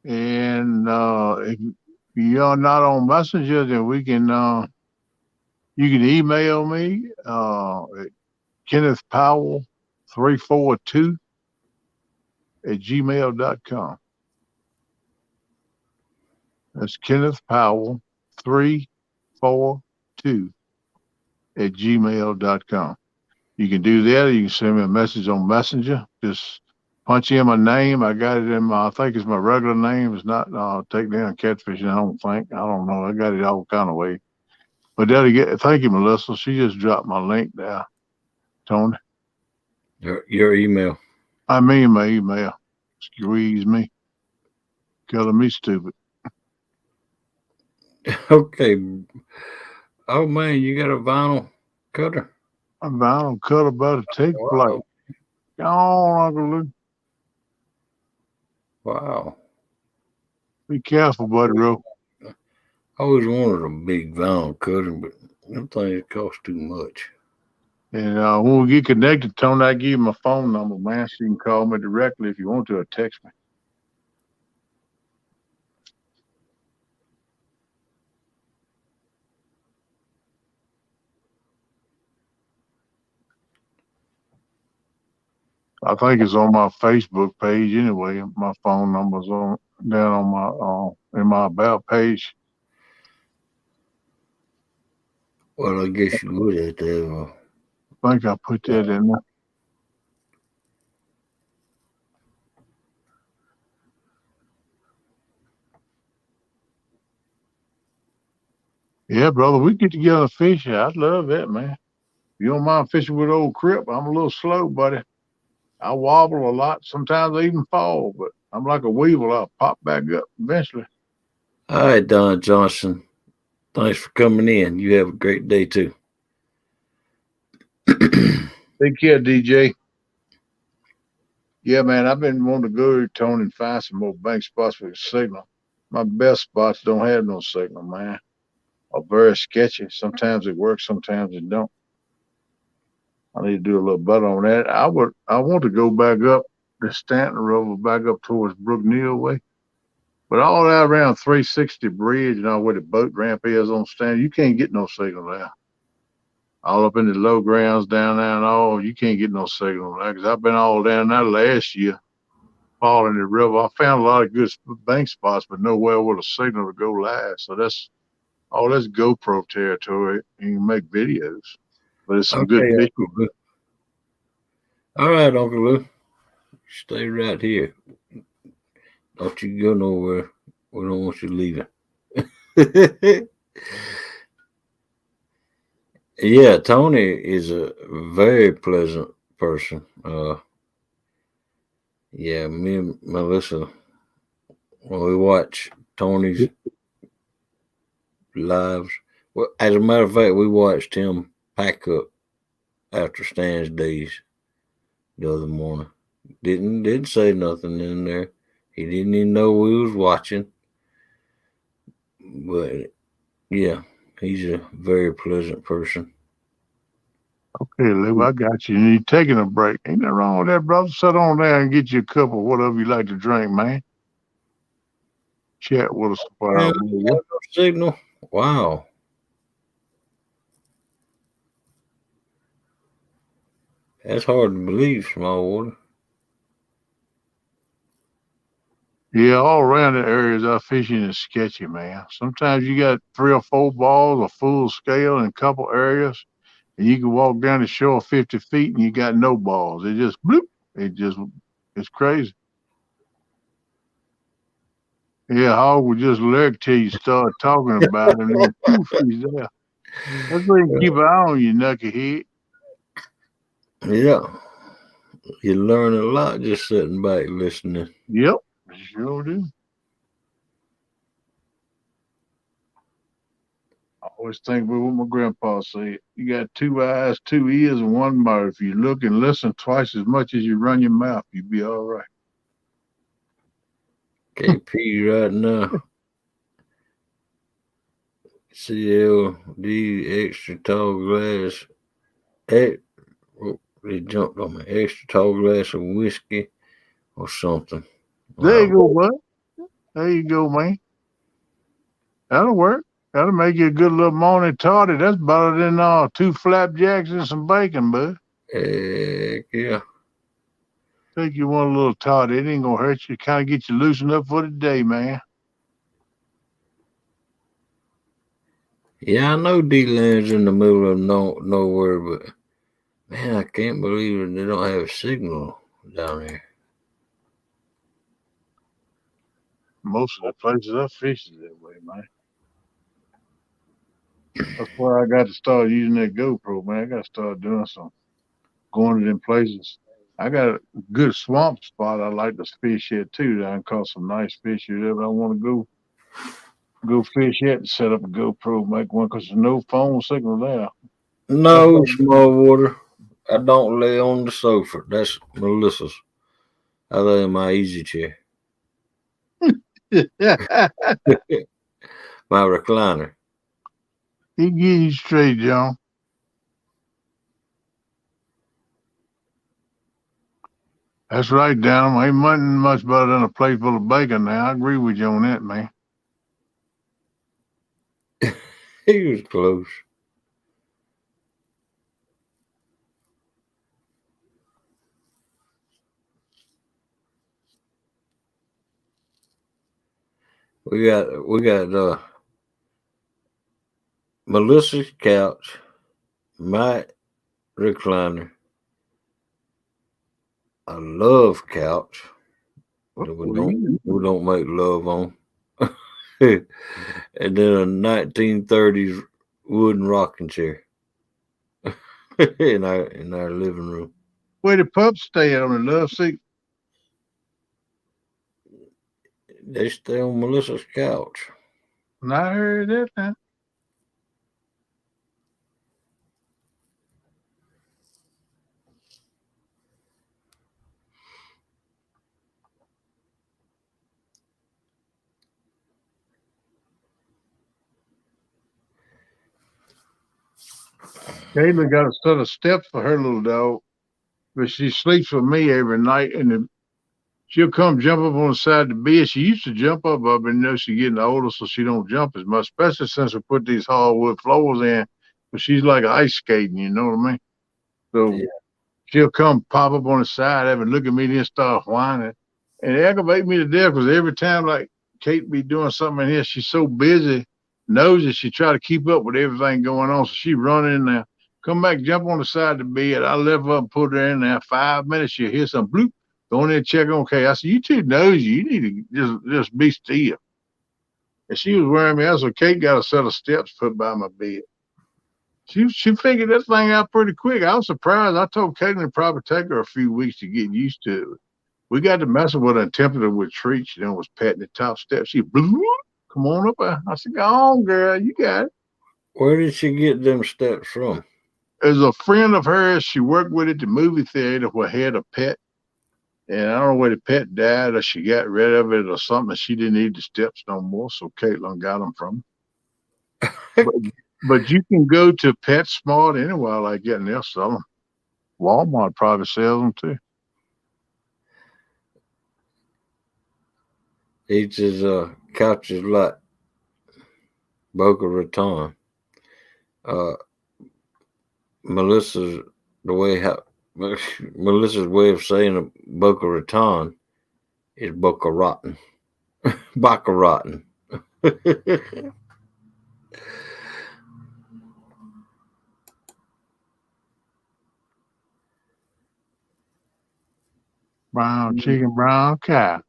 and if you're not on Messenger, then we can You can email me at KennethPowell342@gmail.com. That's KennethPowell342@gmail.com. You can do that, or you can send me a message on Messenger. Just punch in my name. I got it in my, I think it's my regular name. It's not take down Catfishing, I don't think. I don't know. I got it all kind of way. But that'll get, thank you, Melissa. She just dropped my link down, Tony. Your email. I mean my email. Squeeze me. Killing me stupid. Okay. Oh man, you got a vinyl cutter? A vinyl cutter about to take flight. Go on, Uncle Lou. Wow. Be careful, buddy, bro. I always wanted a big vinyl cutter, but them things cost too much. And when we get connected, Tony, I give you my phone number, man, so you can call me directly if you want to, or text me. I think it's on my Facebook page anyway. My phone number's on down on my in my about page. Well, I guess you would have to. I think I put that in there. Yeah, brother, we get together fishing. I'd love that, man. You don't mind fishing with old Crip? I'm a little slow, buddy. I wobble a lot. Sometimes I even fall, but I'm like a weevil. I'll pop back up eventually. All right, Don Johnson. Thanks for coming in. You have a great day, too. Take care, DJ. Yeah, man, I've been wanting to go to Tony and find some more bank spots with a signal. My best spots don't have no signal, man. Are very sketchy. Sometimes it works, sometimes it don't. I need to do a little better on that. I want to go back up the Stanton River, back up towards Brookneal way. But all that around 360 Bridge and all where the boat ramp is on Stanton, you can't get no signal there. All up in the low grounds down there and all, you can't get no signal there. Because I've been all down there last year, following the river. I found a lot of good bank spots, but nowhere with a signal to go live. So that's GoPro territory. You can make videos. But it's some good fishing. All right, Uncle Lou. Stay right here. Don't you go nowhere. We don't want you leaving. Yeah, Tony is a very pleasant person. Yeah, me and Melissa, when we watch Tony's lives, well, as a matter of fact, we watched him pack up after Stan's days the other morning. Didn't say nothing in there. He didn't even know we was watching. But yeah, he's a very pleasant person. Okay, Lou, I got you. You're taking a break. Ain't nothing wrong with that, brother. Sit on there and get you a cup of whatever you like to drink, man. Chat with us about no signal. Wow. That's hard to believe, small water. Yeah, all around the areas I fishing is sketchy, man. Sometimes you got 3 or 4 balls, a full scale in a couple areas, and you can walk down the shore 50 feet and you got no balls. It just bloop. It's crazy. Yeah, Hog would just lurk till you start talking about him, and then poof, he's there. That's why you keep an eye on you, knucklehead. Yeah. You learn a lot just sitting back listening. Yep, sure do. I always think about what my grandpa said. You got 2 eyes, 2 ears, and 1 mouth. If you look and listen twice as much as you run your mouth, you'll be all right. KP right now. CLD extra tall glass. They jumped on me. Extra tall glass of whiskey or something. There you go, bud. There you go, man. That'll work. That'll make you a good little morning toddy. That's better than 2 flapjacks and some bacon, bud. Heck yeah. Take you one little toddy. It ain't gonna hurt you. Kind of get you loosened up for the day, man. Yeah, I know D-Land's in the middle of nowhere, but man, I can't believe they don't have a signal down there. Most of the places I fish is that way, man. That's why I got to start using that GoPro, man. I got to start doing some, going to them places. I got a good swamp spot I like to fish at too. That I can caught some nice fish there, but I want to go fish at and set up a GoPro, make one, because there's no phone signal there. No, small water. I don't lay on the sofa. That's mèLîSSA's. I lay in my easy chair. My recliner. He get you straight, John. That's right, Dan. Ain't nothing much better than a plate full of bacon now. I agree with you on that, man. He was close. We got mèLîSSA's couch, my recliner, a love couch that we don't make love on, and then a 1930s wooden rocking chair in our living room. Where the pups stay at on the love seat? They stay on mèLîSSA's couch. And I heard that now. Caitlin got a set of steps for her little dog, but she sleeps with me every night, and she'll come jump up on the side of the bed. She used to jump up, but she's getting older, so she don't jump as much, especially since we put these hardwood floors in. But she's like ice skating, you know what I mean? So she'll come pop up on the side of it, look at me, then start whining. And it aggravates me to death because every time, like, Kate be doing something in here, she's so busy, nosy, she try to keep up with everything going on. So she running in there, come back, jump on the side of the bed. I lift her up and put her in there. 5 minutes, she'll hear some bloop. Go in there and check on Kate. I said, you too nosy. You need to just be still. And she was wearing me out, so Kate got a set of steps put by my bed. She figured that thing out pretty quick. I was surprised. I told Kate it'd probably take her a few weeks to get used to it. We got to messing with her and tempted her with treats. She was patting the top step. She blew, come on up. I said, go on, girl. You got it. Where did she get them steps from? There's a friend of hers. She worked with at the movie theater who had a pet. And I don't know where the pet died or she got rid of it or something. She didn't need the steps no more. So Caitlin got them from her. But you can go to PetSmart anywhere like that and they'll sell them. Walmart probably sells them too. Each is couches like Boca Raton. mèLîSSA's mèLîSSA's way of saying Boca Raton is Boca Rotten. Boca Rotten. Brown chicken, brown cow.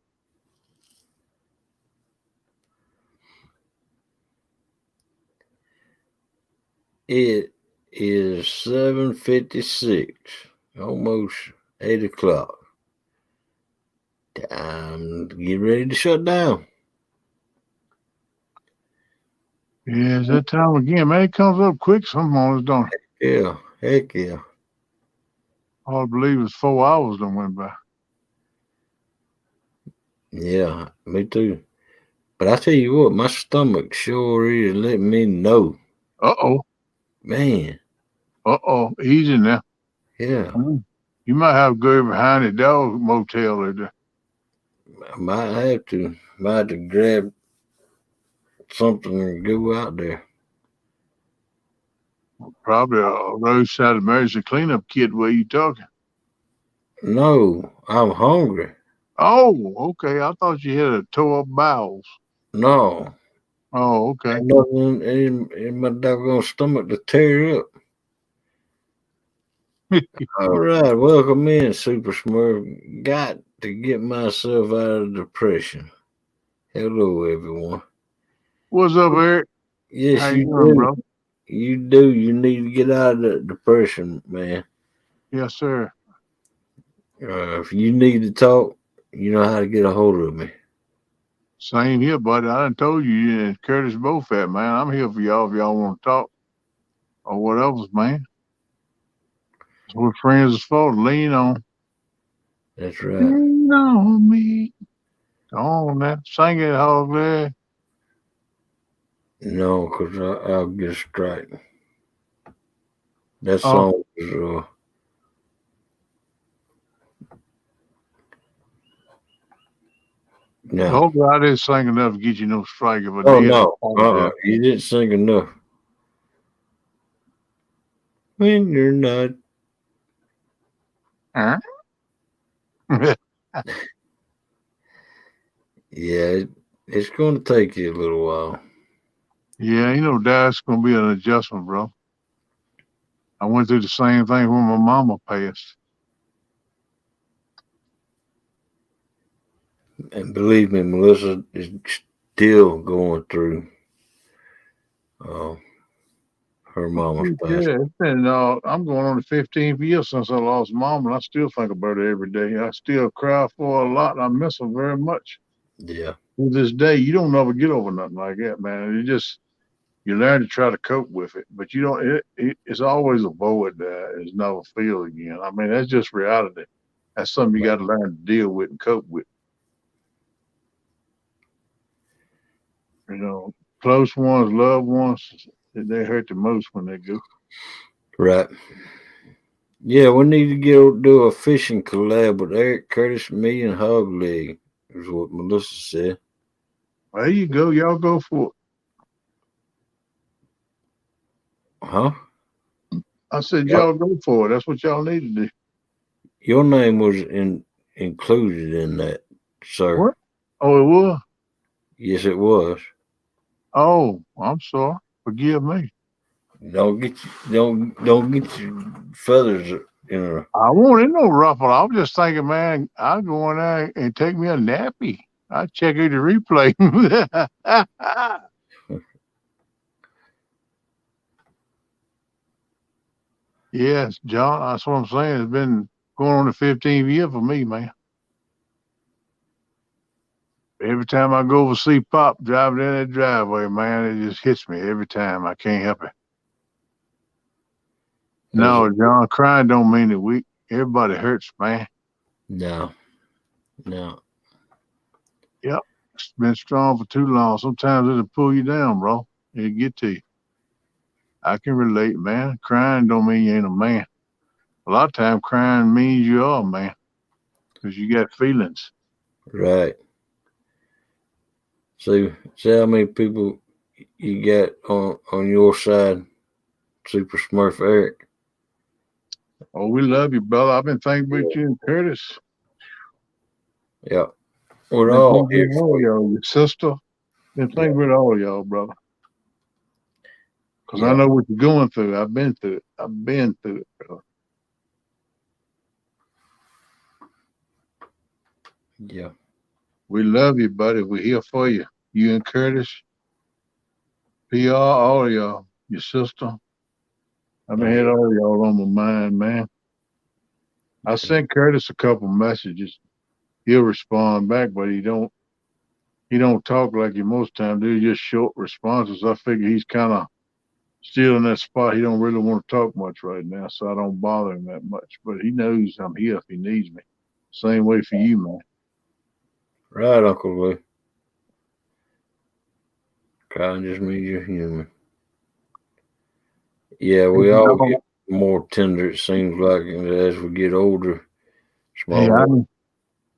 It is 7:56, almost 8 o'clock. Time to get ready to shut down. Yeah, it's that time again. Man, it comes up quick some mornings, don't it? Yeah, heck yeah. All I believe is 4 hours done went by. Yeah, me too. But I tell you what, my stomach sure is letting me know. Uh-oh. Man. Uh-oh. Easy now. Yeah. You might have to go behind the dog motel or there. I might have to grab something and go out there. Probably a roadside emergency cleanup kit. Where you talking? No, I'm hungry. Oh, okay. I thought you had a tore up bowels. No. Oh, okay. Ain't nothing in my doggone stomach to tear up. All right, welcome in, Super Smurf. Got to get myself out of depression. Hello, everyone. What's up, Eric? Yes, How you doing, do. bro? You do. You need to get out of that depression, man. Yes, sir. If you need to talk, you know how to get a hold of me. Same here, buddy. I done told you and Curtis both at, man. I'm here for y'all if y'all want to talk or whatever, man. That's what friends is for. Lean on. That's right. Lean on me. Go on, man. Sing it, hog there. No, because I'll get a strike. That song is I hope I didn't sing enough to get you no strike. If I oh, did, no. You didn't sing enough. When you're not. Huh? Yeah, it's going to take you a little while. Yeah, you know, that's going to be an adjustment, bro. I went through the same thing when my mama passed. And believe me, Melissa is still going through her mama's passing. Yeah, it's been, I'm going on the 15th year since I lost mom, and I still think about her every day. I still cry for her a lot, and I miss her very much. Yeah. To this day, you don't ever get over nothing like that, man. You learn to try to cope with it, but you don't. It's always a void that is never filled again. I mean, that's just reality. That's something you got to learn to deal with and cope with. You know, close ones, loved ones, they hurt the most when they go. Right. Yeah, we need to do a fishing collab with Eric Curtis, me, and Hog Leg, is what Melissa said. There you go. Y'all go for it. Huh? I said, y'all go for it. That's what y'all need to do. Your name was included in that, sir. What? Oh, it was? Yes, it was. Oh, I'm sorry. Forgive me. Don't get your feathers in her. I won't no ruffle. I was just thinking, man, I'll go in there and take me a nappy. I'll check out the replay. Yes, John, that's what I'm saying. It's been going on the 15th year for me, man. Every time I go over see Pop driving down that driveway, man, it just hits me every time. I can't help it. No, John, crying don't mean that everybody hurts, man. No. Yep. It's been strong for too long. Sometimes it'll pull you down, bro. It'll get to you. I can relate, man. Crying don't mean you ain't a man. A lot of times crying means you are a man because you got feelings. Right. See how many people you got on your side, Super Smurf Eric. Oh, we love you, brother. I've been thinking about you and Curtis. Yeah. We're all here for y'all, your sister. Been thinking about all y'all, brother. Because I know what you're going through. I've been through it, brother. Yeah. We love you, buddy. We're here for you. You and Curtis. PR, all of y'all. Your sister. I've been had all y'all on my mind, man. I sent Curtis a couple messages. He'll respond back, but he don't talk like he most times do. Just short responses. I figure he's kind of still in that spot. He don't really want to talk much right now, so I don't bother him that much. But he knows I'm here if he needs me. Same way for you, man. Right, Uncle Lou. Kind just means you're human. Yeah, we all get more tender, it seems like, as we get older. Hey,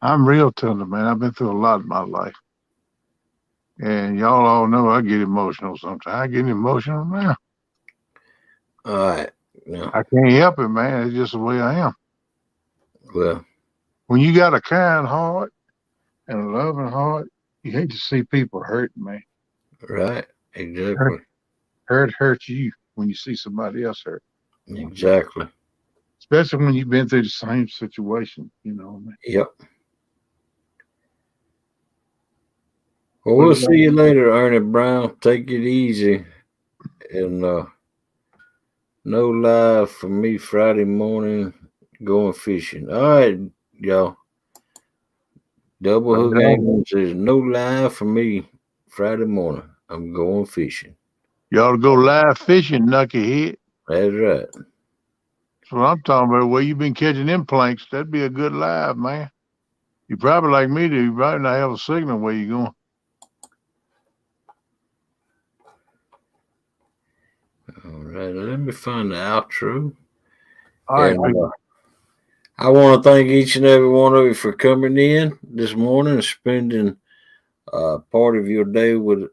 I'm real tender, man. I've been through a lot in my life. And y'all all know I get emotional sometimes. I get emotional now. All right. Yeah. I can't help it, man. It's just the way I am. Well, when you got a kind heart and a loving heart, you hate to see people hurting, man. Right. Exactly. Hurts you when you see somebody else hurt. Exactly. Especially when you've been through the same situation, you know. Man. Yep. Well, we'll see you later, Ernie Brown. Take it easy. And no live for me Friday morning going fishing. All right, y'all. Double Hook Angling says no live for me Friday morning. I'm going fishing. Y'all go live fishing, knucklehead. That's right. That's what I'm talking about. Where you been catching them planks, that'd be a good live, man. You probably like me to. You probably not have a signal where you going. All right, let me find the outro. All right. I want to thank each and every one of you for coming in this morning and spending part of your day with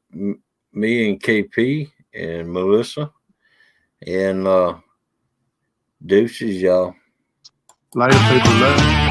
me and KP and Melissa. And deuces, y'all. Later, people. Later.